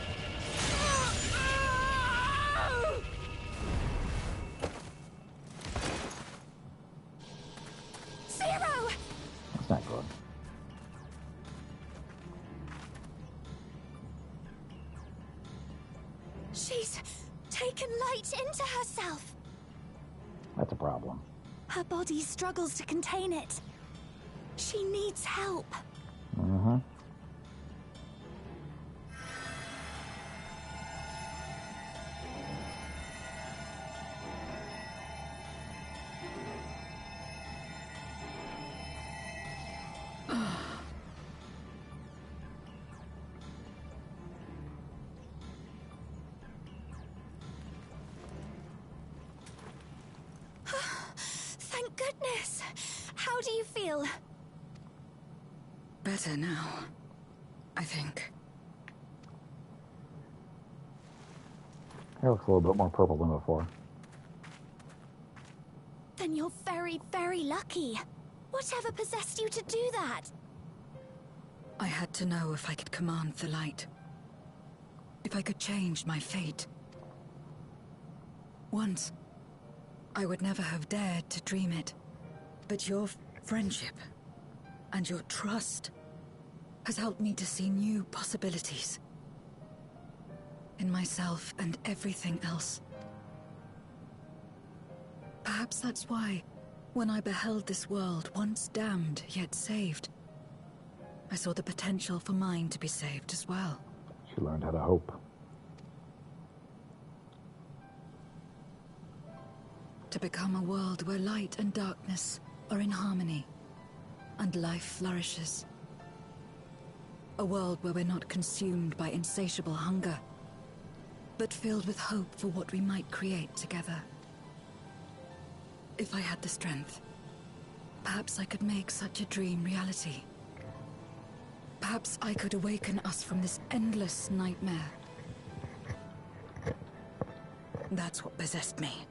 She's taken light into herself. That's a problem. Her body struggles to contain it. She needs help. Mm-hmm. Thank goodness. How do you feel? Better now, I think. It looks a little bit more purple than before. Then you're very, very lucky. Whatever possessed you to do that? I had to know if I could command the light. If I could change my fate. Once, I would never have dared to dream it. But your friendship and your trust has helped me to see new possibilities. In myself and everything else. Perhaps that's why, when I beheld this world once damned yet saved, I saw the potential for mine to be saved as well. She learned how to hope. To become a world where light and darkness are in harmony, and life flourishes. A world where we're not consumed by insatiable hunger, but filled with hope for what we might create together. If I had the strength, perhaps I could make such a dream reality. Perhaps I could awaken us from this endless nightmare. That's what possessed me.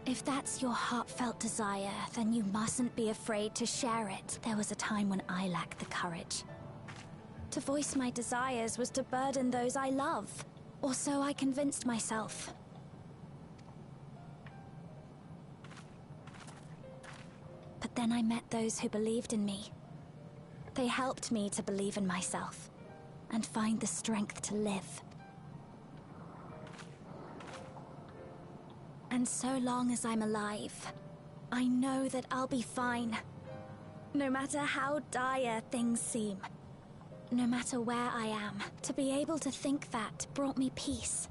If that's your heartfelt desire, then you mustn't be afraid to share it. There was a time when I lacked the courage. To voice my desires was to burden those I love. Or so I convinced myself. But then I met those who believed in me. They helped me to believe in myself, and find the strength to live. And so long as I'm alive, I know that I'll be fine. No matter how dire things seem. No matter where I am, to be able to think that brought me peace.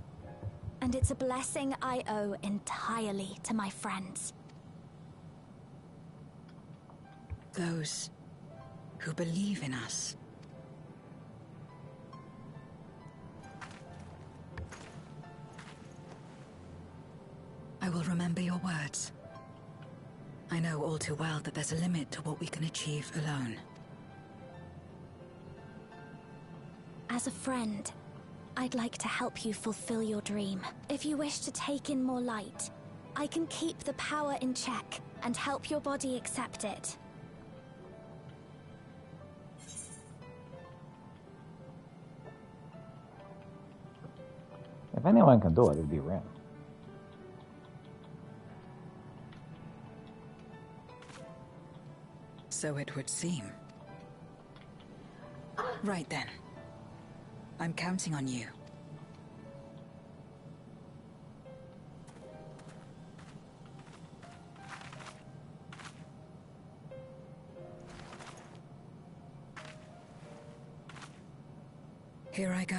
And it's a blessing I owe entirely to my friends. Those who believe in us. I will remember your words. I know all too well that there's a limit to what we can achieve alone. As a friend, I'd like to help you fulfill your dream. If you wish to take in more light, I can keep the power in check and help your body accept it. If anyone can do it, it'd be Rin. So it would seem. Right then. I'm counting on you. Here I go.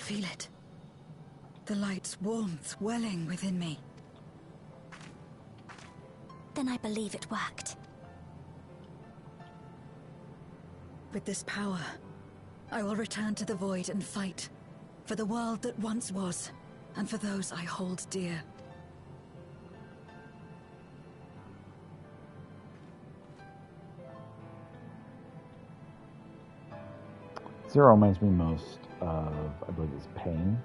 Feel it. The light's warmth welling within me. Then I believe it worked. With this power, I will return to the void and fight for the world that once was, and for those I hold dear. Zero reminds me most of, I believe it's Pain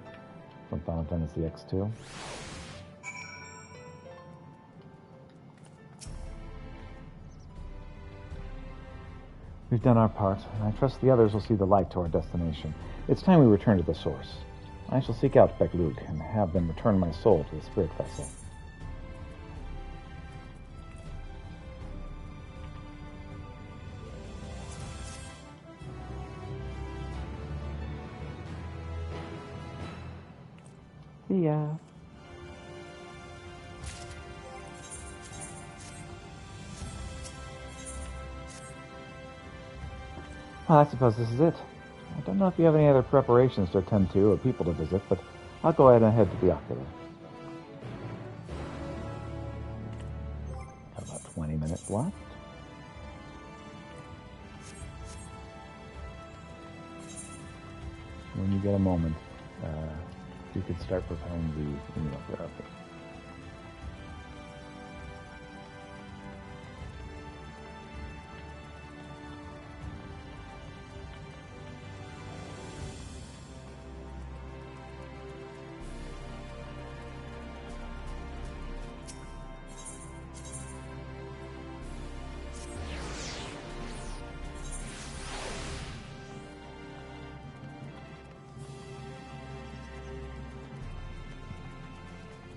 from Final Fantasy X2. We've done our part, and I trust the others will see the light to our destination. It's time we return to the source. I shall seek out Beglug and have them return my soul to the spirit vessel. See ya. Well, I suppose this is it. I don't know if you have any other preparations to attend to or people to visit, but I'll go ahead and head to the Ocular. Got about 20 minutes left. When you get a moment, you could start preparing the immunotherapy.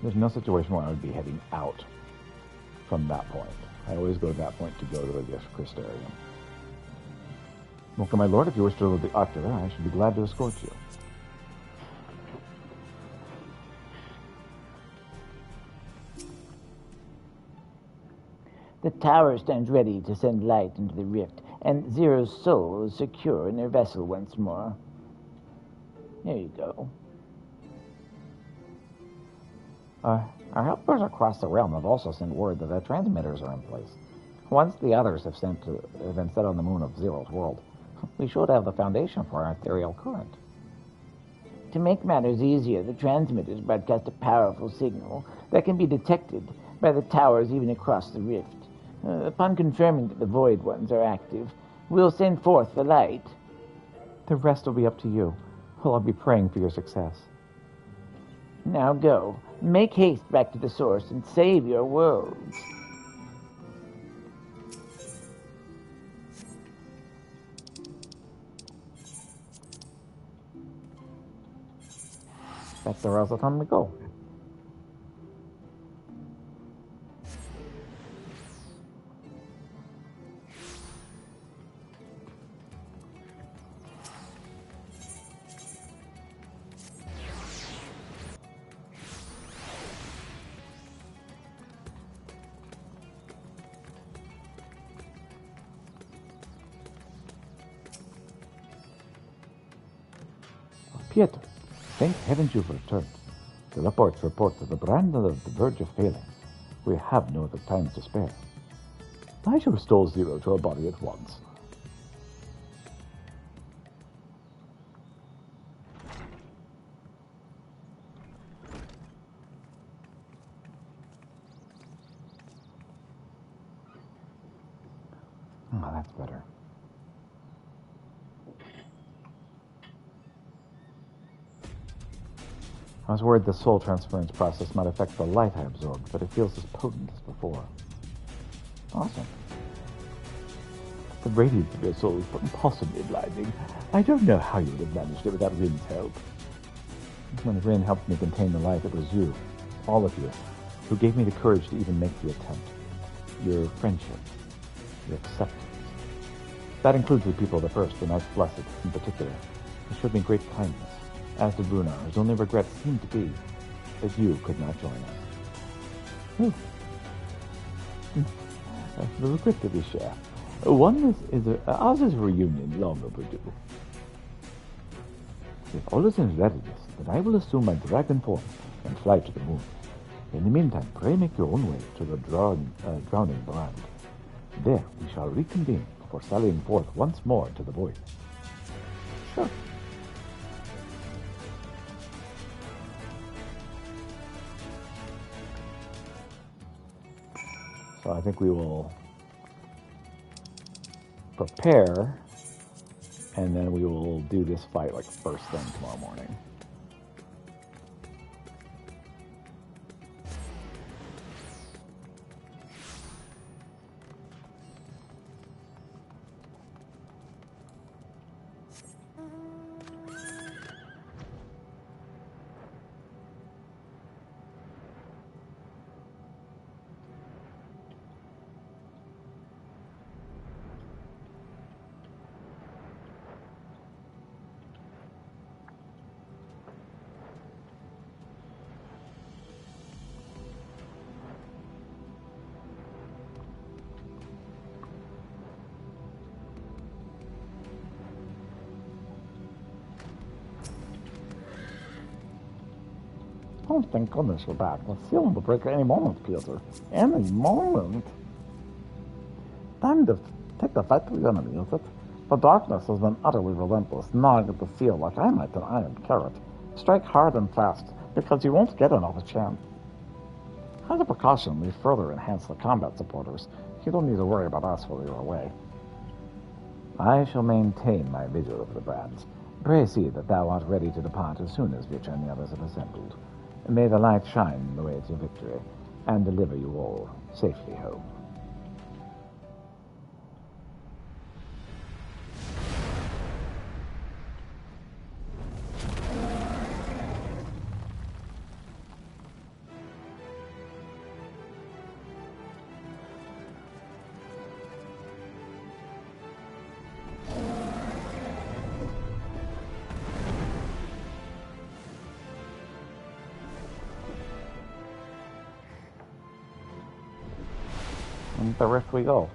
There's no situation where I would be heading out from that point. I always go to that point to go to the Crystarium. Welcome, my lord. If you wish to visit the Ocular, I should be glad to escort you. The tower stands ready to send light into the rift, and Zero's soul is secure in their vessel once more. There you go. Our helpers across the realm have also sent word that the transmitters are in place. Once the others have been set on the moon of Zero's world, we should have the foundation for our ethereal current. To make matters easier, the transmitters broadcast a powerful signal that can be detected by the towers even across the rift. Upon confirming that the Void Ones are active, we'll send forth the light. The rest will be up to you. Well, I'll be praying for your success. Now go. Make haste back to the source and save your worlds. That's the rest of the time to go. Pietro, thank heavens you've returned. The reports report that the brand is on the verge of failing. We have no other time to spare. I shall restore Zero to her body at once. Oh, that's better. I was worried the soul transference process might affect the light I absorbed, but it feels as potent as before. Awesome. The radiance of your soul is impossibly blinding. I don't know how you would have managed it without Rin's help. When Rin helped me contain the light, it was you, all of you, who gave me the courage to even make the attempt. Your friendship, your acceptance. That includes the people of the First, the Knights Blessed in particular. They showed me great kindness. As did Bruna, whose only regret seemed to be that you could not join us. The regret that we share. One ours is a reunion long overdue. If all is in readiness, then I will assume my dragon form and fly to the moon. In the meantime, pray make your own way to the drowning brand. There we shall reconvene before sallying forth once more into the void. Sure. So I think we will prepare And then we will do this fight like first thing tomorrow morning. Oh, thank goodness you're back. The seal will break at any moment, Peter. Any moment. Time to take the fight to the enemy, is it? The darkness has been utterly relentless, gnawing at the seal like I might an iron carrot. Strike hard and fast, because you won't get another chance. As a precaution, we further enhance the combat supporters. You don't need to worry about us while you're away. I shall maintain my vigil over the brands. Pray see that thou art ready to depart as soon as Vitcha and the others have assembled. May the light shine the way to victory, and deliver you all safely home. And the rift we go.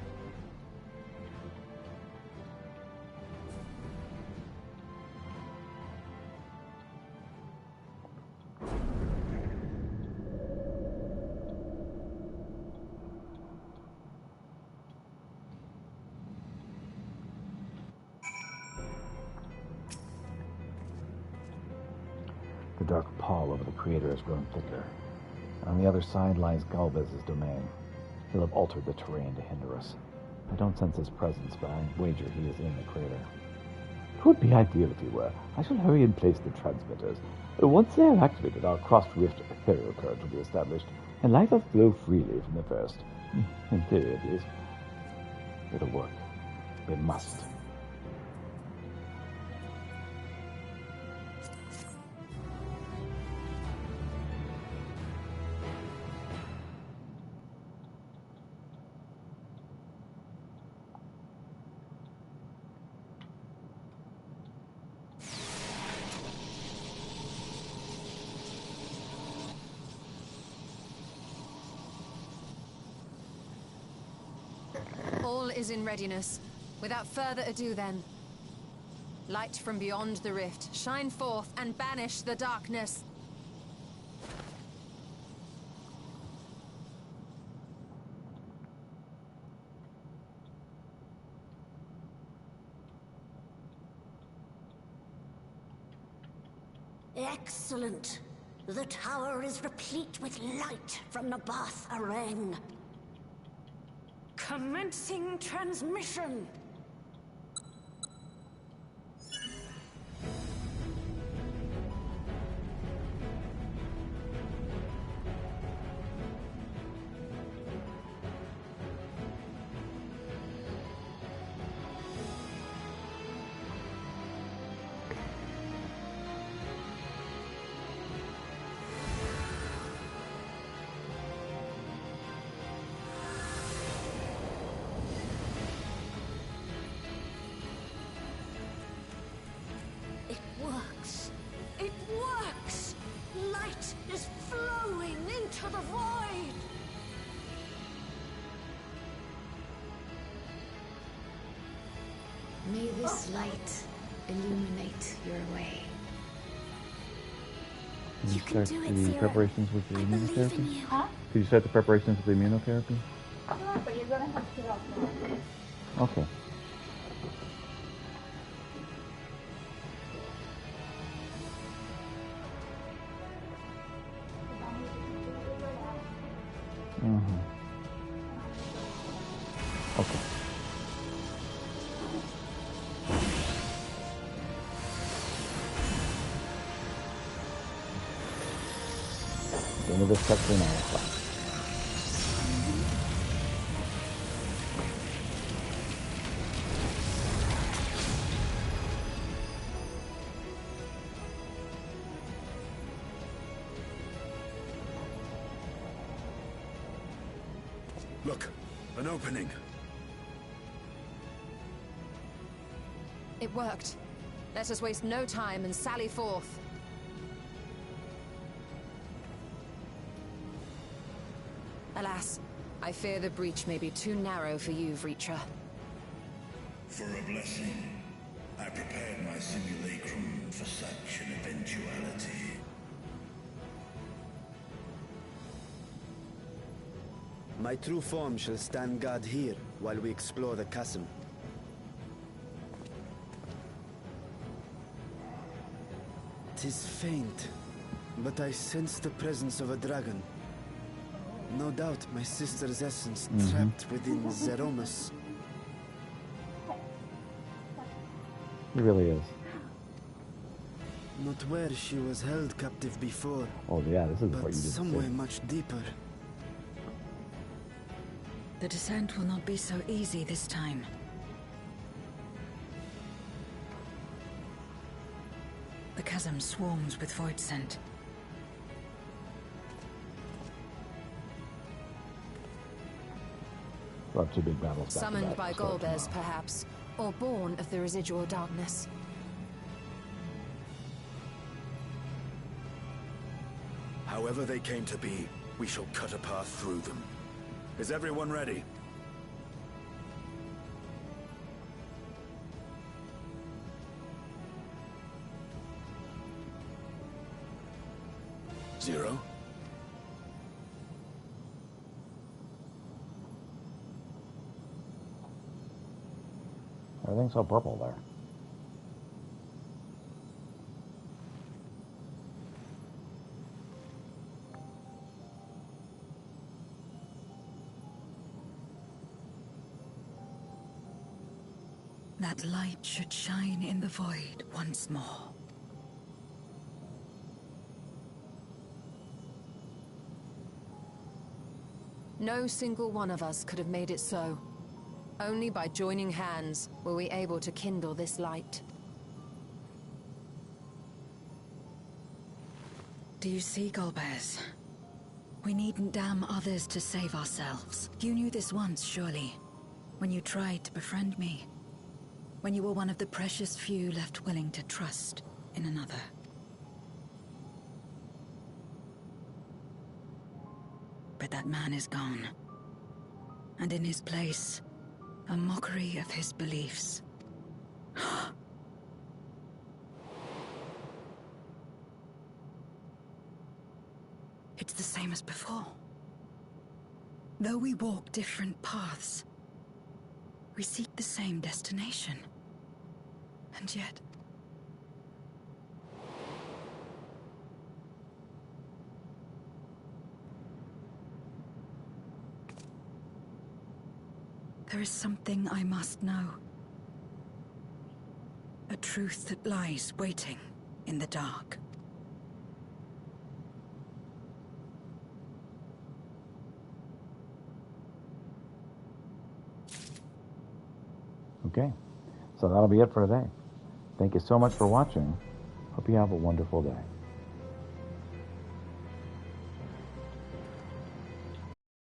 The dark pall over the crater has grown thicker. On the other side lies Galvez's domain. He'll have altered the terrain to hinder us. I don't sense his presence, but I wager he is in the crater. It would be ideal if he were. I shall hurry and place the transmitters. Once they are activated, our cross-rift ethereal current will be established, and light will flow freely from the first. In theory, at least. It'll work. It must. All is in readiness. Without further ado then. Light from beyond the rift, shine forth and banish the darkness. Excellent. The tower is replete with light from the Bath Arang. Commencing transmission. May this light illuminate your way. Can you start do it, the Zero. preparations with the I believe in immunotherapy? you. Huh? Could you start the preparations with the immunotherapy? No, but you're gonna have to get outside. Okay. Mm-hmm. Okay. this cutscene also. Look, an opening. It worked. Let us waste no time and sally forth. Alas, I fear the breach may be too narrow for you, Vritra. For a blessing, I prepared my simulacrum for such an eventuality. My true form shall stand guard here while we explore the chasm. Tis faint, but I sense the presence of a dragon. No doubt my sister's essence trapped within Zeromus. He really is. Not where she was held captive before. Oh yeah, this is the part but you didn't somewhere say. much deeper. The descent will not be so easy this time. The chasm swarms with void scent. We'll have two big battles back to Summoned back, by so tomorrow. Golbez, perhaps, or born of the residual darkness. However they came to be, we shall cut a path through them. Is everyone ready? Zero? Everything's so purple there. That light should shine in the void once more. No single one of us could have made it so. Only by joining hands were we able to kindle this light. Do you see, Golbez? We needn't damn others to save ourselves. You knew this once, surely, when you tried to befriend me. When you were one of the precious few left willing to trust in another. But that man is gone. And in his place, a mockery of his beliefs. It's the same as before. Though we walk different paths, we seek the same destination. And yet... there is something I must know. A truth that lies waiting in the dark. Okay, so that'll be it for today. Thank you so much for watching. Hope you have a wonderful day.